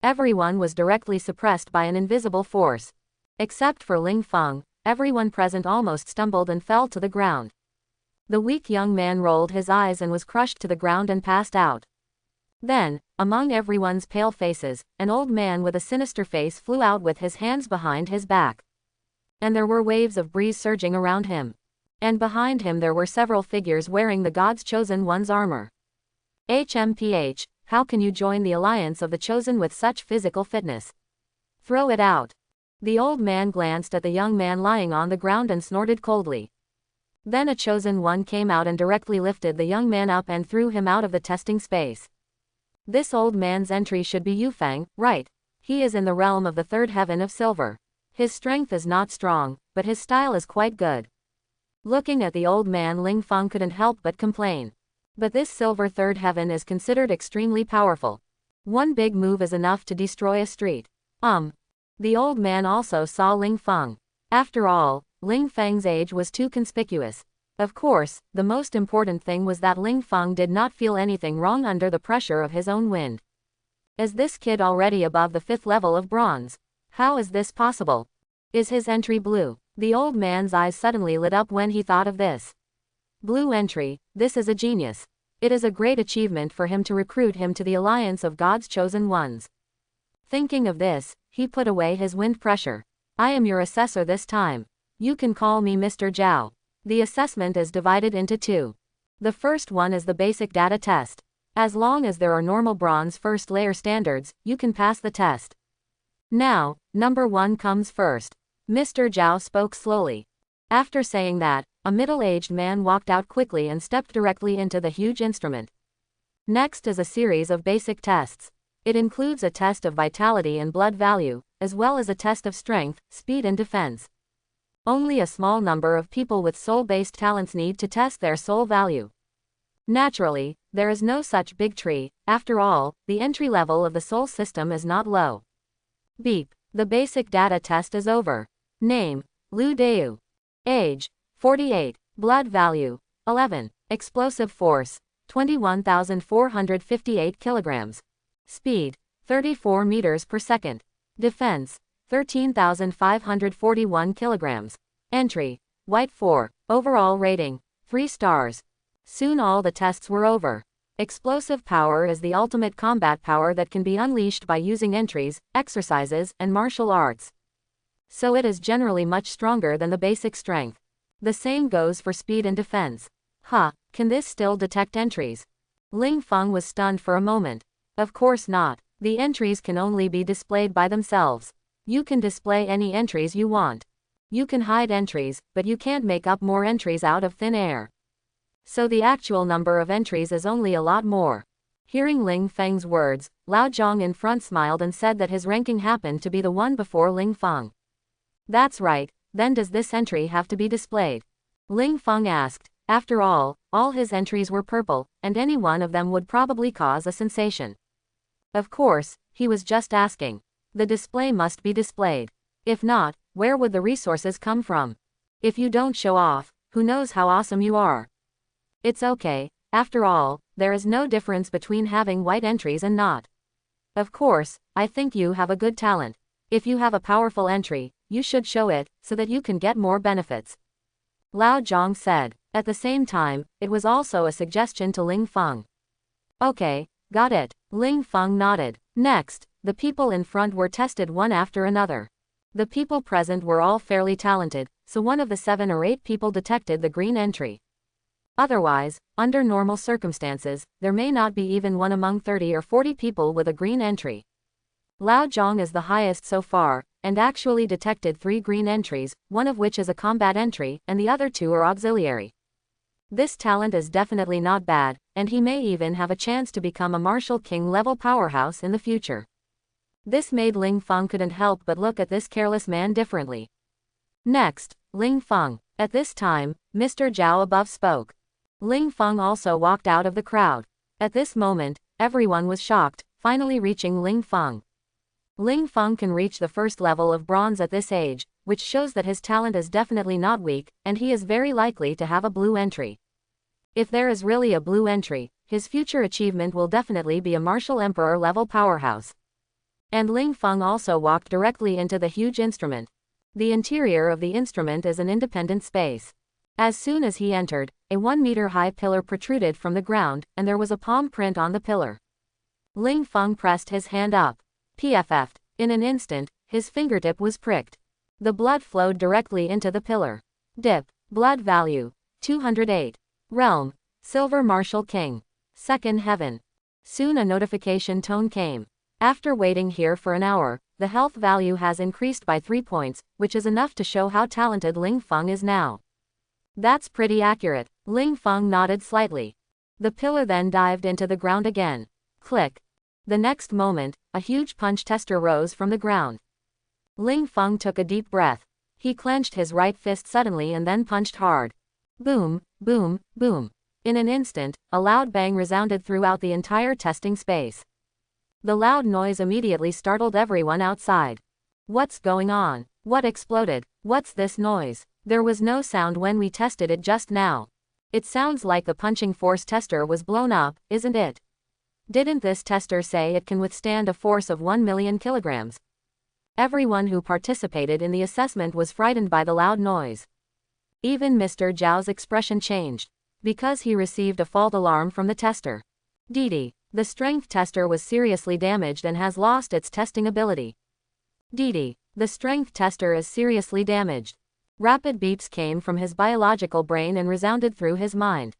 Everyone was directly suppressed by an invisible force. Except for Ling Feng, everyone present almost stumbled and fell to the ground. The weak young man rolled his eyes and was crushed to the ground and passed out. Then, among everyone's pale faces, an old man with a sinister face flew out with his hands behind his back. And there were waves of breeze surging around him. And behind him there were several figures wearing the God's Chosen One's armor. HMPH, how can you join the alliance of the Chosen with such physical fitness? Throw it out. The old man glanced at the young man lying on the ground and snorted coldly. Then a Chosen One came out and directly lifted the young man up and threw him out of the testing space. This old man's entry should be Yufeng, right? He is in the realm of the third heaven of silver. His strength is not strong, but his style is quite good. Looking at the old man, Ling Feng couldn't help but complain. But this silver third heaven is considered extremely powerful. One big move is enough to destroy a street. The old man also saw Ling Feng. After all, Ling Feng's age was too conspicuous. Of course, the most important thing was that Ling Feng did not feel anything wrong under the pressure of his own wind. Is this kid already above the 5th level of bronze? How is this possible? Is his entry blue? The old man's eyes suddenly lit up when he thought of this. Blue entry, this is a genius. It is a great achievement for him to recruit him to the alliance of God's chosen ones. Thinking of this, he put away his wind pressure. I am your assessor this time. You can call me Mr. Zhao. The assessment is divided into two. The first one is the basic data test. As long as there are normal bronze first layer standards, you can pass the test. Now, number 1 comes first. Mr. Zhao spoke slowly. After saying that, a middle-aged man walked out quickly and stepped directly into the huge instrument. Next is a series of basic tests. It includes a test of vitality and blood value, as well as a test of strength, speed and defense. Only a small number of people with soul-based talents need to test their soul value. Naturally, there is no such big tree. After all, the entry level of the soul system is not low. Beep. The basic data test is over. Name, Lu Deu. Age, 48. Blood value, 11. Explosive force, 21,458 kilograms. Speed, 34 meters per second. Defense, 13,541 kilograms. Entry, White 4. Overall rating, 3 stars. Soon all the tests were over. Explosive power is the ultimate combat power that can be unleashed by using entries, exercises, and martial arts. So it is generally much stronger than the basic strength. The same goes for speed and defense. Can this still detect entries? Ling Feng was stunned for a moment. Of course not. The entries can only be displayed by themselves. You can display any entries you want. You can hide entries, but you can't make up more entries out of thin air. So the actual number of entries is only a lot more. Hearing Ling Feng's words, Lao Zhong in front smiled and said that his ranking happened to be the one before Ling Feng. That's right, then does this entry have to be displayed? Ling Feng asked. After all his entries were purple, and any one of them would probably cause a sensation. Of course, he was just asking. The display must be displayed. If not, where would the resources come from? If you don't show off, who knows how awesome you are? It's okay, after all, there is no difference between having white entries and not. Of course, I think you have a good talent. If you have a powerful entry, you should show it, so that you can get more benefits. Lao Zhong said. At the same time, it was also a suggestion to Ling Feng. Okay, got it. Ling Feng nodded. Next, the people in front were tested one after another. The people present were all fairly talented, so one of the 7 or 8 people detected the green entry. Otherwise, under normal circumstances, there may not be even one among 30 or 40 people with a green entry. Lao Zhong is the highest so far, and actually detected 3 green entries, one of which is a combat entry, and the other 2 are auxiliary. This talent is definitely not bad, and he may even have a chance to become a martial king level powerhouse in the future. This made Ling Feng couldn't help but look at this careless man differently. Next, Ling Feng. At this time, Mr. Zhao above spoke. Ling Feng also walked out of the crowd. At this moment, everyone was shocked, finally reaching Ling Feng. Ling Feng can reach the first level of bronze at this age, which shows that his talent is definitely not weak, and he is very likely to have a blue entry. If there is really a blue entry, his future achievement will definitely be a martial emperor level powerhouse. And Ling Feng also walked directly into the huge instrument. The interior of the instrument is an independent space. As soon as he entered, a 1-meter-high pillar protruded from the ground, and there was a palm print on the pillar. Ling Feng pressed his hand up. PFF'd. In an instant, his fingertip was pricked. The blood flowed directly into the pillar. Dip. Blood value, 208. Realm, Silver Martial King. Second Heaven. Soon a notification tone came. After waiting here for an hour, the health value has increased by 3 points, which is enough to show how talented Ling Feng is now. That's pretty accurate. Ling Feng nodded slightly. The pillar then dived into the ground again. Click. The next moment, a huge punch tester rose from the ground. Ling Feng took a deep breath. He clenched his right fist suddenly and then punched hard. Boom, boom, boom. In an instant, a loud bang resounded throughout the entire testing space. The loud noise immediately startled everyone outside. What's going on? What exploded? What's this noise? There was no sound when we tested it just now. It sounds like the punching force tester was blown up, isn't it? Didn't this tester say it can withstand a force of 1 million kilograms? Everyone who participated in the assessment was frightened by the loud noise. Even Mr. Zhao's expression changed, because he received a fault alarm from the tester. Didi, the strength tester was seriously damaged and has lost its testing ability. Didi, the strength tester is seriously damaged. Rapid beeps came from his biological brain and resounded through his mind.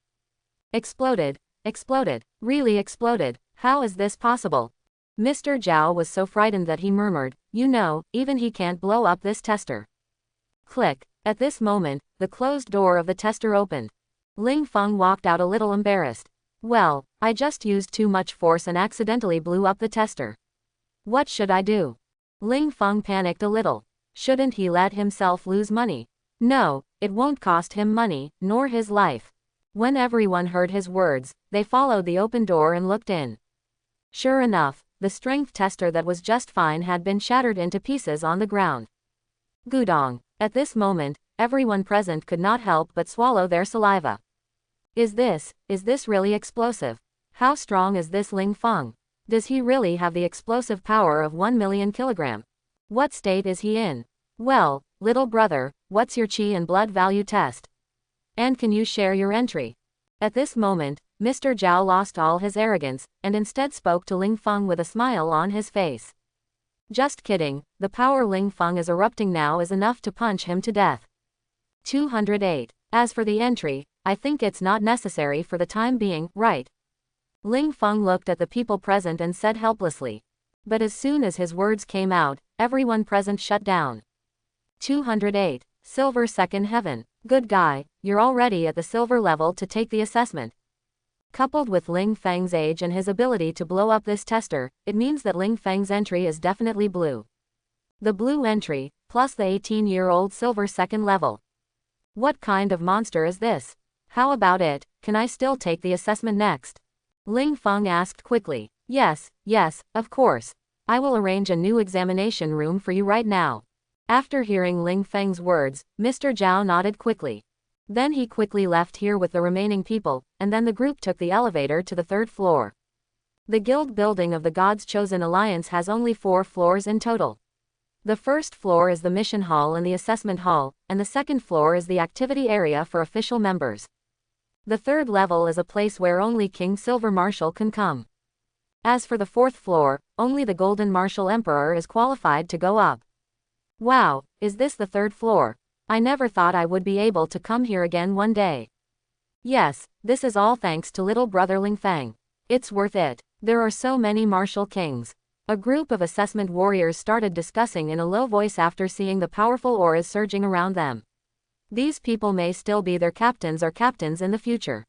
Exploded, exploded, really exploded, how is this possible? Mr. Zhao was so frightened that he murmured, you know, even he can't blow up this tester. Click. At this moment, the closed door of the tester opened. Ling Feng walked out a little embarrassed. Well, I just used too much force and accidentally blew up the tester. What should I do? Ling Feng panicked a little. Shouldn't he let himself lose money? No, it won't cost him money, nor his life. When everyone heard his words, they followed the open door and looked in. Sure enough, the strength tester that was just fine had been shattered into pieces on the ground. Gudong. At this moment, everyone present could not help but swallow their saliva. Is this really explosive? How strong is this Ling Feng? Does he really have the explosive power of 1 million kilogram? What state is he in? Well, little brother, what's your qi and blood value test? And can you share your entry? At this moment, Mr. Zhao lost all his arrogance, and instead spoke to Ling Feng with a smile on his face. Just kidding, the power Ling Feng is erupting now is enough to punch him to death. 208. As for the entry, I think it's not necessary for the time being, right? Ling Feng looked at the people present and said helplessly. But as soon as his words came out, everyone present shut down. 208. Silver Second Heaven. Good guy, you're already at the silver level to take the assessment. Coupled with Ling Feng's age and his ability to blow up this tester, it means that Ling Feng's entry is definitely blue. The blue entry, plus the 18-year-old silver second level. What kind of monster is this? How about it, can I still take the assessment next? Ling Feng asked quickly. Yes, of course. I will arrange a new examination room for you right now. After hearing Ling Feng's words, Mr. Zhao nodded quickly. Then he quickly left here with the remaining people, and then the group took the elevator to the third floor. The guild building of the God's Chosen Alliance has only 4 floors in total. The first floor is the mission hall and the assessment hall, and the second floor is the activity area for official members. The third level is a place where only King Silver Marshal can come. As for the fourth floor, only the Golden Marshal Emperor is qualified to go up. Wow, is this the third floor? I never thought I would be able to come here again one day. Yes, this is all thanks to little brother Ling Feng. It's worth it. There are so many martial kings. A group of assessment warriors started discussing in a low voice after seeing the powerful auras surging around them. These people may still be their captains or captains in the future.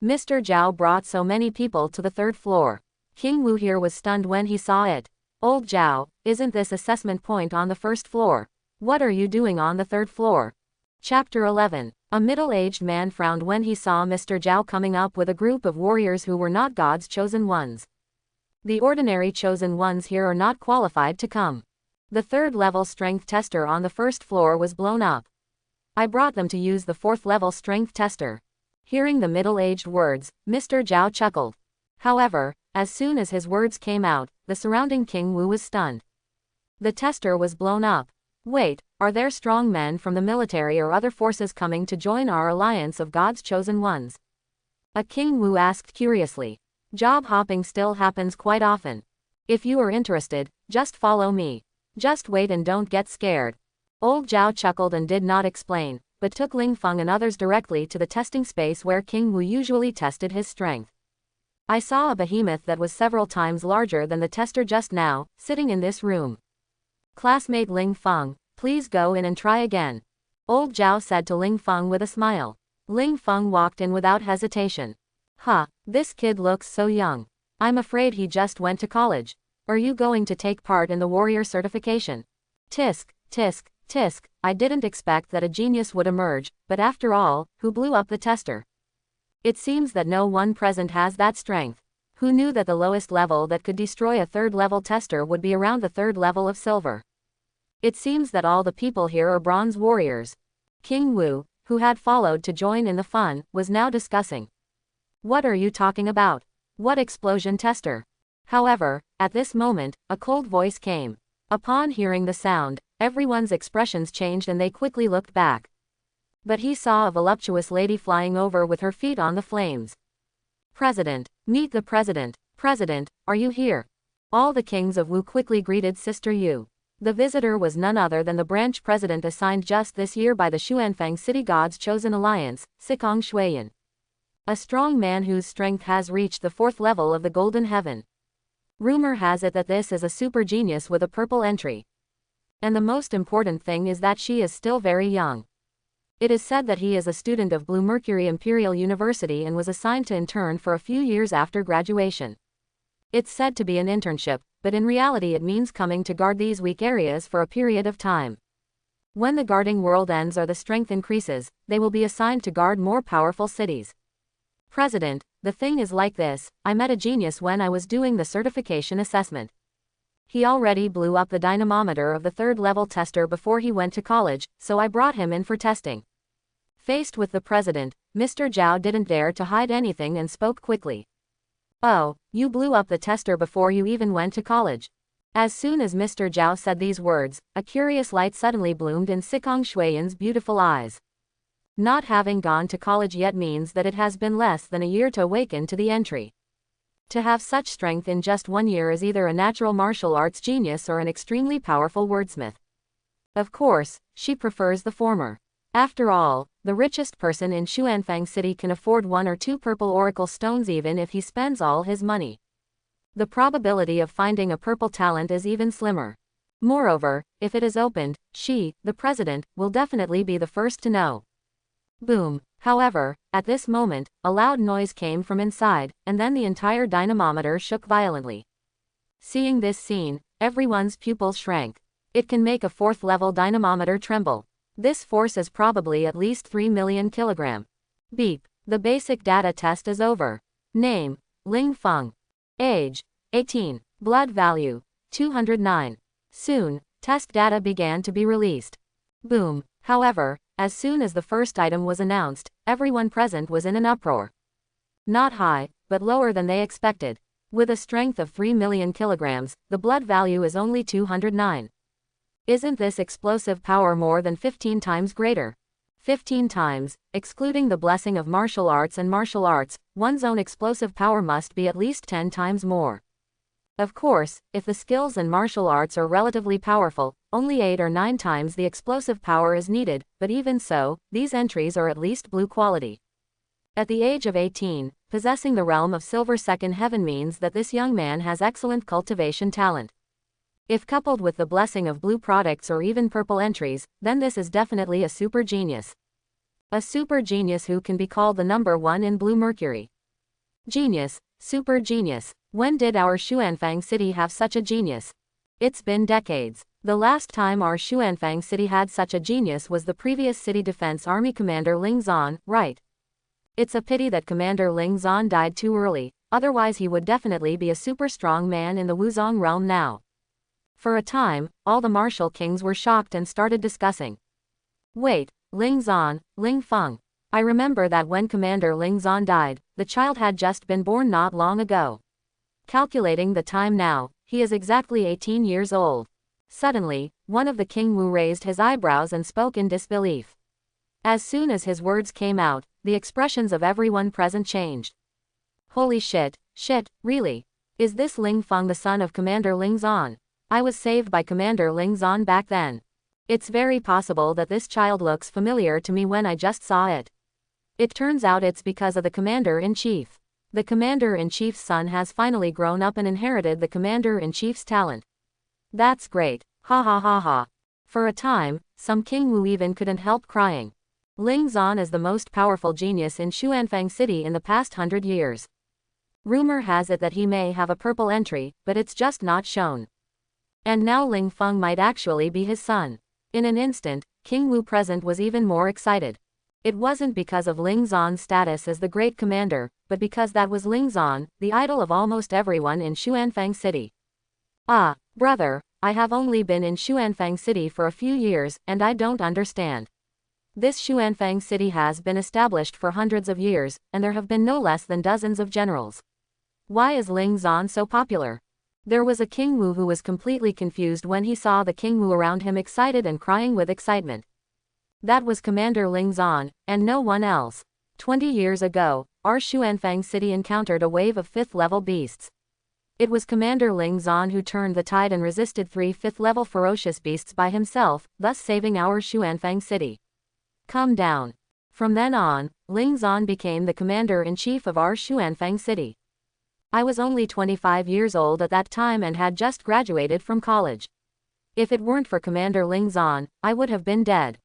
Mr. Zhao brought so many people to the third floor. King Wu here was stunned when he saw it. Old Zhao, isn't this assessment point on the first floor? What are you doing on the third floor? Chapter 11. A middle-aged man frowned when he saw Mr. Zhao coming up with a group of warriors who were not God's chosen ones. The ordinary chosen ones here are not qualified to come. The third-level strength tester on the first floor was blown up. I brought them to use the fourth-level strength tester. Hearing the middle-aged words, Mr. Zhao chuckled. However, as soon as his words came out, the surrounding King Wu was stunned. The tester was blown up. Wait, are there strong men from the military or other forces coming to join our alliance of God's chosen ones? A King Wu asked curiously. Job hopping still happens quite often. If you are interested, just follow me. Just wait and don't get scared. Old Zhao chuckled and did not explain, but took Ling Feng and others directly to the testing space where King Wu usually tested his strength. I saw a behemoth that was several times larger than the tester just now, sitting in this room. Classmate Ling Feng, please go in and try again. Old Zhao said to Ling Feng with a smile. Ling Feng walked in without hesitation. Huh, this kid looks so young. I'm afraid he just went to college. Are you going to take part in the warrior certification? Tisk, tisk, tisk, I didn't expect that a genius would emerge, but after all, who blew up the tester? It seems that no one present has that strength. Who knew that the lowest level that could destroy a third-level tester would be around the third level of silver? It seems that all the people here are bronze warriors. King Wu, who had followed to join in the fun, was now discussing. What are you talking about? What explosion tester? However, at this moment, a cold voice came. Upon hearing the sound, everyone's expressions changed and they quickly looked back. But he saw a voluptuous lady flying over with her feet on the flames. President, meet the president. President, are you here? All the kings of Wu quickly greeted Sister Yu. The visitor was none other than the branch president assigned just this year by the Xuanfang City God's chosen alliance, Sikong Shuiyan. A strong man whose strength has reached the 4th level of the Golden Heaven. Rumor has it that this is a super genius with a purple entry. And the most important thing is that she is still very young. It is said that he is a student of Blue Mercury Imperial University and was assigned to intern for a few years after graduation. It's said to be an internship, but in reality it means coming to guard these weak areas for a period of time. When the guarding world ends or the strength increases, they will be assigned to guard more powerful cities. President, the thing is like this, I met a genius when I was doing the certification assessment. He already blew up the dynamometer of the 3rd level tester before he went to college, so I brought him in for testing. Faced with the president, Mr. Zhao didn't dare to hide anything and spoke quickly. Oh, you blew up the tester before you even went to college. As soon as Mr. Zhao said these words, a curious light suddenly bloomed in Sikong Shuiyan's beautiful eyes. Not having gone to college yet means that it has been less than a year to awaken to the entry. To have such strength in just 1 year is either a natural martial arts genius or an extremely powerful wordsmith. Of course, she prefers the former. After all, the richest person in Xuanfang City can afford 1 or 2 purple oracle stones even if he spends all his money. The probability of finding a purple talent is even slimmer. Moreover, if it is opened, she, the president, will definitely be the first to know. Boom. However, at this moment, a loud noise came from inside, and then the entire dynamometer shook violently. Seeing this scene, everyone's pupils shrank. It can make a 4th level dynamometer tremble. This force is probably at least 3 million kilogram. Beep. The basic data test is over. Name, Ling Feng. Age, 18. Blood value, 209. Soon, test data began to be released. Boom. However, as soon as the first item was announced, everyone present was in an uproar. Not high, but lower than they expected. With a strength of 3 million kilograms, the blood value is only 209. Isn't this explosive power more than 15 times greater? 15 times, excluding the blessing of martial arts and martial arts, one's own explosive power must be at least 10 times more. Of course, if the skills and martial arts are relatively powerful, only 8 or 9 times the explosive power is needed, but even so, these entries are at least blue quality. At the age of 18, possessing the realm of Silver Second Heaven means that this young man has excellent cultivation talent. If coupled with the blessing of blue products or even purple entries, then this is definitely a super genius. A super genius who can be called the number 1 in Blue Mercury. Genius, super genius. When did our Xuanfang City have such a genius? It's been decades. The last time our Xuanfang City had such a genius was the previous City Defense Army Commander Ling Zan, right? It's a pity that Commander Ling Zan died too early, otherwise he would definitely be a super strong man in the Wuzong realm now. For a time, all the martial kings were shocked and started discussing. Wait, Ling Zan, Ling Feng. I remember that when Commander Ling Zan died, the child had just been born not long ago. Calculating the time now, he is exactly 18 years old. Suddenly, one of the King Wu raised his eyebrows and spoke in disbelief. As soon as his words came out, the expressions of everyone present changed. Holy shit, really? Is this Ling Feng the son of Commander Ling Zan? I was saved by Commander Ling Zan back then. It's very possible that this child looks familiar to me when I just saw it. It turns out it's because of the Commander-in-Chief. The Commander-in-Chief's son has finally grown up and inherited the Commander-in-Chief's talent. That's great. Ha ha ha ha. For a time, some King Wu even couldn't help crying. Ling Zan is the most powerful genius in Xuanfang City in the past 100 years. Rumor has it that he may have a purple entry, but it's just not shown. And now Ling Feng might actually be his son. In an instant, King Wu present was even more excited. It wasn't because of Ling Zan's status as the great commander, but because that was Ling Zan, the idol of almost everyone in Xuanfang City. Ah, brother, I have only been in Xuanfang City for a few years, and I don't understand. This Xuanfang City has been established for hundreds of years, and there have been no less than dozens of generals. Why is Ling Zan so popular? There was a King Wu who was completely confused when he saw the King Wu around him excited and crying with excitement. That was Commander Ling Zan, and no one else. 20 years ago, our Xuanfang City encountered a wave of 5th-level beasts. It was Commander Ling Zan who turned the tide and resisted 3 5th-level ferocious beasts by himself, thus saving our Xuanfang City. Calm down. From then on, Ling Zan became the commander-in-chief of our Xuanfang City. I was only 25 years old at that time and had just graduated from college. If it weren't for Commander Ling Zan, I would have been dead.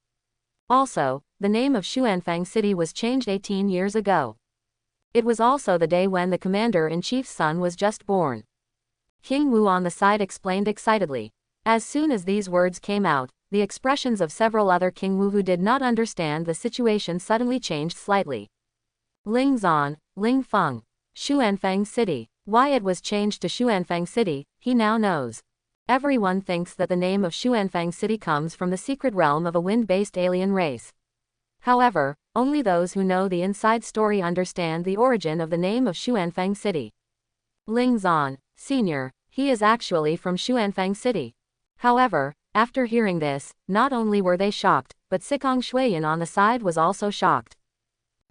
Also, the name of Xuanfang City was changed 18 years ago. It was also the day when the commander-in-chief's son was just born. King Wu on the side explained excitedly. As soon as these words came out, the expressions of several other King Wu who did not understand the situation suddenly changed slightly. Ling Zan, Ling Feng. Xuanfang City. Why it was changed to Xuanfang City, he now knows. Everyone thinks that the name of Xuanfang City comes from the secret realm of a wind-based alien race. However, only those who know the inside story understand the origin of the name of Xuanfang City. Ling Zan, Sr., he is actually from Xuanfang City. However, after hearing this, not only were they shocked, but Sikong Shuiyan on the side was also shocked.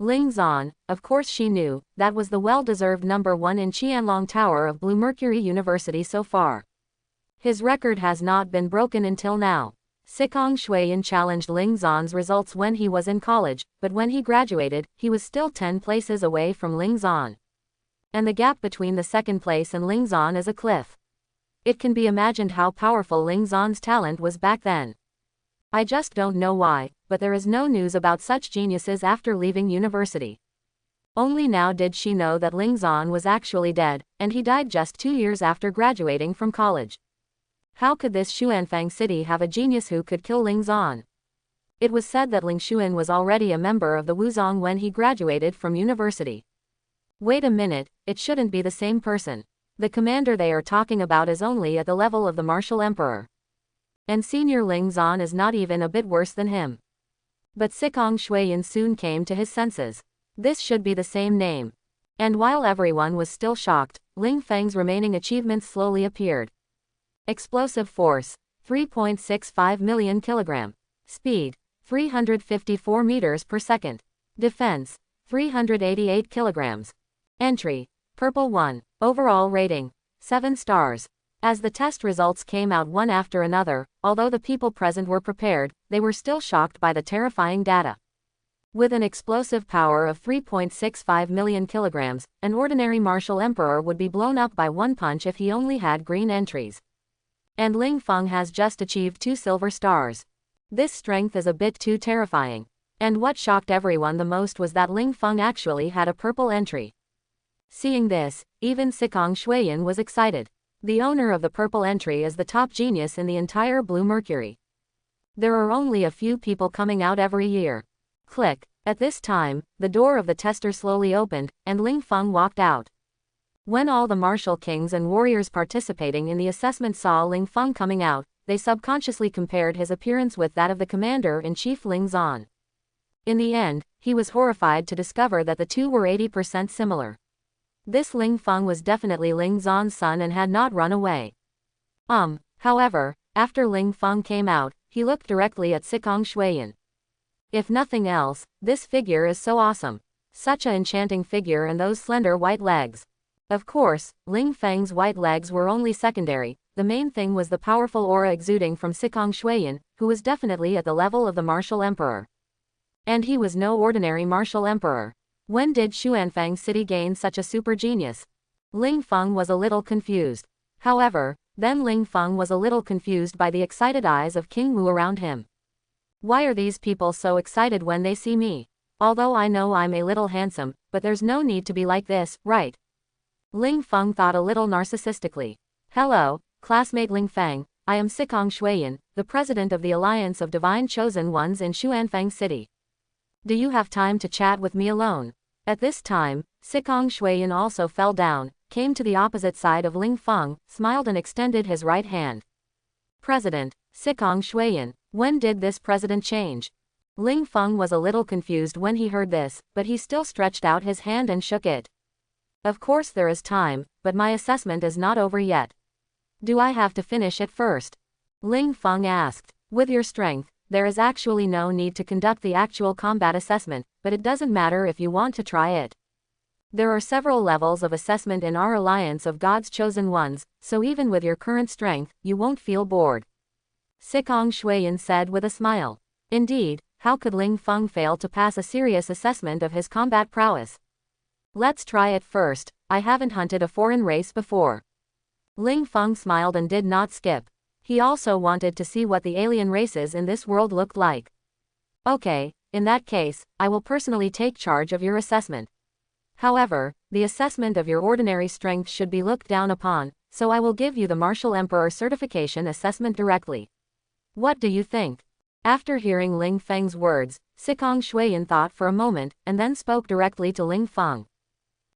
Ling Zan, of course she knew, that was the well-deserved number 1 in Qianlong Tower of Blue Mercury University so far. His record has not been broken until now. Sikong Shuiyan challenged Ling Zan's results when he was in college, but when he graduated, he was still 10 places away from Ling Zan. And the gap between the second place and Ling Zan is a cliff. It can be imagined how powerful Ling Zan's talent was back then. I just don't know why, but there is no news about such geniuses after leaving university. Only now did she know that Ling Zan was actually dead, and he died just 2 years after graduating from college. How could this Xuanfang City have a genius who could kill Ling Zan? It was said that Ling Xuan was already a member of the Wuzong when he graduated from university. Wait a minute, it shouldn't be the same person. The commander they are talking about is only at the level of the martial emperor. And Senior Ling Zan is not even a bit worse than him. But Sikong Shuiyan soon came to his senses. This should be the same name. And while everyone was still shocked, Ling Feng's remaining achievements slowly appeared. Explosive force, 3.65 million kilogram. Speed, 354 meters per second. Defense, 388 kilograms. Entry, Purple 1. Overall rating, 7 stars. As the test results came out one after another, although the people present were prepared, they were still shocked by the terrifying data. With an explosive power of 3.65 million kilograms, an ordinary martial emperor would be blown up by one punch if he only had green entries. And Ling Feng has just achieved 2 silver stars. This strength is a bit too terrifying. And what shocked everyone the most was that Ling Feng actually had a purple entry. Seeing this, even Sikong Shuiyan was excited. The owner of the purple entry is the top genius in the entire Blue Mercury. There are only a few people coming out every year. Click. At this time, the door of the tester slowly opened, and Ling Feng walked out. When all the martial kings and warriors participating in the assessment saw Ling Feng coming out, they subconsciously compared his appearance with that of the commander-in-chief Ling Zan. In the end, he was horrified to discover that the two were 80% similar. This Ling Feng was definitely Ling Zan's son and had not run away. However, after Ling Feng came out, he looked directly at Sikong Shuiyan. If nothing else, this figure is so awesome. Such a enchanting figure and those slender white legs. Of course, Ling Feng's white legs were only secondary, the main thing was the powerful aura exuding from Sikong Shuiyan, who was definitely at the level of the martial emperor. And he was no ordinary martial emperor. When did Xuanfang City gain such a super genius? Ling Feng was a little confused. However, then Ling Feng was a little confused by the excited eyes of King Wu around him. Why are these people so excited when they see me? Although I know I'm a little handsome, but there's no need to be like this, right? Ling Feng thought a little narcissistically. Hello, classmate Ling Feng, I am Sikong Shuiyan, the president of the Alliance of Divine Chosen Ones in Xuanfang City. Do you have time to chat with me alone? At this time, Sikong Shuiyan also fell down, came to the opposite side of Ling Feng, smiled and extended his right hand. President, Sikong Shuiyan, when did this president change? Ling Feng was a little confused when he heard this, but he still stretched out his hand and shook it. Of course there is time, but my assessment is not over yet. Do I have to finish it first? Ling Feng asked. With your strength, there is actually no need to conduct the actual combat assessment, but it doesn't matter if you want to try it. There are several levels of assessment in our Alliance of God's Chosen Ones, so even with your current strength, you won't feel bored. Sikong Shuiyan said with a smile. Indeed, how could Ling Feng fail to pass a serious assessment of his combat prowess? Let's try it first, I haven't hunted a foreign race before. Ling Feng smiled and did not skip. He also wanted to see what the alien races in this world looked like. Okay, in that case, I will personally take charge of your assessment. However, the assessment of your ordinary strength should be looked down upon, so I will give you the Martial Emperor certification assessment directly. What do you think? After hearing Ling Feng's words, Sikong Shuiyan thought for a moment, and then spoke directly to Ling Feng.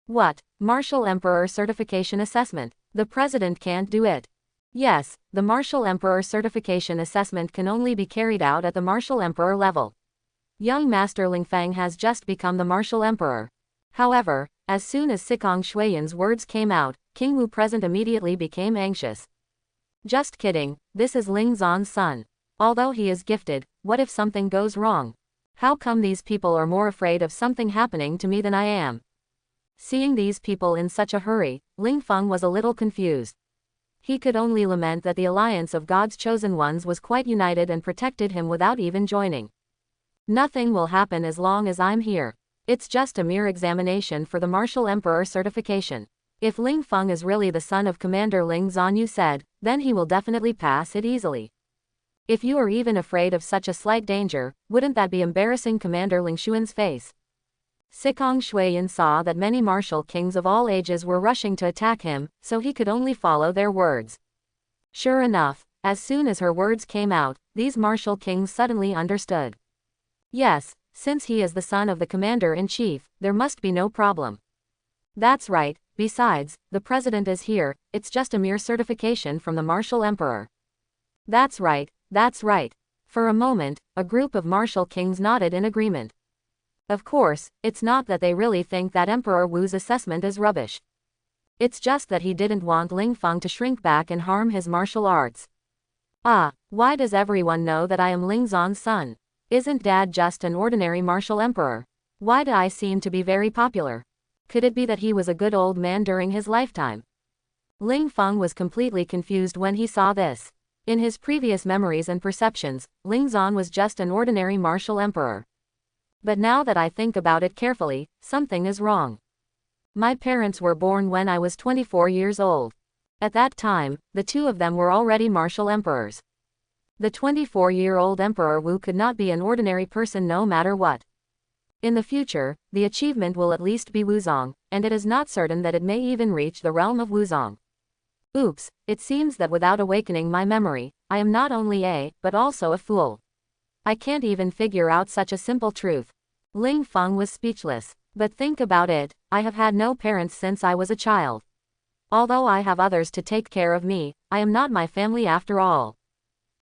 What, Martial Emperor certification assessment? The president can't do it. Yes, the Martial Emperor certification assessment can only be carried out at the Martial Emperor level. Young Master Ling Feng has just become the Martial Emperor. However, as soon as Sikong Shuiyan's words came out, King Wu present immediately became anxious. Just kidding, this is Ling Zan's son. Although he is gifted, what if something goes wrong? How come these people are more afraid of something happening to me than I am? Seeing these people in such a hurry, Ling Feng was a little confused. He could only lament that the Alliance of God's Chosen Ones was quite united and protected him without even joining. Nothing will happen as long as I'm here. It's just a mere examination for the Martial Emperor certification. If Ling Feng is really the son of Commander Ling Zan you said, then he will definitely pass it easily. If you are even afraid of such a slight danger, wouldn't that be embarrassing Commander Ling Xuan's face? Sikong Shuiyan saw that many martial kings of all ages were rushing to attack him, so he could only follow their words. Sure enough, as soon as her words came out, these martial kings suddenly understood. Yes, since he is the son of the commander-in-chief, there must be no problem. That's right, besides, the president is here, it's just a mere certification from the martial emperor. That's right, that's right. For a moment, a group of martial kings nodded in agreement. Of course, it's not that they really think that Emperor Wu's assessment is rubbish. It's just that he didn't want Ling Feng to shrink back and harm his martial arts. Ah, why does everyone know that I am Ling Zan's son? Isn't Dad just an ordinary martial emperor? Why do I seem to be very popular? Could it be that he was a good old man during his lifetime? Ling Feng was completely confused when he saw this. In his previous memories and perceptions, Ling Zan was just an ordinary martial emperor. But now that I think about it carefully, something is wrong. My parents were born when I was 24 years old. At that time, the two of them were already martial emperors. The 24-year-old Emperor Wu could not be an ordinary person no matter what. In the future, the achievement will at least be Wuzong, and it is not certain that it may even reach the realm of Wuzong. Oops, it seems that without awakening my memory, I am not only but also a fool. I can't even figure out such a simple truth. Ling Feng was speechless. But think about it, I have had no parents since I was a child. Although I have others to take care of me, I am not my family after all.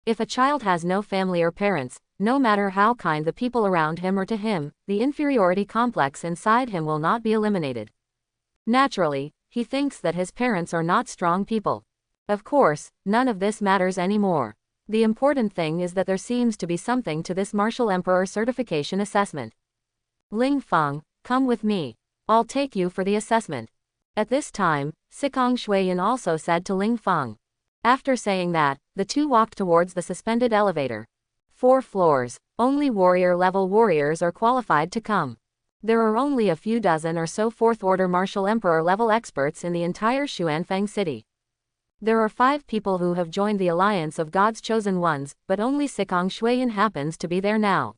If a child has no family or parents, no matter how kind the people around him are to him, the inferiority complex inside him will not be eliminated. Naturally, he thinks that his parents are not strong people. Of course, none of this matters anymore. The important thing is that there seems to be something to this Martial Emperor certification assessment. Ling Feng, come with me. I'll take you for the assessment. At this time, Sikong Shuiyan also said to Ling Feng. After saying that, the two walked towards the suspended elevator. 4 floors, only warrior-level warriors are qualified to come. There are only a few dozen or so 4th-order martial emperor-level experts in the entire Xuanfang city. There are 5 people who have joined the Alliance of God's Chosen Ones, but only Sikong Shuiyan happens to be there now.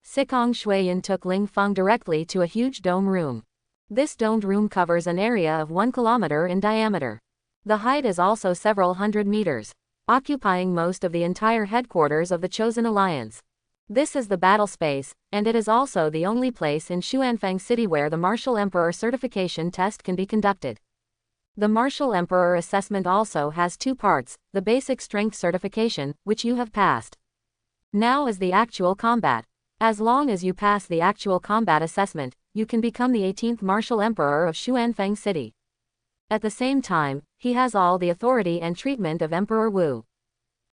Sikong Shuiyan took Ling Feng directly to a huge dome room. This domed room covers an area of 1 kilometer in diameter. The height is also several hundred meters, occupying most of the entire headquarters of the Chosen Alliance. This is the battle space, and it is also the only place in Xuanfang City where the Martial Emperor certification test can be conducted. The Martial Emperor assessment also has 2 parts, the basic strength certification, which you have passed. Now is the actual combat. As long as you pass the actual combat assessment, you can become the 18th Martial Emperor of Xuanfang City. At the same time, he has all the authority and treatment of Emperor Wu.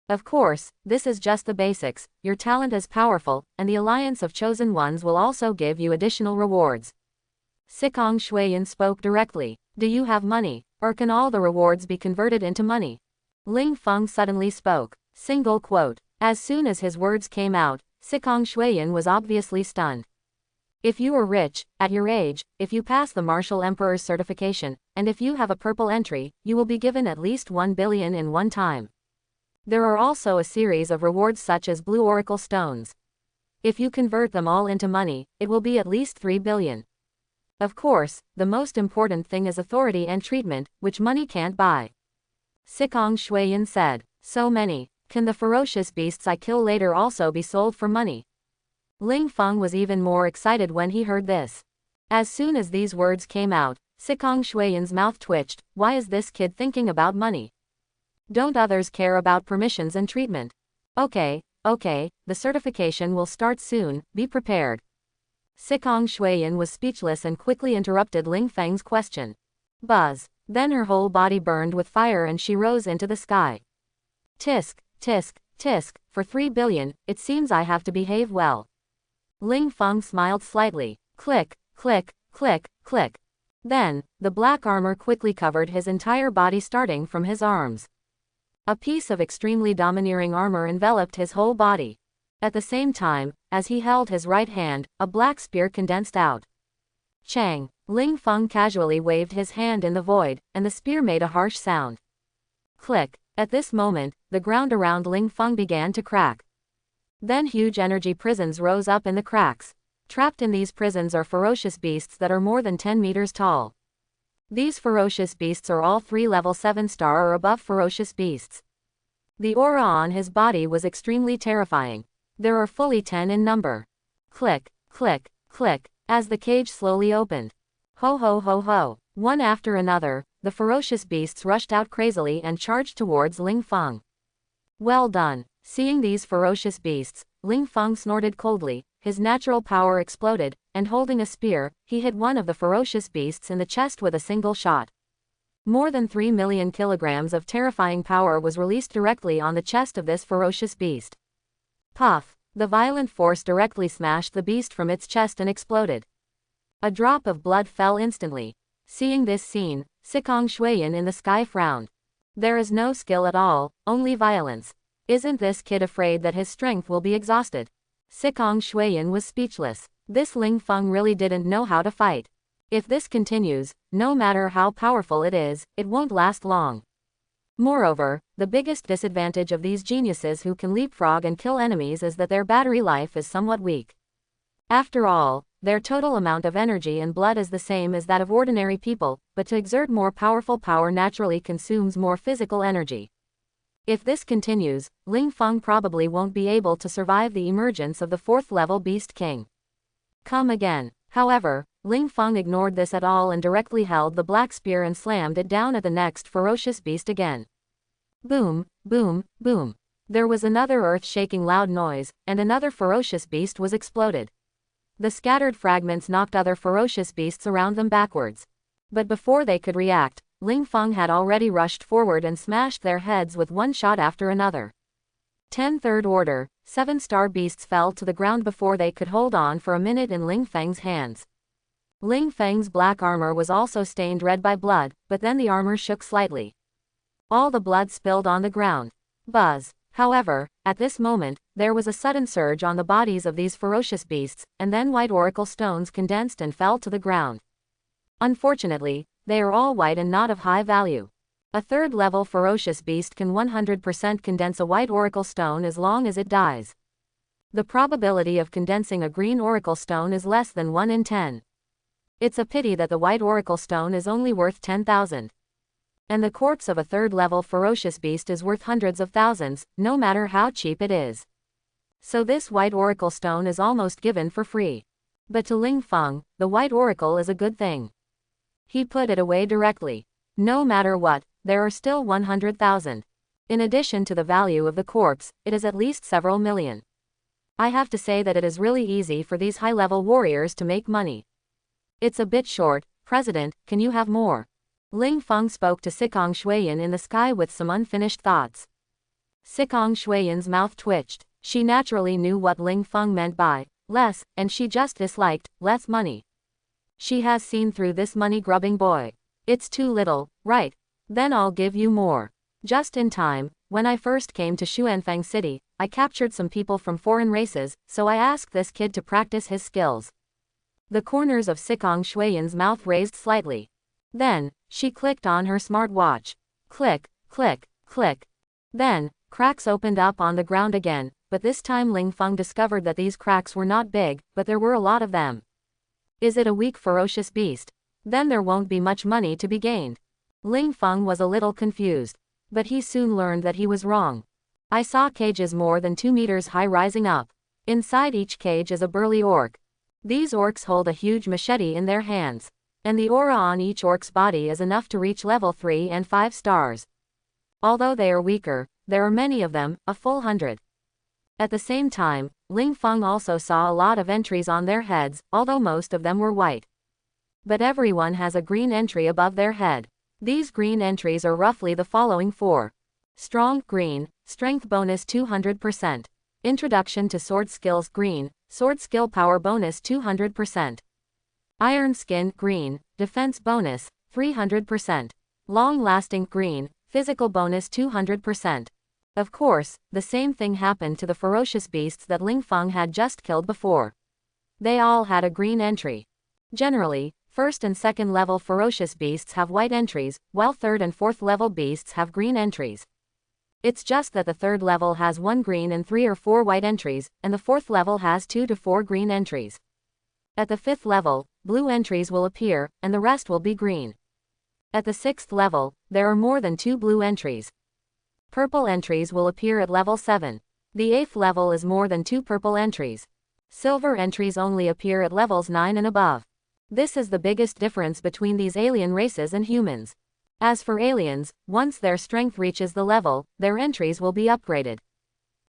Of course, this is just the basics. Your talent is powerful, and the Alliance of Chosen Ones will also give you additional rewards. Sikong Shuiyan spoke directly. Do you have money, or can all the rewards be converted into money? Ling Feng suddenly spoke. Single quote. As soon as his words came out, Sikong Shuiyan was obviously stunned. If you are rich, at your age, if you pass the Martial Emperor's certification, and if you have a purple entry, you will be given at least 1 billion in one time. There are also a series of rewards such as blue oracle stones. If you convert them all into money, it will be at least 3 billion. Of course, the most important thing is authority and treatment, which money can't buy. Sikong Shuiyan said. So many. Can the ferocious beasts I kill later also be sold for money? Ling Feng was even more excited when he heard this. As soon as these words came out, Sikong Shuiyan's mouth twitched. Why is this kid thinking about money? Don't others care about permissions and treatment? Okay, the certification will start soon, be prepared. Sikong Shuiyan was speechless and quickly interrupted Ling Feng's question. Buzz. Then her whole body burned with fire and she rose into the sky. Tisk, tisk, tisk, for 3 billion, it seems I have to behave well. Ling Feng smiled slightly. Click, click, click, click. Then, the black armor quickly covered his entire body starting from his arms. A piece of extremely domineering armor enveloped his whole body. At the same time, as he held his right hand, a black spear condensed out. Chang. Ling Feng casually waved his hand in the void, and the spear made a harsh sound. Click. At this moment, the ground around Ling Feng began to crack. Then huge energy prisons rose up in the cracks. Trapped in these prisons are ferocious beasts that are more than 10 meters tall. These ferocious beasts are all 3 level 7-star or above ferocious beasts. The aura on his body was extremely terrifying. There are fully 10 in number. Click, click, click, as the cage slowly opened. Ho ho ho ho. One after another, the ferocious beasts rushed out crazily and charged towards Ling Feng. Well done. Seeing these ferocious beasts, Ling Feng snorted coldly, his natural power exploded, and holding a spear, he hit one of the ferocious beasts in the chest with a single shot. More than 3 million kilograms of terrifying power was released directly on the chest of this ferocious beast. Puff! The violent force directly smashed the beast from its chest and exploded. A drop of blood fell instantly. Seeing this scene, Sikong Shuiyan in the sky frowned. There is no skill at all, only violence. Isn't this kid afraid that his strength will be exhausted? Sikong Shuiyan was speechless. This Ling Feng really didn't know how to fight. If this continues, no matter how powerful it is, it won't last long. Moreover, the biggest disadvantage of these geniuses who can leapfrog and kill enemies is that their battery life is somewhat weak. After all, their total amount of energy and blood is the same as that of ordinary people, but to exert more powerful power naturally consumes more physical energy. If this continues, Ling Feng probably won't be able to survive the emergence of the 4th-level Beast King. Come again. However, Ling Feng ignored this at all and directly held the black spear and slammed it down at the next ferocious beast again. Boom, boom, boom. There was another earth-shaking loud noise, and another ferocious beast was exploded. The scattered fragments knocked other ferocious beasts around them backwards. But before they could react, Ling Feng had already rushed forward and smashed their heads with one shot after another. 10 third order, 7-star beasts fell to the ground before they could hold on for a minute in Ling Feng's hands. Ling Feng's black armor was also stained red by blood, but then the armor shook slightly. All the blood spilled on the ground. Buzz. However, at this moment, there was a sudden surge on the bodies of these ferocious beasts, and then white oracle stones condensed and fell to the ground. Unfortunately, they are all white and not of high value. A 3rd-level ferocious beast can 100% condense a white oracle stone as long as it dies. The probability of condensing a green oracle stone is less than 1 in 10. It's a pity that the white oracle stone is only worth 10,000. And the corpse of a third-level ferocious beast is worth hundreds of thousands, no matter how cheap it is. So this white oracle stone is almost given for free. But to Ling Feng, the white oracle is a good thing. He put it away directly. No matter what, there are still 100,000. In addition to the value of the corpse, it is at least several million. I have to say that it is really easy for these high-level warriors to make money. It's a bit short, President, can you have more? Ling Feng spoke to Sikong Shuiyan in the sky with some unfinished thoughts. Sikong Shuiyan's mouth twitched. She naturally knew what Ling Feng meant by less, and she just disliked less money. She has seen through this money-grubbing boy. It's too little, right? Then I'll give you more. Just in time, when I first came to Xuanfang City, I captured some people from foreign races, so I asked this kid to practice his skills. The corners of Sikong Shuiyan's mouth raised slightly. Then, she clicked on her smartwatch. Click, click, click. Then, cracks opened up on the ground again, but this time Ling Feng discovered that these cracks were not big, but there were a lot of them. Is it a weak ferocious beast? Then there won't be much money to be gained. Ling Feng was a little confused. But he soon learned that he was wrong. I saw cages more than 2 meters high rising up. Inside each cage is a burly orc. These orcs hold a huge machete in their hands. And the aura on each orc's body is enough to reach level 3 and 5 stars. Although they are weaker, there are many of them, a full 100. At the same time, Ling Feng also saw a lot of entries on their heads, although most of them were white. But everyone has a green entry above their head. These green entries are roughly the following 4. Strong, green, strength bonus 200%. Introduction to sword skills, green, sword skill power bonus 200%. Iron skin, green, defense bonus, 300%. Long-lasting, green, physical bonus 200%. Of course, the same thing happened to the ferocious beasts that Ling Feng had just killed before. They all had a green entry. Generally, first and second level ferocious beasts have white entries, while third and fourth level beasts have green entries. It's just that the third level has 1 green and 3 or 4 white entries, and the fourth level has 2 to 4 green entries. At the fifth level, blue entries will appear, and the rest will be green. At the sixth level, there are more than 2 blue entries. Purple entries will appear at level 7. The 8th level is more than 2 purple entries. Silver entries only appear at levels 9 and above. This is the biggest difference between these alien races and humans. As for aliens, once their strength reaches the level, their entries will be upgraded.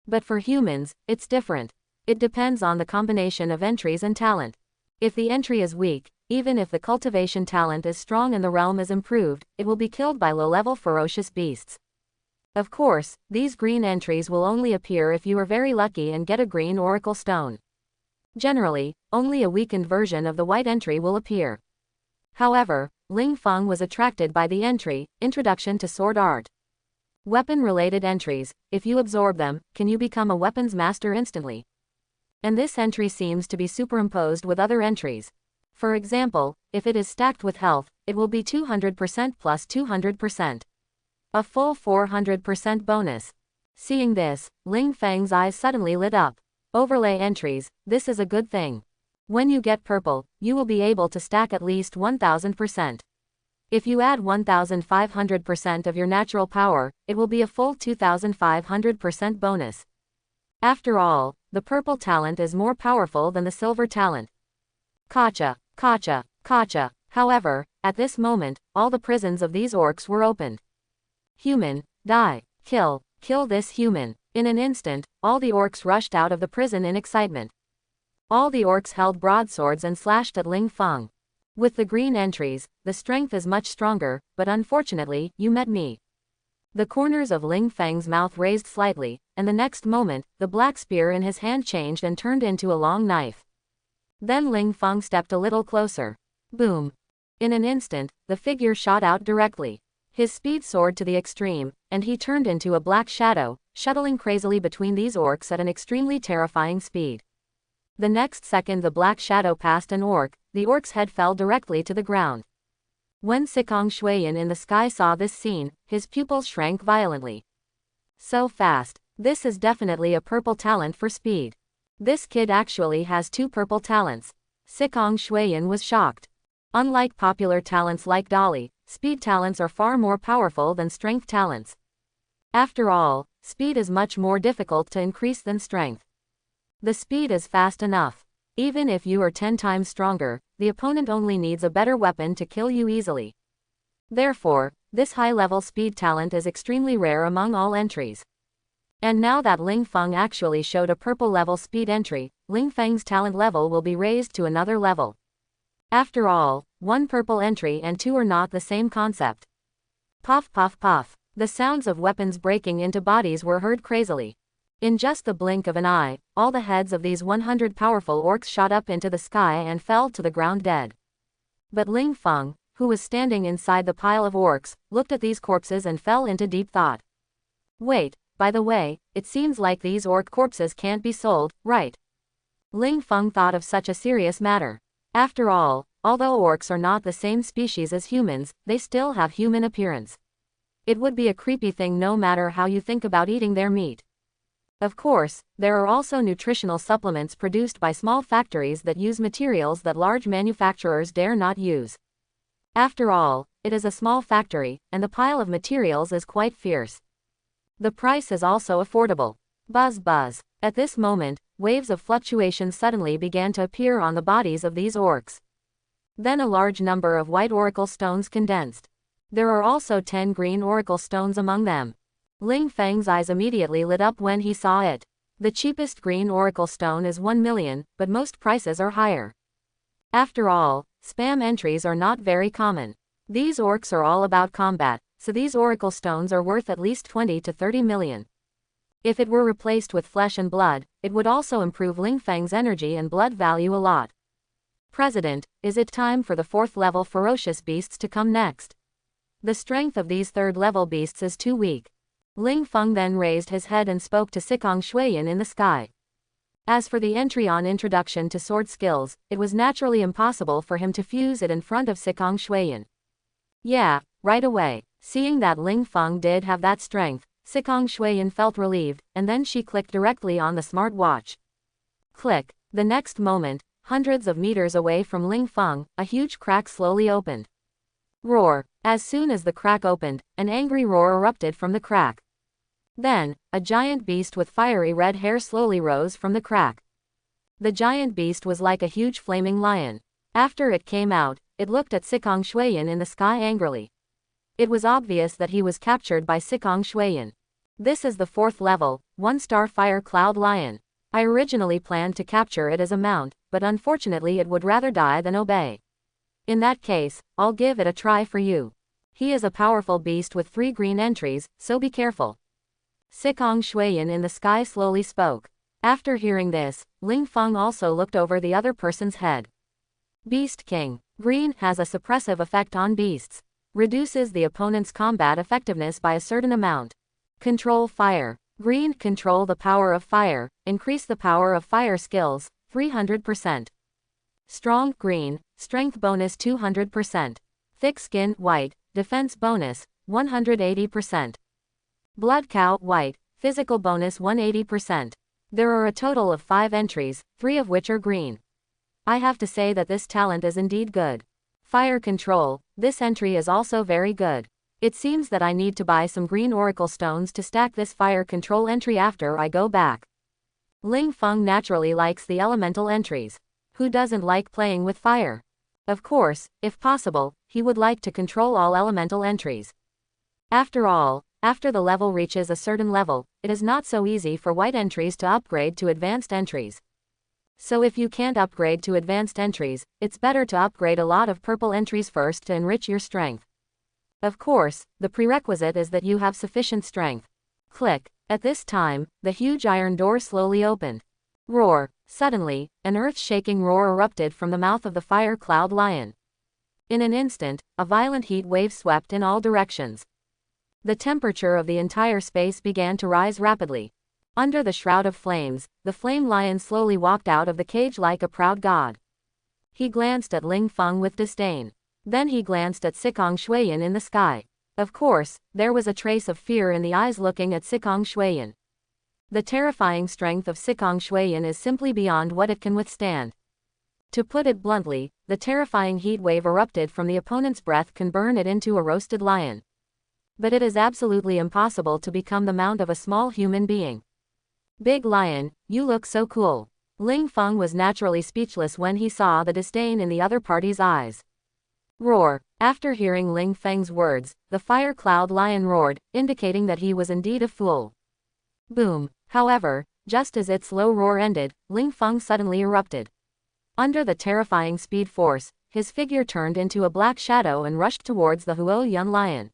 But for humans, it's different. It depends on the combination of entries and talent. If the entry is weak, even if the cultivation talent is strong and the realm is improved, it will be killed by low-level ferocious beasts. Of course, these green entries will only appear if you are very lucky and get a green oracle stone. Generally, only a weakened version of the white entry will appear. However, Ling Feng was attracted by the entry, Introduction to Sword Art. Weapon-related entries, if you absorb them, can you become a weapons master instantly? And this entry seems to be superimposed with other entries. For example, if it is stacked with health, it will be 200% plus 200%. A full 400% bonus. Seeing this, Ling Feng's eyes suddenly lit up. Overlay entries, this is a good thing. When you get purple, you will be able to stack at least 1000%. If you add 1500% of your natural power, it will be a full 2500% bonus. After all, the purple talent is more powerful than the silver talent. Gotcha, gotcha, gotcha. However, at this moment, all the prisons of these orcs were opened. Human, die, kill this human. In an instant, all the orcs rushed out of the prison in excitement. All the orcs held broadswords and slashed at Ling Feng. With the green entries, the strength is much stronger, but unfortunately, you met me. The corners of Ling Feng's mouth raised slightly, and the next moment, the black spear in his hand changed and turned into a long knife. Then Ling Feng stepped a little closer. Boom! In an instant, the figure shot out directly. His speed soared to the extreme, and he turned into a black shadow, shuttling crazily between these orcs at an extremely terrifying speed. The next second the black shadow passed an orc, the orc's head fell directly to the ground. When Sikong Shuiyan in the sky saw this scene, his pupils shrank violently. So fast. This is definitely a purple talent for speed. This kid actually has 2 purple talents. Sikong Shuiyan was shocked. Unlike popular talents like Dolly, speed talents are far more powerful than strength talents. After all, speed is much more difficult to increase than strength. The speed is fast enough. Even if you are 10 times stronger, the opponent only needs a better weapon to kill you easily. Therefore, this high-level speed talent is extremely rare among all entries. And now that Ling Feng actually showed a purple level speed entry, Ling Feng's talent level will be raised to another level. After all, one purple entry and two are not the same concept. Puff puff puff. The sounds of weapons breaking into bodies were heard crazily. In just the blink of an eye, all the heads of these 100 powerful orcs shot up into the sky and fell to the ground dead. But Ling Feng, who was standing inside the pile of orcs, looked at these corpses and fell into deep thought. Wait, by the way, it seems like these orc corpses can't be sold, right? Ling Feng thought of such a serious matter. After all, although orcs are not the same species as humans, they still have human appearance. It would be a creepy thing no matter how you think about eating their meat. Of course, there are also nutritional supplements produced by small factories that use materials that large manufacturers dare not use. After all, it is a small factory, and the pile of materials is quite fierce. The price is also affordable. Buzz buzz. At this moment, waves of fluctuation suddenly began to appear on the bodies of these orcs. Then a large number of white oracle stones condensed. There are also 10 green oracle stones among them. Ling Feng's eyes immediately lit up when he saw it. The cheapest green oracle stone is 1 million, but most prices are higher. After all, spam entries are not very common. These orcs are all about combat, so these oracle stones are worth at least 20 to 30 million. If it were replaced with flesh and blood, it would also improve Ling Feng's energy and blood value a lot. President, is it time for the 4th level ferocious beasts to come next? The strength of these 3rd level beasts is too weak. Ling Feng then raised his head and spoke to Sikong Shuiyan in the sky. As for the entry on Introduction to Sword Skills, it was naturally impossible for him to fuse it in front of Sikong Shuiyan. Yeah, right away. Seeing that Ling Feng did have that strength, Sikong Shuiyan felt relieved, and then she clicked directly on the smart watch. Click. The next moment, hundreds of meters away from Ling Feng, a huge crack slowly opened. Roar. As soon as the crack opened, an angry roar erupted from the crack. Then, a giant beast with fiery red hair slowly rose from the crack. The giant beast was like a huge flaming lion. After it came out, it looked at Sikong Shuiyan in the sky angrily. It was obvious that he was captured by Sikong Shuiyan. This is the 4th level, 1-star fire cloud lion. I originally planned to capture it as a mount, but unfortunately it would rather die than obey. In that case, I'll give it a try for you. He is a powerful beast with 3 green entries, so be careful. Sikong Shuiyan in the sky slowly spoke. After hearing this, Ling Feng also looked over the other person's head. Beast King. Green has a suppressive effect on beasts. Reduces the opponent's combat effectiveness by a certain amount. Control fire. Green control the power of fire, increase the power of fire skills, 300%. Strong green, strength bonus 200%. Thick skin white, defense bonus 180%. Blood cow white, physical bonus 180%. There are a total of 5 entries, 3 of which are green. I have to say that this talent is indeed good. Fire control, this entry is also very good. It seems that I need to buy some green oracle stones to stack this fire control entry after I go back. Ling Feng naturally likes the elemental entries. Who doesn't like playing with fire? Of course, if possible, he would like to control all elemental entries. After all, after the level reaches a certain level, it is not so easy for white entries to upgrade to advanced entries. So if you can't upgrade to advanced entries, it's better to upgrade a lot of purple entries first to enrich your strength. Of course, the prerequisite is that you have sufficient strength. Click. At this time, the huge iron door slowly opened. Roar. Suddenly, an earth-shaking roar erupted from the mouth of the fire cloud lion. In an instant, a violent heat wave swept in all directions. The temperature of the entire space began to rise rapidly. Under the shroud of flames, the flame lion slowly walked out of the cage like a proud god. He glanced at Ling Feng with disdain. Then he glanced at Sikong Shuiyan in the sky. Of course, there was a trace of fear in the eyes looking at Sikong Shuiyan. The terrifying strength of Sikong Shuiyan is simply beyond what it can withstand. To put it bluntly, the terrifying heat wave erupted from the opponent's breath can burn it into a roasted lion. But it is absolutely impossible to become the mount of a small human being. Big lion, you look so cool. Ling Feng was naturally speechless when he saw the disdain in the other party's eyes. Roar. After hearing Ling Feng's words, the fire cloud lion roared, indicating that he was indeed a fool. Boom. However, just as its low roar ended, Ling Feng suddenly erupted. Under the terrifying speed force, his figure turned into a black shadow and rushed towards the Huo Yun lion.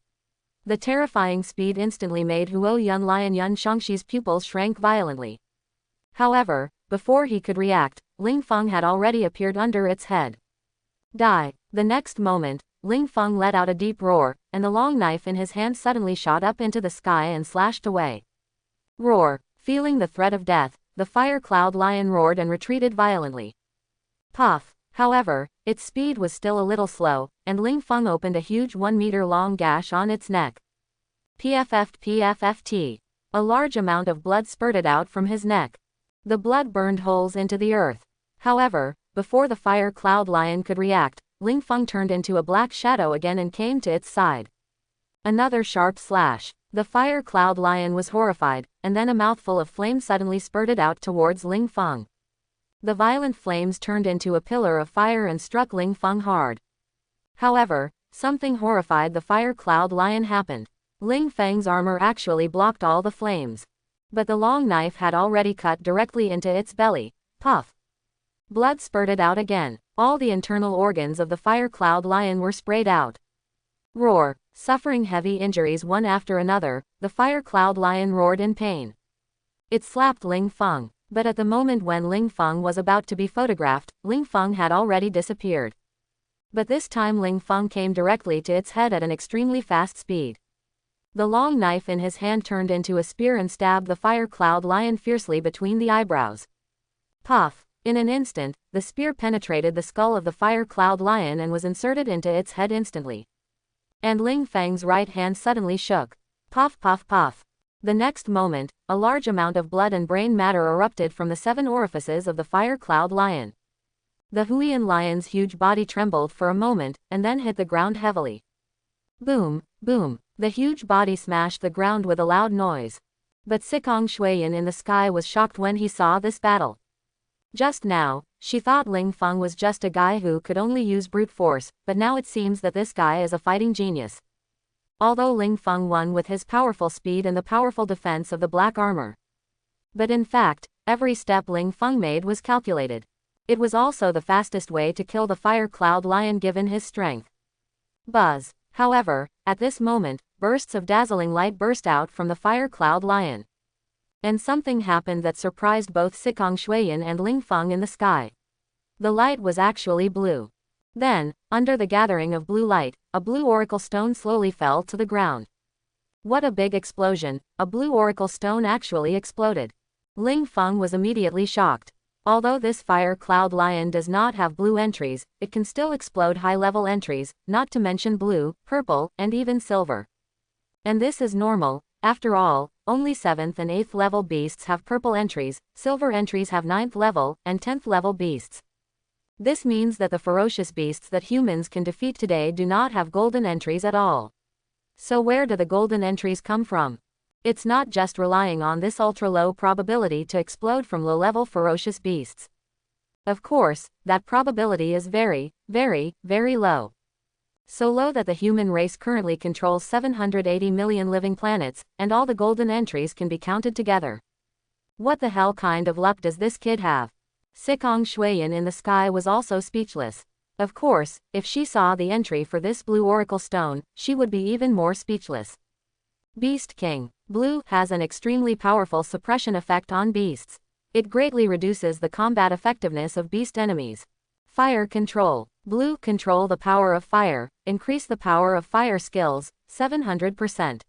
The terrifying speed instantly made Huo Yun lion Yun Shangxi's pupils shrank violently. However, before he could react, Ling Feng had already appeared under its head. Die. The next moment, Ling Feng let out a deep roar, and the long knife in his hand suddenly shot up into the sky and slashed away. Roar. Feeling the threat of death, the fire cloud lion roared and retreated violently. Puff. However, its speed was still a little slow, and Ling Feng opened a huge 1-meter-long gash on its neck. PFFT. A large amount of blood spurted out from his neck. The blood burned holes into the earth. However, before the fire cloud lion could react, Ling Feng turned into a black shadow again and came to its side. Another sharp slash. The fire cloud lion was horrified, and then a mouthful of flame suddenly spurted out towards Ling Feng. The violent flames turned into a pillar of fire and struck Ling Feng hard. However, something horrified the fire cloud lion happened. Ling Feng's armor actually blocked all the flames. But the long knife had already cut directly into its belly. Puff. Blood spurted out again. All the internal organs of the fire cloud lion were sprayed out. Roar. Suffering heavy injuries one after another, the fire cloud lion roared in pain. It slapped Ling Feng. But at the moment when Ling Feng was about to be photographed, Ling Feng had already disappeared. But this time Ling Feng came directly to its head at an extremely fast speed. The long knife in his hand turned into a spear and stabbed the fire cloud lion fiercely between the eyebrows. Puff. In an instant, the spear penetrated the skull of the fire cloud lion and was inserted into its head instantly. And Ling Feng's right hand suddenly shook. Puff puff puff. The next moment, a large amount of blood and brain matter erupted from the 7 orifices of the fire cloud lion. The Huiyan lion's huge body trembled for a moment, and then hit the ground heavily. Boom, boom. The huge body smashed the ground with a loud noise. But Sikong Shuiyan in the sky was shocked when he saw this battle. Just now, she thought Ling Feng was just a guy who could only use brute force, but now it seems that this guy is a fighting genius. Although Ling Feng won with his powerful speed and the powerful defense of the black armor. But in fact, every step Ling Feng made was calculated. It was also the fastest way to kill the fire cloud lion given his strength. Buzz. However, at this moment, bursts of dazzling light burst out from the fire cloud lion. And something happened that surprised both Sikong Shuiyan and Ling Feng in the sky. The light was actually blue. Then, under the gathering of blue light, a blue oracle stone slowly fell to the ground. What a big explosion! A blue oracle stone actually exploded. Ling Feng was immediately shocked. Although this fire cloud lion does not have blue entries, it can still explode high-level entries, not to mention blue, purple, and even silver. And this is normal. After all, only 7th and 8th level beasts have purple entries, silver entries have 9th level, and 10th level beasts. This means that the ferocious beasts that humans can defeat today do not have golden entries at all. So where do the golden entries come from? It's not just relying on this ultra-low probability to explode from low-level ferocious beasts. Of course, that probability is very, very, very low. So low that the human race currently controls 780 million living planets, and all the golden entries can be counted together. What the hell kind of luck does this kid have? Sikong Shuiyan in the sky was also speechless. Of course, if she saw the entry for this blue oracle stone, she would be even more speechless. Beast King. Blue has an extremely powerful suppression effect on beasts. It greatly reduces the combat effectiveness of beast enemies. Fire Control. Blue control the power of fire, increase the power of fire skills, 700%.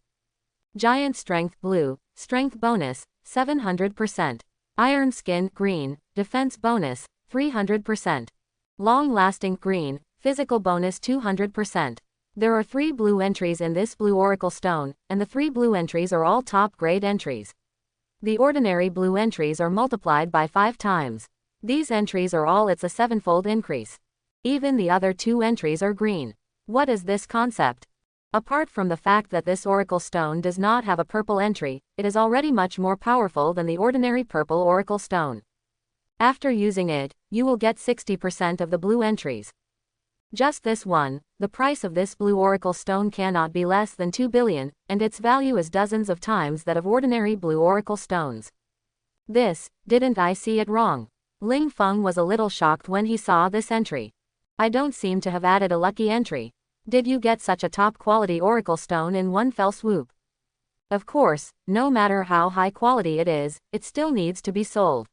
Giant Strength Blue, strength bonus, 700%. Iron Skin Green, defense bonus, 300%. Long-lasting Green, physical bonus 200%. There are 3 blue entries in this blue oracle stone, and the 3 blue entries are all top-grade entries. The ordinary blue entries are multiplied by 5 times. These entries are all it's a 7-fold increase. Even the other 2 entries are green. What is this concept? Apart from the fact that this oracle stone does not have a purple entry, it is already much more powerful than the ordinary purple oracle stone. After using it, you will get 60% of the blue entries. Just this one, the price of this blue oracle stone cannot be less than 2 billion, and its value is dozens of times that of ordinary blue oracle stones. Didn't I see it wrong? Ling Feng was a little shocked when he saw this entry. I don't seem to have added a lucky entry. Did you get such a top-quality oracle stone in one fell swoop? Of course, no matter how high quality it is, it still needs to be sold.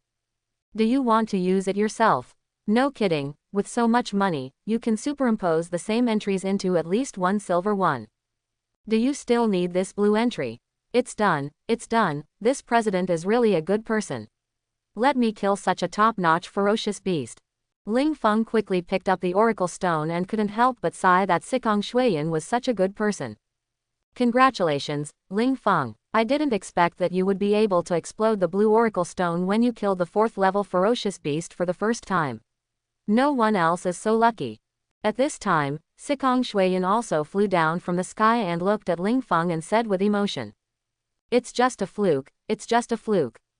Do you want to use it yourself? No kidding, with so much money, you can superimpose the same entries into at least one silver one. Do you still need this blue entry? It's done, this president is really a good person. Let me kill such a top-notch ferocious beast. Ling Feng quickly picked up the oracle stone and couldn't help but sigh that Sikong Shuiyan was such a good person. Congratulations, Ling Feng. I didn't expect that you would be able to explode the blue oracle stone when you killed the 4th level ferocious beast for the first time. No one else is so lucky. At this time, Sikong Shuiyan also flew down from the sky and looked at Ling Feng and said with emotion. It's just a fluke,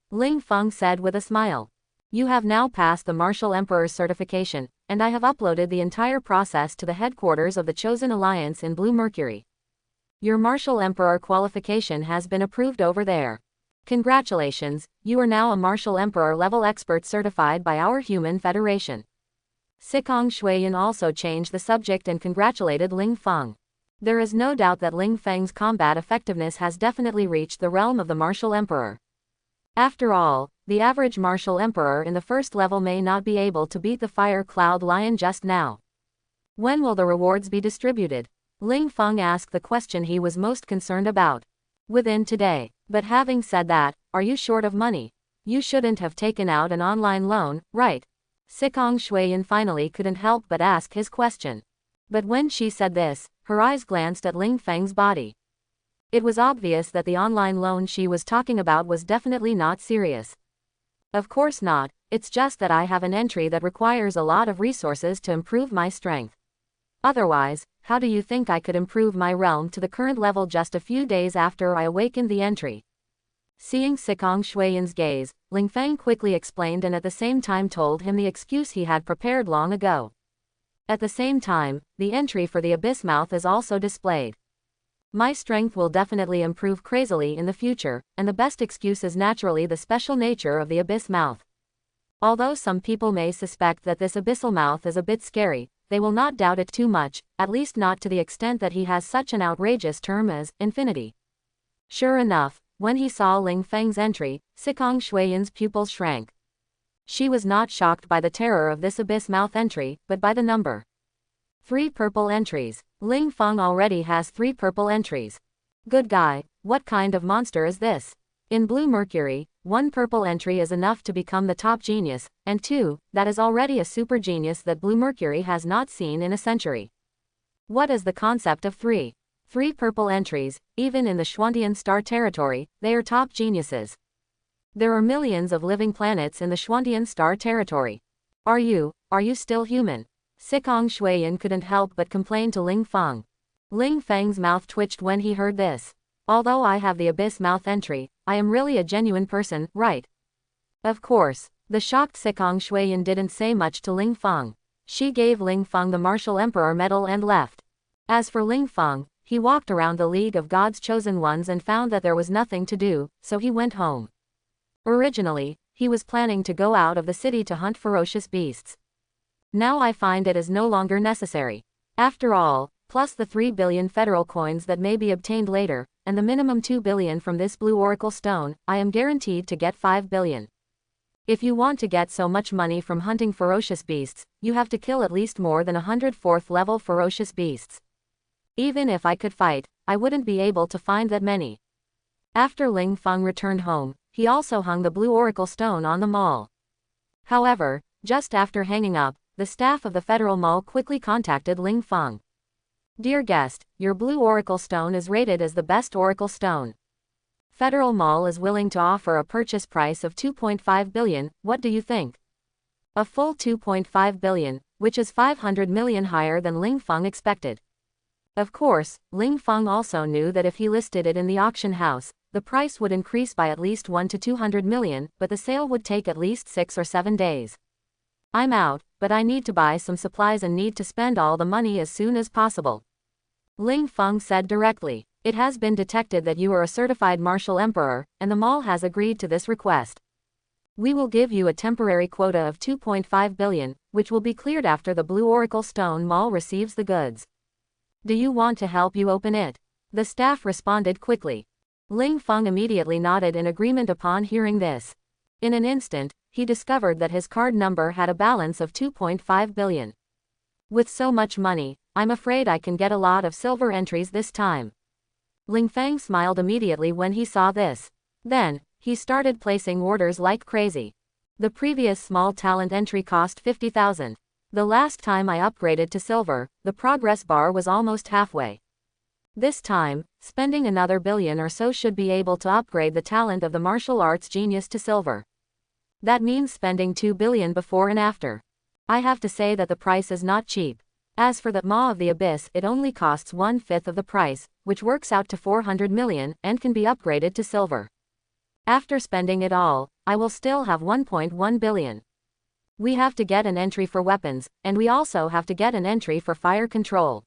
Ling Feng said with a smile. You have now passed the Martial Emperor's certification, and I have uploaded the entire process to the headquarters of the Chosen Alliance in Blue Mercury. Your Martial Emperor qualification has been approved over there. Congratulations, you are now a Martial Emperor level expert certified by our Human Federation. Sikong Shuiyan also changed the subject and congratulated Ling Feng. There is no doubt that Ling Feng's combat effectiveness has definitely reached the realm of the Martial Emperor. After all, the average Martial Emperor in the first level may not be able to beat the Fire Cloud Lion just now. When will the rewards be distributed? Ling Feng asked the question he was most concerned about. Within today. But having said that, are you short of money? You shouldn't have taken out an online loan, right? Sikong Shuiyan finally couldn't help but ask his question. But when she said this, her eyes glanced at Ling Feng's body. It was obvious that the online loan she was talking about was definitely not serious. Of course not, it's just that I have an entry that requires a lot of resources to improve my strength. Otherwise, how do you think I could improve my realm to the current level just a few days after I awakened the entry? Seeing Sikong Shuiyan's gaze, Ling Feng quickly explained and at the same time told him the excuse he had prepared long ago. At the same time, the entry for the abyss mouth is also displayed. My strength will definitely improve crazily in the future, and the best excuse is naturally the special nature of the abyss mouth. Although some people may suspect that this abyssal mouth is a bit scary, they will not doubt it too much, at least not to the extent that he has such an outrageous term as infinity. Sure enough, when he saw Ling Feng's entry, Sikong Shuiyan's pupils shrank. She was not shocked by the terror of this abyss mouth entry, but by the number. 3 purple entries. Ling Feng already has 3 purple entries. Good guy, what kind of monster is this? In Blue Mercury, 1 purple entry is enough to become the top genius, and 2, that is already a super genius that Blue Mercury has not seen in a century. What is the concept of 3? 3 purple entries, even in the Xuantian star territory, they are top geniuses. There are millions of living planets in the Xuantian star territory. Are you still human? Sikong Shuiyan couldn't help but complain to Ling Feng. Ling Feng's mouth twitched when he heard this. Although I have the abyss mouth entry, I am really a genuine person, right? Of course. The shocked Sikong Shuiyan didn't say much to Ling Feng. She gave Ling Feng the Martial Emperor medal and left. As for Ling Feng, he walked around the League of God's Chosen Ones and found that there was nothing to do, so he went home. Originally, he was planning to go out of the city to hunt ferocious beasts. Now I find it is no longer necessary. After all, plus the 3 billion federal coins that may be obtained later, and the minimum 2 billion from this blue oracle stone, I am guaranteed to get 5 billion. If you want to get so much money from hunting ferocious beasts, you have to kill at least more than 104th level ferocious beasts. Even if I could fight, I wouldn't be able to find that many. After Ling Feng returned home, he also hung the blue oracle stone on the mall. However, just after hanging up, the staff of the Federal Mall quickly contacted Ling Feng. Dear guest, your blue oracle stone is rated as the best oracle stone. Federal Mall is willing to offer a purchase price of 2.5 billion, what do you think? A full 2.5 billion, which is 500 million higher than Ling Feng expected. Of course, Ling Feng also knew that if he listed it in the auction house, the price would increase by at least 1 to 200 million, but the sale would take at least 6 or 7 days. I'm out, but I need to buy some supplies and need to spend all the money as soon as possible. Ling Feng said directly. It has been detected that you are a certified martial emperor, and the mall has agreed to this request. We will give you a temporary quota of 2.5 billion, which will be cleared after the Blue Oracle Stone Mall receives the goods. Do you want to help you open it? The staff responded quickly. Ling Feng immediately nodded in agreement upon hearing this. In an instant, he discovered that his card number had a balance of 2.5 billion. With so much money, I'm afraid I can get a lot of silver entries this time. Ling Feng smiled immediately when he saw this. Then, he started placing orders like crazy. The previous small talent entry cost 50,000. The last time I upgraded to silver, the progress bar was almost halfway. This time, spending another billion or so should be able to upgrade the talent of the martial arts genius to silver. That means spending 2 billion before and after. I have to say that the price is not cheap. As for the Maw of the Abyss, it only costs 1/5 of the price, which works out to 400 million, and can be upgraded to silver. After spending it all, I will still have 1.1 billion. We have to get an entry for weapons, and we also have to get an entry for fire control.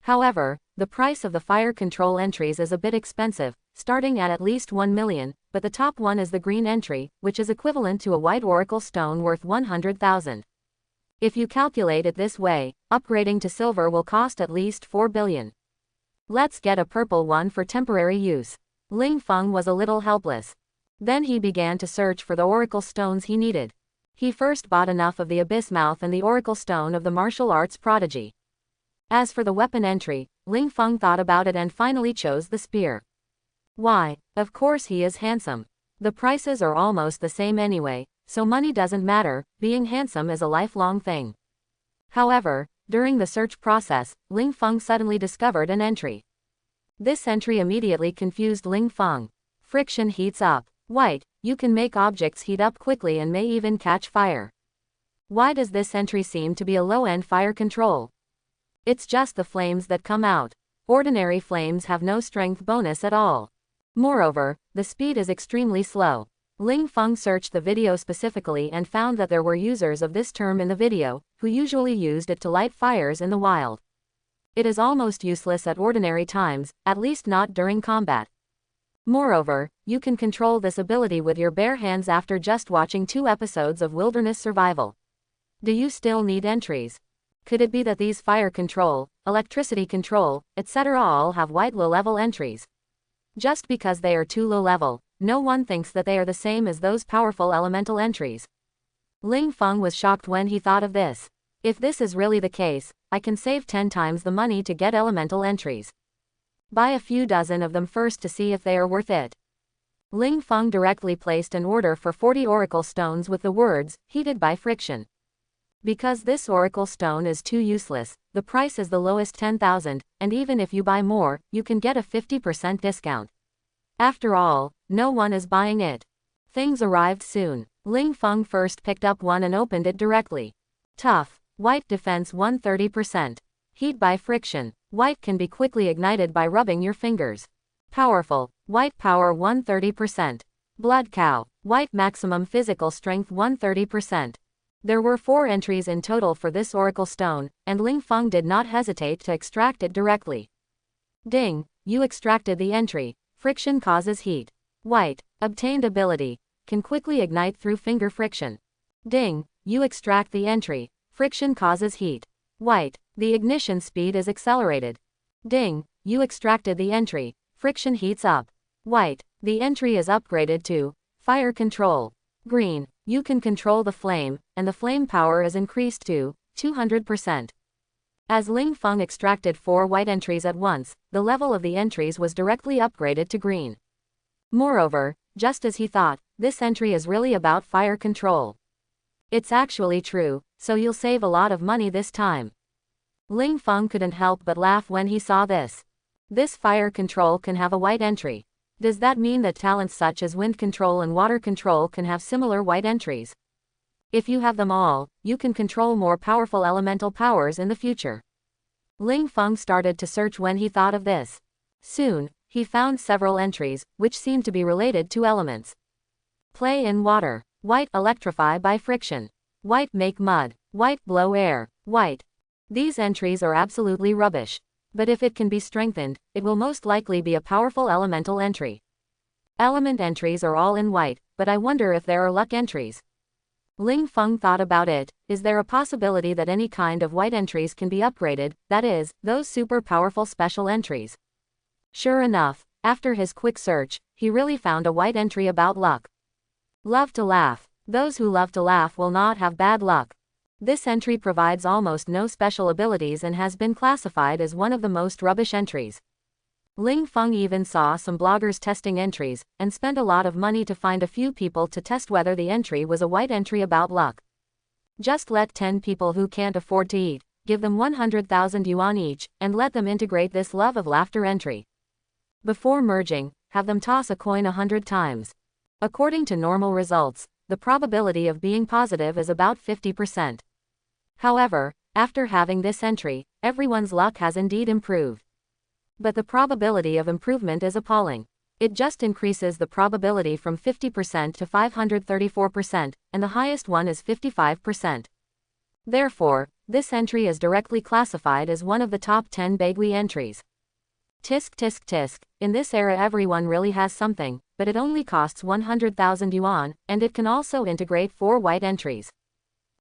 However, the price of the fire control entries is a bit expensive, starting at least 1 million, but the top one is the green entry, which is equivalent to a white oracle stone worth 100,000. If you calculate it this way, upgrading to silver will cost at least 4 billion. Let's get a purple one for temporary use. Ling Feng was a little helpless. Then he began to search for the oracle stones he needed. He first bought enough of the abyss mouth and the oracle stone of the martial arts prodigy. As for the weapon entry, Ling Feng thought about it and finally chose the spear. Why, of course he is handsome. The prices are almost the same anyway, so money doesn't matter, being handsome is a lifelong thing. However, during the search process, Ling Feng suddenly discovered an entry. This entry immediately confused Ling Feng. Friction heats up. White, you can make objects heat up quickly and may even catch fire. Why does this entry seem to be a low-end fire control? It's just the flames that come out. Ordinary flames have no strength bonus at all. Moreover, the speed is extremely slow. Ling Feng searched the video specifically and found that there were users of this term in the video, who usually used it to light fires in the wild. It is almost useless at ordinary times, at least not during combat. Moreover, you can control this ability with your bare hands after just watching 2 episodes of Wilderness Survival. Do you still need entries? Could it be that these fire control, electricity control, etc. all have white low-level entries? Just because they are too low-level, no one thinks that they are the same as those powerful elemental entries. Ling Feng was shocked when he thought of this. If this is really the case, I can save 10 times the money to get elemental entries. Buy a few dozen of them first to see if they are worth it. Ling Feng directly placed an order for 40 oracle stones with the words, heated by friction. Because this oracle stone is too useless, the price is the lowest 10,000, and even if you buy more, you can get a 50% discount. After all, no one is buying it. Things arrived soon. Ling Feng first picked up one and opened it directly. Tough. White defense 130%. Heat by friction. White can be quickly ignited by rubbing your fingers. Powerful. White power 130%. Blood cow. White maximum physical strength 130%. There were 4 entries in total for this oracle stone, and Ling Feng did not hesitate to extract it directly. Ding, you extracted the entry. Friction causes heat. White, obtained ability, can quickly ignite through finger friction. Ding, you extract the entry. Friction causes heat. White, the ignition speed is accelerated. Ding, you extracted the entry. Friction heats up. White, the entry is upgraded to fire control. Green, you can control the flame, and the flame power is increased to 200%. As Ling Feng extracted 4 white entries at once, the level of the entries was directly upgraded to green. Moreover, just as he thought, this entry is really about fire control. It's actually true, so you'll save a lot of money this time. Ling Feng couldn't help but laugh when he saw this. This fire control can have a white entry. Does that mean that talents such as wind control and water control can have similar white entries? If you have them all, you can control more powerful elemental powers in the future. Ling Feng started to search when he thought of this. Soon, he found several entries, which seemed to be related to elements. Play in water. White, electrify by friction. White, make mud. White, blow air. White. These entries are absolutely rubbish. But if it can be strengthened, it will most likely be a powerful elemental entry. Element entries are all in white, but I wonder if there are luck entries. Ling Feng thought about it. Is there a possibility that any kind of white entries can be upgraded, that is, those super powerful special entries? Sure enough, after his quick search, he really found a white entry about luck. Love to laugh. Those who love to laugh will not have bad luck. This entry provides almost no special abilities and has been classified as one of the most rubbish entries. Ling Feng even saw some bloggers testing entries, and spent a lot of money to find a few people to test whether the entry was a white entry about luck. Just let 10 people who can't afford to eat, give them 100,000 yuan each, and let them integrate this love of laughter entry. Before merging, have them toss a coin 100 times. According to normal results, the probability of being positive is about 50%. However, after having this entry, everyone's luck has indeed improved. But the probability of improvement is appalling. It just increases the probability from 50% to 534%, and the highest one is 55%. Therefore, this entry is directly classified as one of the top 10 Bagui entries. Tisk tisk tisk, in this era everyone really has something, but it only costs 100,000 yuan, and it can also integrate 4 white entries.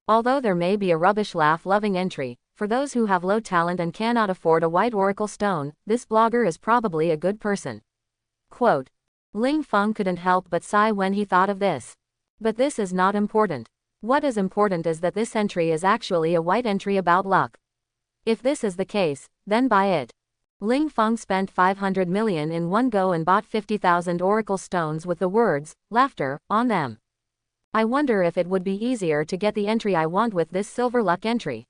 Although there may be a rubbish laugh-loving entry, for those who have low talent and cannot afford a white oracle stone, this blogger is probably a good person. Quote. Ling Feng couldn't help but sigh when he thought of this. But this is not important. What is important is that this entry is actually a white entry about luck. If this is the case, then buy it. Ling Feng spent 500 million in one go and bought 50,000 oracle stones with the words, laughter, on them. I wonder if it would be easier to get the entry I want with this silver luck entry.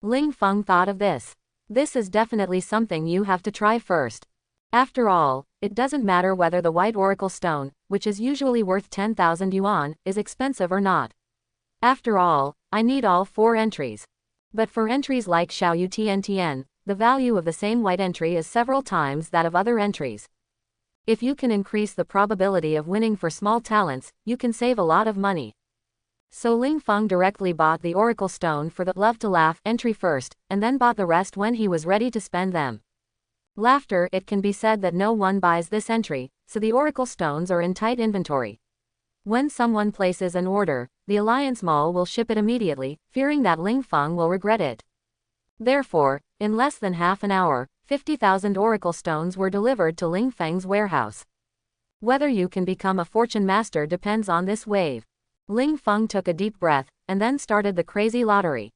Ling Feng thought of this. This is definitely something you have to try first. After all, it doesn't matter whether the white oracle stone, which is usually worth 10,000 yuan, is expensive or not. After all, I need all 4 entries. But for entries like Xiaoyu Tian, the value of the same white entry is several times that of other entries. If you can increase the probability of winning for small talents, you can save a lot of money. So Ling Feng directly bought the oracle stone for the love to laugh entry first, and then bought the rest when he was ready to spend them. Laughter, it can be said that no one buys this entry, so the oracle stones are in tight inventory. When someone places an order, the Alliance Mall will ship it immediately, fearing that Ling Feng will regret it. Therefore, in less than half an hour, 50,000 oracle stones were delivered to Ling Feng's warehouse. Whether you can become a fortune master depends on this wave. Ling Feng took a deep breath, and then started the crazy lottery.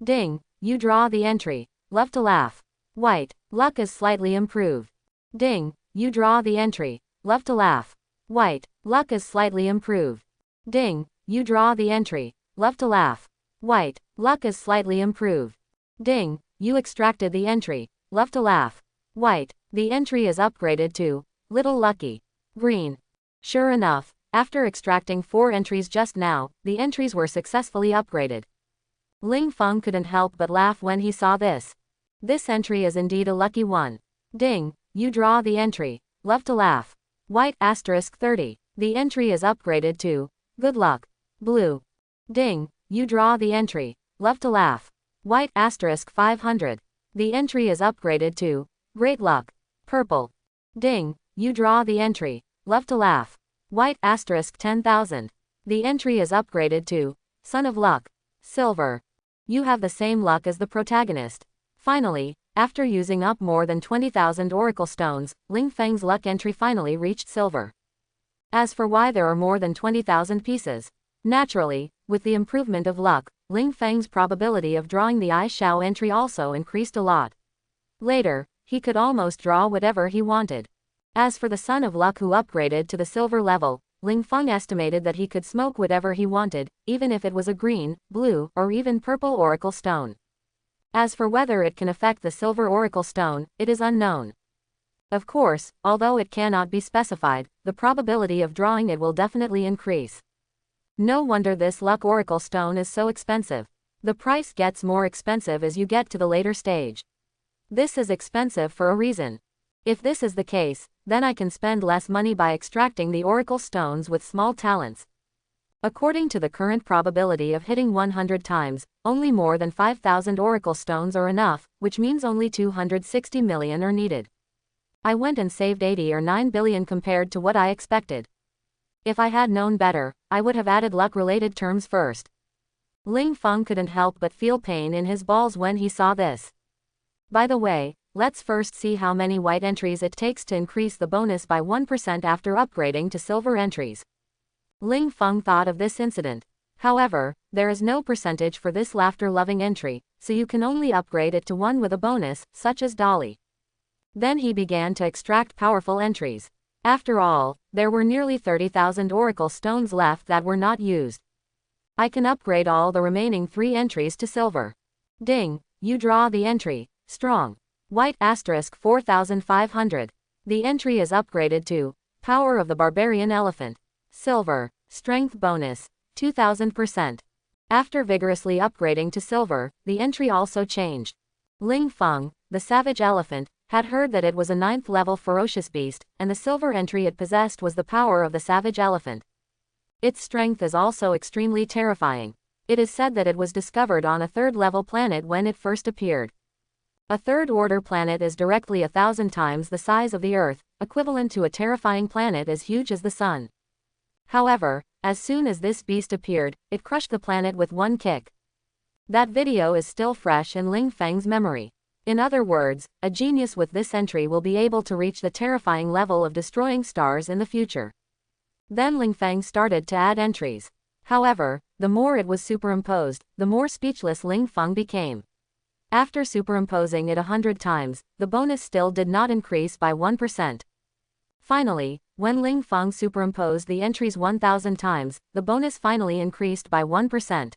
Ding, you draw the entry, love to laugh. White, luck is slightly improved. Ding, you draw the entry, love to laugh. White, luck is slightly improved. Ding, you draw the entry, love to laugh. White, luck is slightly improved. Ding, you extracted the entry, love to laugh. White, the entry is upgraded to little lucky. Green. Sure enough, after extracting 4 entries just now, the entries were successfully upgraded. Ling Feng couldn't help but laugh when he saw this. This entry is indeed a lucky one. Ding, you draw the entry, love to laugh. White asterisk 30. The entry is upgraded to good luck. Blue. Ding, you draw the entry, love to laugh. White asterisk 500. The entry is upgraded to great luck. Purple. Ding, you draw the entry, love to laugh. White asterisk 10,000. The entry is upgraded to son of luck. Silver. You have the same luck as the protagonist. Finally, after using up more than 20,000 oracle stones, Ling Feng's luck entry finally reached silver. As for why there are more than 20,000 pieces, naturally, with the improvement of luck, Ling Feng's probability of drawing the I Xiao entry also increased a lot. Later, he could almost draw whatever he wanted. As for the son of luck who upgraded to the silver level, Ling Feng estimated that he could smoke whatever he wanted, even if it was a green, blue, or even purple oracle stone. As for whether it can affect the silver oracle stone, it is unknown. Of course, although it cannot be specified, the probability of drawing it will definitely increase. No wonder this luck oracle stone is so expensive. The price gets more expensive as you get to the later stage. This is expensive for a reason. If this is the case, then I can spend less money by extracting the oracle stones with small talents. According to the current probability of hitting 100 times, only more than 5,000 oracle stones are enough, which means only 260 million are needed. I went and saved 80 or 9 billion compared to what I expected. If I had known better, I would have added luck-related terms first. Ling Feng couldn't help but feel pain in his balls when he saw this. By the way, let's first see how many white entries it takes to increase the bonus by 1% after upgrading to silver entries. Ling Feng thought of this incident. However, there is no percentage for this laughter-loving entry, so you can only upgrade it to one with a bonus, such as Dolly. Then he began to extract powerful entries. After all, there were nearly 30,000 oracle stones left that were not used. I can upgrade all the remaining 3 entries to silver. Ding, you draw the entry, strong. White * 4,500. The entry is upgraded to Power of the Barbarian Elephant. Silver, Strength bonus, 2000%. After vigorously upgrading to silver, the entry also changed. Ling Feng, the savage elephant, had heard that it was a 9th level ferocious beast, and the silver entry it possessed was the power of the savage elephant. Its strength is also extremely terrifying. It is said that it was discovered on a 3rd level planet when it first appeared. A 3rd order planet is directly 1,000 times the size of the Earth, equivalent to a terrifying planet as huge as the Sun. However, as soon as this beast appeared, it crushed the planet with one kick. That video is still fresh in Ling Feng's memory. In other words, a genius with this entry will be able to reach the terrifying level of destroying stars in the future. Then Ling Feng started to add entries. However, the more it was superimposed, the more speechless Ling Feng became. After superimposing it 100 times, the bonus still did not increase by 1%. Finally, when Ling Feng superimposed the entries 1,000 times, the bonus finally increased by 1%.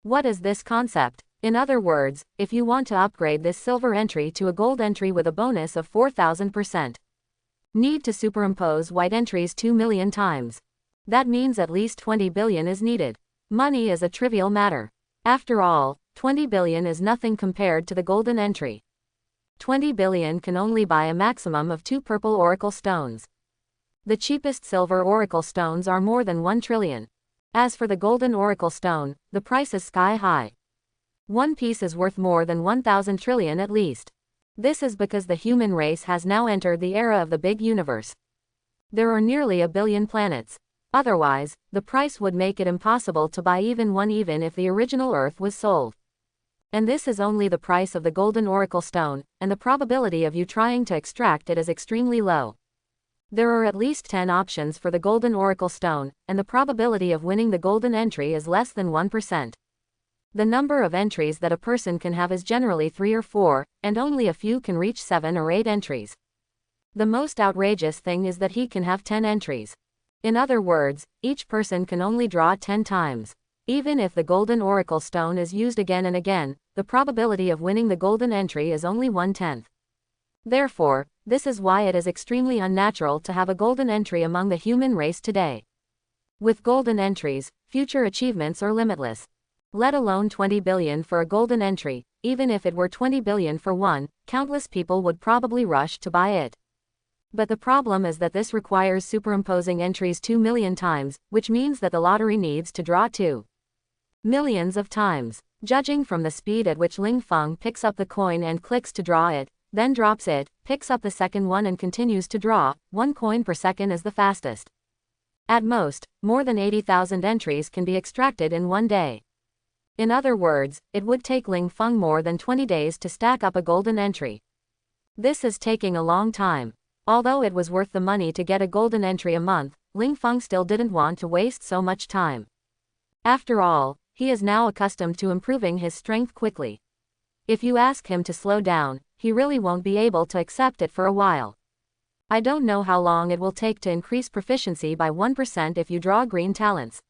What is this concept? In other words, if you want to upgrade this silver entry to a gold entry with a bonus of 4,000%, need to superimpose white entries 2 million times. That means at least 20 billion is needed. Money is a trivial matter. After all, 20 billion is nothing compared to the golden entry. 20 billion can only buy a maximum of 2 purple oracle stones. The cheapest silver oracle stones are more than 1 trillion. As for the golden oracle stone, the price is sky high. One piece is worth more than 1,000 trillion at least. This is because the human race has now entered the era of the big universe. There are nearly 1 billion planets. Otherwise, the price would make it impossible to buy even one even if the original Earth was sold. And this is only the price of the golden oracle stone, and the probability of you trying to extract it is extremely low. There are at least 10 options for the golden oracle stone, and the probability of winning the golden entry is less than 1%. The number of entries that a person can have is generally 3 or 4, and only a few can reach 7 or 8 entries. The most outrageous thing is that he can have 10 entries. In other words, each person can only draw 10 times. Even if the golden oracle stone is used again and again, the probability of winning the golden entry is only 1/10. Therefore, this is why it is extremely unnatural to have a golden entry among the human race today. With golden entries, future achievements are limitless. Let alone 20 billion for a golden entry, even if it were 20 billion for one, countless people would probably rush to buy it. But the problem is that this requires superimposing entries 2 million times, which means that the lottery needs to draw 2 millions of times. Judging from the speed at which Ling Feng picks up the coin and clicks to draw it, then drops it, picks up the second one and continues to draw, 1 coin per second is the fastest. At most, more than 80,000 entries can be extracted in one day. In other words, it would take Ling Feng more than 20 days to stack up a golden entry. This is taking a long time. Although it was worth the money to get a golden entry a month, Ling Feng still didn't want to waste so much time. After all, he is now accustomed to improving his strength quickly. If you ask him to slow down, he really won't be able to accept it for a while. I don't know how long it will take to increase proficiency by 1% if you draw green talents.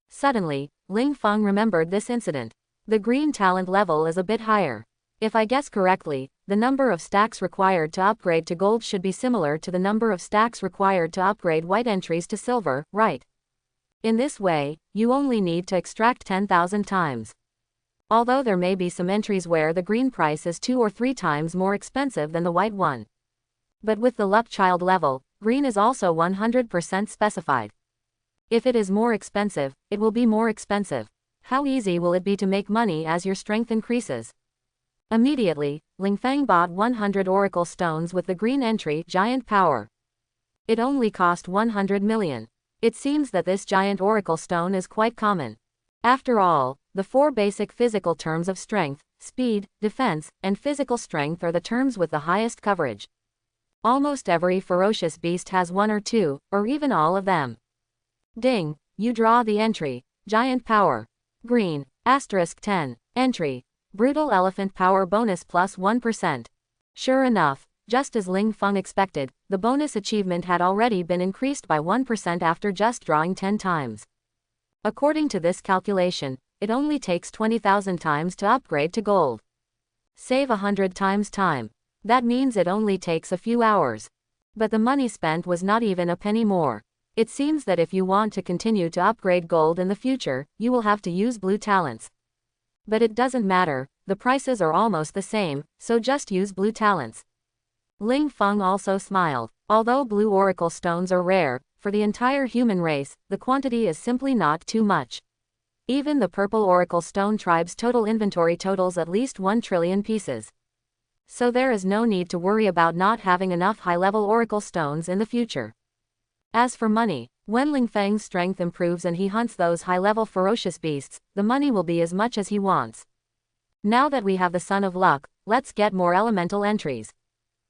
Suddenly, Ling Feng remembered this incident. The green talent level is a bit higher. If I guess correctly, the number of stacks required to upgrade to gold should be similar to the number of stacks required to upgrade white entries to silver, right? In this way, you only need to extract 10,000 times. Although there may be some entries where the green price is 2 or 3 times more expensive than the white one. But with the luck child level, green is also 100% specified. If it is more expensive, it will be more expensive. How easy will it be to make money as your strength increases? Immediately, Ling Feng bought 100 oracle stones with the green entry giant power. It only cost 100 million. It seems that this giant oracle stone is quite common. After all, the 4 basic physical terms of strength, speed, defense, and physical strength are the terms with the highest coverage. Almost every ferocious beast has 1 or 2, or even all of them. Ding, you draw the entry, giant power. Green, *10, entry, brutal elephant power bonus plus 1%. Sure enough, just as Ling Feng expected, the bonus achievement had already been increased by 1% after just drawing 10 times. According to this calculation, it only takes 20,000 times to upgrade to gold. Save 100 times time. That means it only takes a few hours. But the money spent was not even a penny more. It seems that if you want to continue to upgrade gold in the future, you will have to use blue talents. But it doesn't matter, the prices are almost the same, so just use blue talents. Ling Feng also smiled. Although blue oracle stones are rare, for the entire human race, the quantity is simply not too much. Even the purple oracle stone tribe's total inventory totals at least 1 trillion pieces. So there is no need to worry about not having enough high-level oracle stones in the future. As for money, when Ling Feng's strength improves and he hunts those high-level ferocious beasts, the money will be as much as he wants. Now that we have the Sun of Luck, let's get more elemental entries.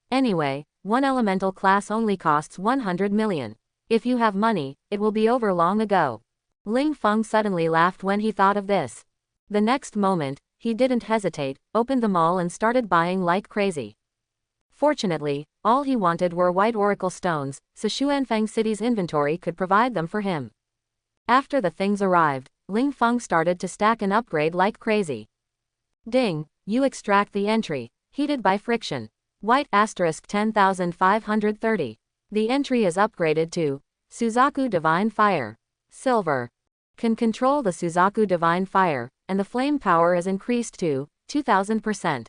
Anyway, one elemental class only costs 100 million. If you have money, it will be over long ago. Ling Feng suddenly laughed when he thought of this. The next moment, he didn't hesitate, opened the mall and started buying like crazy. Fortunately, all he wanted were white oracle stones, so Xuanfang City's inventory could provide them for him. After the things arrived, Ling Feng started to stack and upgrade like crazy. Ding, you extract the entry, heated by friction. White *10,530. The entry is upgraded to Suzaku Divine Fire. Silver. Can control the Suzaku Divine Fire, and the flame power is increased to 2000%.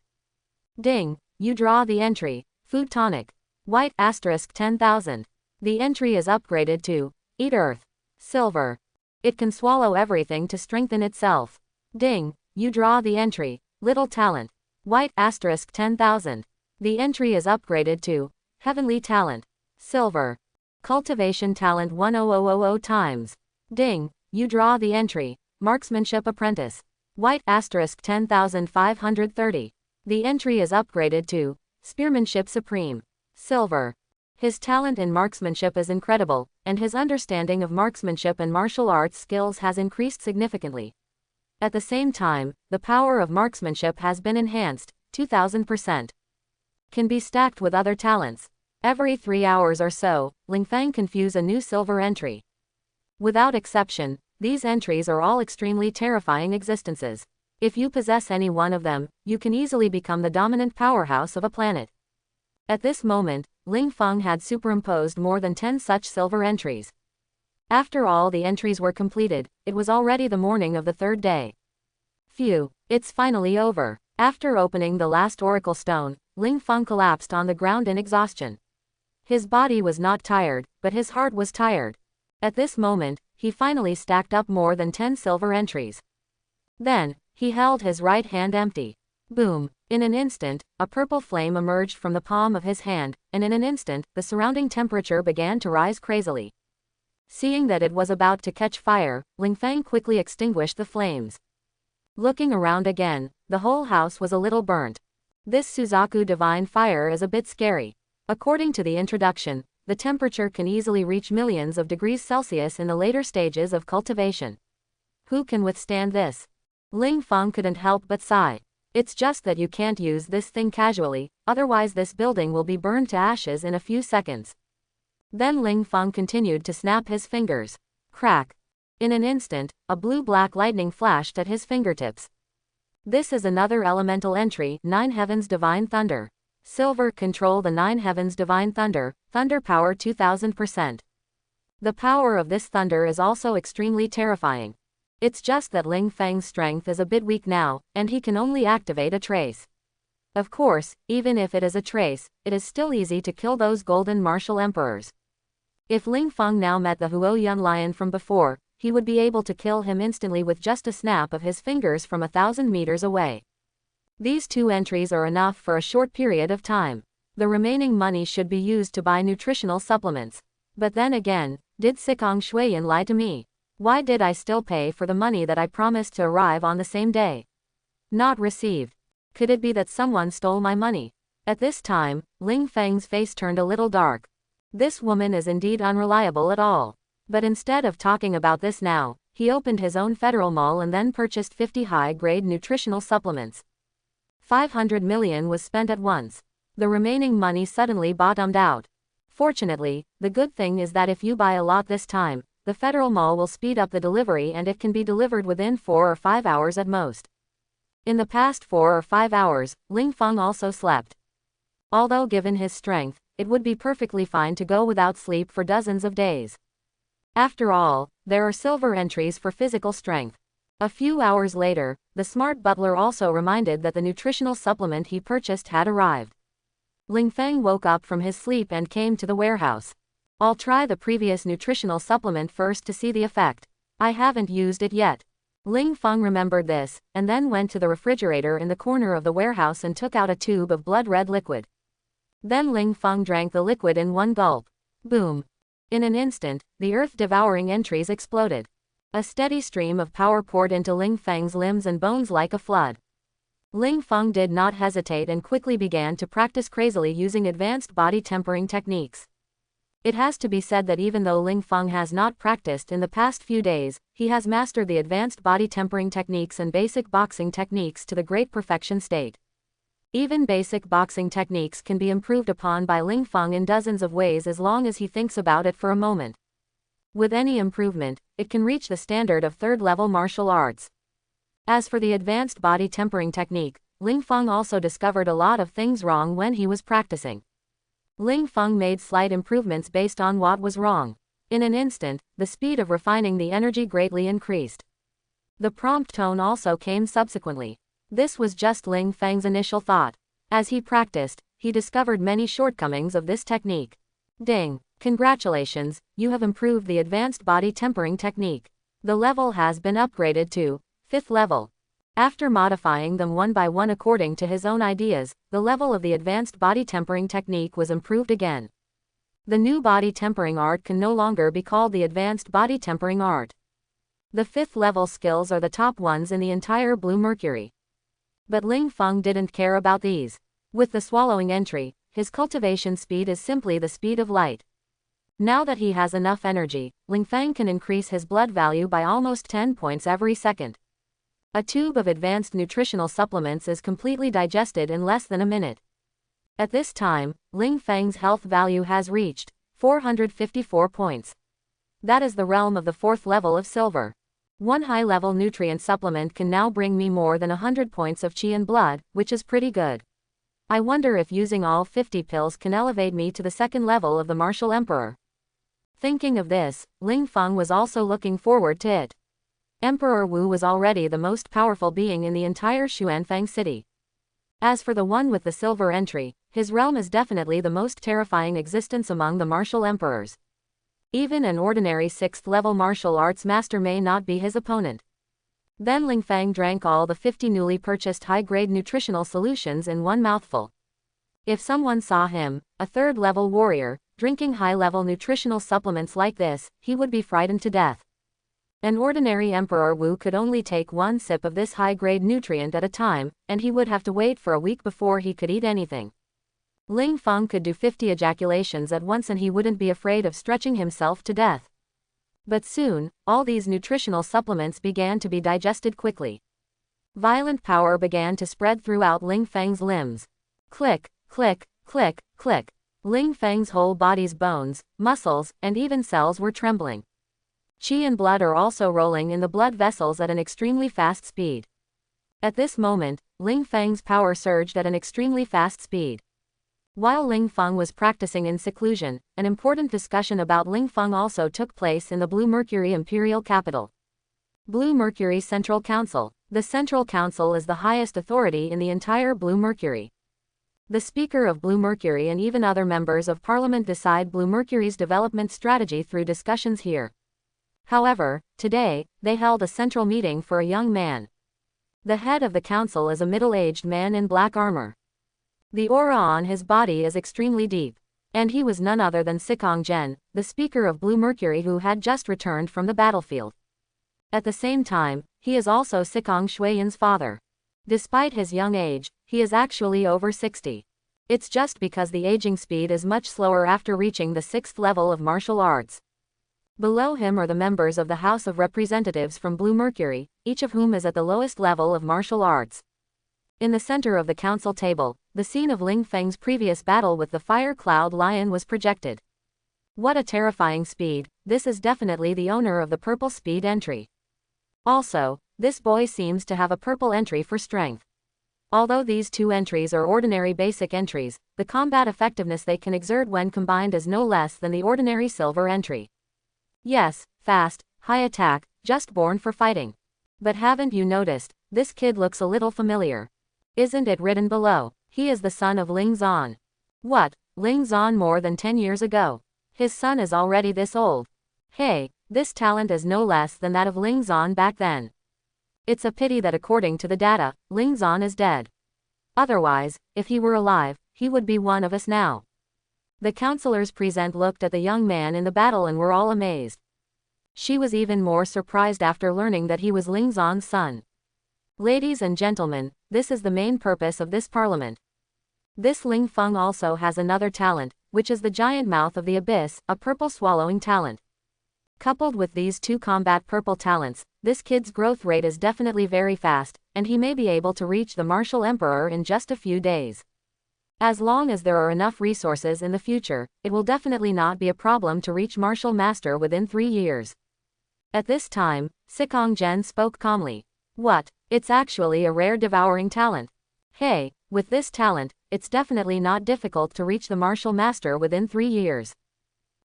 Ding, you draw the entry, Food Tonic. White *10,000. The entry is upgraded to Eat Earth. Silver. It can swallow everything to strengthen itself. Ding, you draw the entry, Little Talent. White *10,000. The entry is upgraded to Heavenly Talent. Silver. Cultivation Talent 10000 times. Ding, you draw the entry, Marksmanship Apprentice. White *10,530. The entry is upgraded to Spearmanship Supreme. Silver. His talent in marksmanship is incredible, and his understanding of marksmanship and martial arts skills has increased significantly. At the same time, the power of marksmanship has been enhanced, 2000%. Can be stacked with other talents. Every 3 hours or so, Ling Feng can fuse a new silver entry. Without exception, these entries are all extremely terrifying existences. If you possess any one of them, you can easily become the dominant powerhouse of a planet. At this moment, Ling Feng had superimposed more than 10 such silver entries. After all the entries were completed, it was already the morning of the 3rd day. Phew, it's finally over. After opening the last oracle stone, Ling Feng collapsed on the ground in exhaustion. His body was not tired, but his heart was tired. At this moment, he finally stacked up more than 10 silver entries. Then, he held his right hand empty. Boom! In an instant, a purple flame emerged from the palm of his hand, and in an instant, the surrounding temperature began to rise crazily. Seeing that it was about to catch fire, Ling Feng quickly extinguished the flames. Looking around again, the whole house was a little burnt. This Suzaku Divine Fire is a bit scary. According to the introduction, the temperature can easily reach millions of degrees Celsius in the later stages of cultivation. Who can withstand this? Ling Feng couldn't help but sigh. It's just that you can't use this thing casually, otherwise this building will be burned to ashes in a few seconds. Then Ling Feng continued to snap his fingers. Crack! In an instant, a blue-black lightning flashed at his fingertips. This is another elemental entry, 9 Heavens Divine Thunder. Silver, control the 9 Heavens Divine Thunder, thunder power 2000%. The power of this thunder is also extremely terrifying. It's just that Ling Feng's strength is a bit weak now, and he can only activate a trace. Of course, even if it is a trace, it is still easy to kill those golden martial emperors. If Ling Feng now met the Huoyuan lion from before, he would be able to kill him instantly with just a snap of his fingers from 1,000 meters away. These 2 entries are enough for a short period of time. The remaining money should be used to buy nutritional supplements. But then again, did Sikong Shuiyan lie to me? Why did I still pay for the money that I promised to arrive on the same day? Not received. Could it be that someone stole my money? At this time, Ling Feng's face turned a little dark. This woman is indeed unreliable at all. But instead of talking about this now, he opened his own federal mall and then purchased 50 high-grade nutritional supplements. 500 million was spent at once. The remaining money suddenly bottomed out. Fortunately, the good thing is that if you buy a lot this time, the federal mall will speed up the delivery and it can be delivered within 4 or 5 hours at most. In the past 4 or 5 hours, Ling Feng also slept. Although given his strength, it would be perfectly fine to go without sleep for dozens of days. After all, there are silver entries for physical strength. A few hours later, the smart butler also reminded that the nutritional supplement he purchased had arrived. Ling Feng woke up from his sleep and came to the warehouse. I'll try the previous nutritional supplement first to see the effect. I haven't used it yet. Ling Feng remembered this, and then went to the refrigerator in the corner of the warehouse and took out a tube of blood-red liquid. Then Ling Feng drank the liquid in one gulp. Boom! In an instant, the earth-devouring entries exploded. A steady stream of power poured into Ling Feng's limbs and bones like a flood. Ling Feng did not hesitate and quickly began to practice crazily using advanced body tempering techniques. It has to be said that even though Ling Feng has not practiced in the past few days, he has mastered the advanced body tempering techniques and basic boxing techniques to the great perfection state. Even basic boxing techniques can be improved upon by Ling Feng in dozens of ways as long as he thinks about it for a moment. With any improvement, it can reach the standard of third-level martial arts. As for the advanced body tempering technique, Ling Feng also discovered a lot of things wrong when he was practicing. Ling Feng made slight improvements based on what was wrong. In an instant, the speed of refining the energy greatly increased. The prompt tone also came subsequently. This was just Ling Feng's initial thought. As he practiced, he discovered many shortcomings of this technique. Ding! Congratulations, you have improved the advanced body tempering technique. The level has been upgraded to 5th level. After modifying them one by one according to his own ideas, the level of the advanced body tempering technique was improved again. The new body tempering art can no longer be called the advanced body tempering art. The 5th level skills are the top ones in the entire Blue Mercury. But Ling Feng didn't care about these. With the swallowing entry, his cultivation speed is simply the speed of light. Now that he has enough energy, Ling Feng can increase his blood value by almost 10 points every second. A tube of advanced nutritional supplements is completely digested in less than a minute. At this time, Ling Feng's health value has reached 454 points. That is the realm of the 4th level of silver. One high-level nutrient supplement can now bring me more than 100 points of qi and blood, which is pretty good. I wonder if using all 50 pills can elevate me to the 2nd level of the Martial Emperor. Thinking of this, Ling Feng was also looking forward to it. Emperor Wu was already the most powerful being in the entire Xuanfang city. As for the one with the silver entry, his realm is definitely the most terrifying existence among the martial emperors. Even an ordinary 6th level martial arts master may not be his opponent. Then Ling Feng drank all the 50 newly purchased high-grade nutritional solutions in one mouthful. If someone saw him, a 3rd level warrior, drinking high-level nutritional supplements like this, he would be frightened to death. An ordinary Emperor Wu could only take one sip of this high-grade nutrient at a time, and he would have to wait for a week before he could eat anything. Ling Feng could do 50 ejaculations at once and he wouldn't be afraid of stretching himself to death. But soon, all these nutritional supplements began to be digested quickly. Violent power began to spread throughout Ling Feng's limbs. Click, click, click, click. Ling Feng's whole body's bones, muscles, and even cells were trembling. Qi and blood are also rolling in the blood vessels at an extremely fast speed. At this moment, Ling Feng's power surged at an extremely fast speed. While Ling Feng was practicing in seclusion, an important discussion about Ling Feng also took place in the Blue Mercury Imperial Capital. Blue Mercury Central Council. The Central Council is the highest authority in the entire Blue Mercury. The Speaker of Blue Mercury and even other members of Parliament decide Blue Mercury's development strategy through discussions here. However, today, they held a central meeting for a young man. The head of the council is a middle-aged man in black armor. The aura on his body is extremely deep. And he was none other than Sikong Zhen, the Speaker of Blue Mercury who had just returned from the battlefield. At the same time, he is also Sikong Shuiyan's father. Despite his young age, he is actually over 60. It's just because the aging speed is much slower after reaching the 6th level of martial arts. Below him are the members of the House of Representatives from Blue Mercury, each of whom is at the lowest level of martial arts. In the center of the council table, the scene of Ling Feng's previous battle with the Fire Cloud Lion was projected. What a terrifying speed, this is definitely the owner of the purple speed entry. Also, this boy seems to have a purple entry for strength. Although these two entries are ordinary basic entries, the combat effectiveness they can exert when combined is no less than the ordinary silver entry. Yes, fast, high attack, just born for fighting. But haven't you noticed, this kid looks a little familiar? Isn't it written below? He is the son of Ling Zan. What, Ling Zan more than 10 years ago? His son is already this old. Hey, this talent is no less than that of Ling Zan back then. It's a pity that according to the data, Ling Zan is dead. Otherwise, if he were alive, he would be one of us now. The counselors present looked at the young man in the battle and were all amazed. She was even more surprised after learning that he was Ling Zan's son. Ladies and gentlemen, this is the main purpose of this parliament. This Ling Feng also has another talent, which is the giant mouth of the abyss, a purple swallowing talent. Coupled with these two combat purple talents, this kid's growth rate is definitely very fast, and he may be able to reach the martial emperor in just a few days. As long as there are enough resources in the future, it will definitely not be a problem to reach martial master within 3 years. At this time, Sikong Zhen spoke calmly. What? It's actually a rare devouring talent. Hey, with this talent, it's definitely not difficult to reach the martial master within 3 years.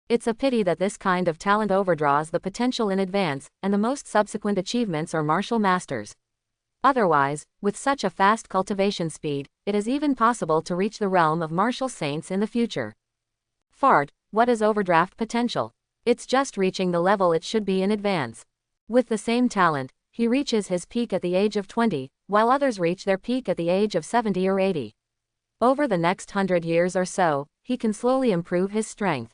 It's a pity that this kind of talent overdraws the potential in advance, and the most subsequent achievements are martial masters. Otherwise, with such a fast cultivation speed, it is even possible to reach the realm of martial saints in the future. Fart, what is overdraft potential? It's just reaching the level it should be in advance. With the same talent, he reaches his peak at the age of 20, while others reach their peak at the age of 70 or 80. Over the next 100 years or so, he can slowly improve his strength.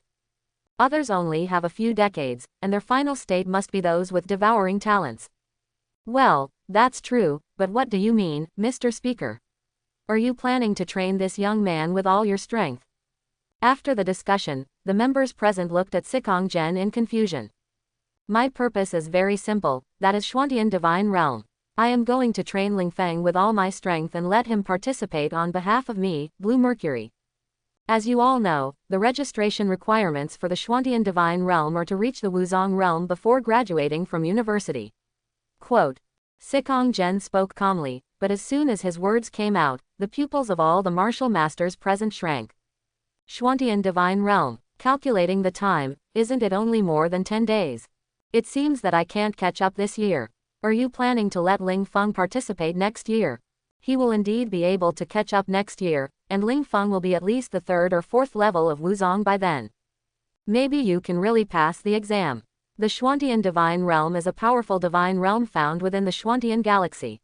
Others only have a few decades, and their final state must be those with devouring talents. Well, that's true, but what do you mean, Mr. Speaker? Are you planning to train this young man with all your strength? After the discussion, the members present looked at Sikong Zhen in confusion. My purpose is very simple, that is Xuantian Divine Realm. I am going to train Ling Feng with all my strength and let him participate on behalf of me, Blue Mercury. As you all know, the registration requirements for the Xuantian Divine Realm are to reach the Wuzong Realm before graduating from university. Quote. Sikong Zhen spoke calmly, but as soon as his words came out, the pupils of all the martial masters present shrank. Xuantian Divine Realm, calculating the time, isn't it only more than 10 days? It seems that I can't catch up this year. Are you planning to let Ling Feng participate next year? He will indeed be able to catch up next year, and Ling Feng will be at least the 3rd or 4th level of Wuzong by then. Maybe you can really pass the exam. The Xuantian Divine Realm is a powerful divine realm found within the Xuantian Galaxy.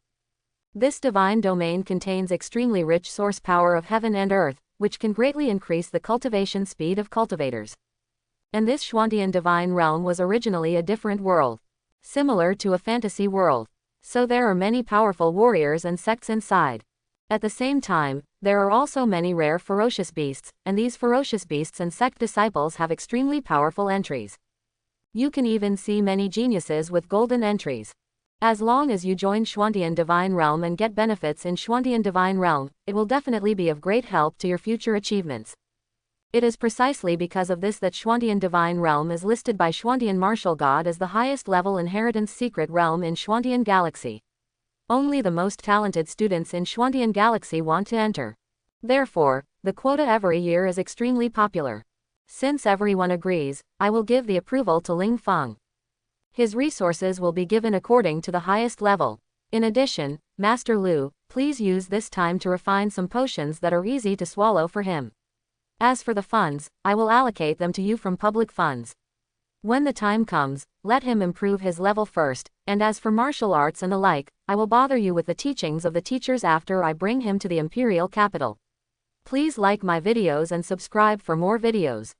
This divine domain contains extremely rich source power of heaven and earth, which can greatly increase the cultivation speed of cultivators. And this Xuantian Divine Realm was originally a different world, similar to a fantasy world. So there are many powerful warriors and sects inside. At the same time, there are also many rare ferocious beasts, and these ferocious beasts and sect disciples have extremely powerful entries. You can even see many geniuses with golden entries. As long as you join Xuantian Divine Realm and get benefits in Xuantian Divine Realm, it will definitely be of great help to your future achievements. It is precisely because of this that Xuantian Divine Realm is listed by Xuantian Martial God as the highest level inheritance secret realm in Xuantian Galaxy. Only the most talented students in Xuantian Galaxy want to enter. Therefore, The quota every year is extremely popular. Since everyone agrees, I will give the approval to Ling Feng. His resources will be given according to the highest level. In addition, Master Lu, please use this time to refine some potions that are easy to swallow for him. As for the funds, I will allocate them to you from public funds. When the time comes, let him improve his level first, and as for martial arts and the like, I will bother you with the teachings of the teachers after I bring him to the imperial capital. Please like my videos and subscribe for more videos.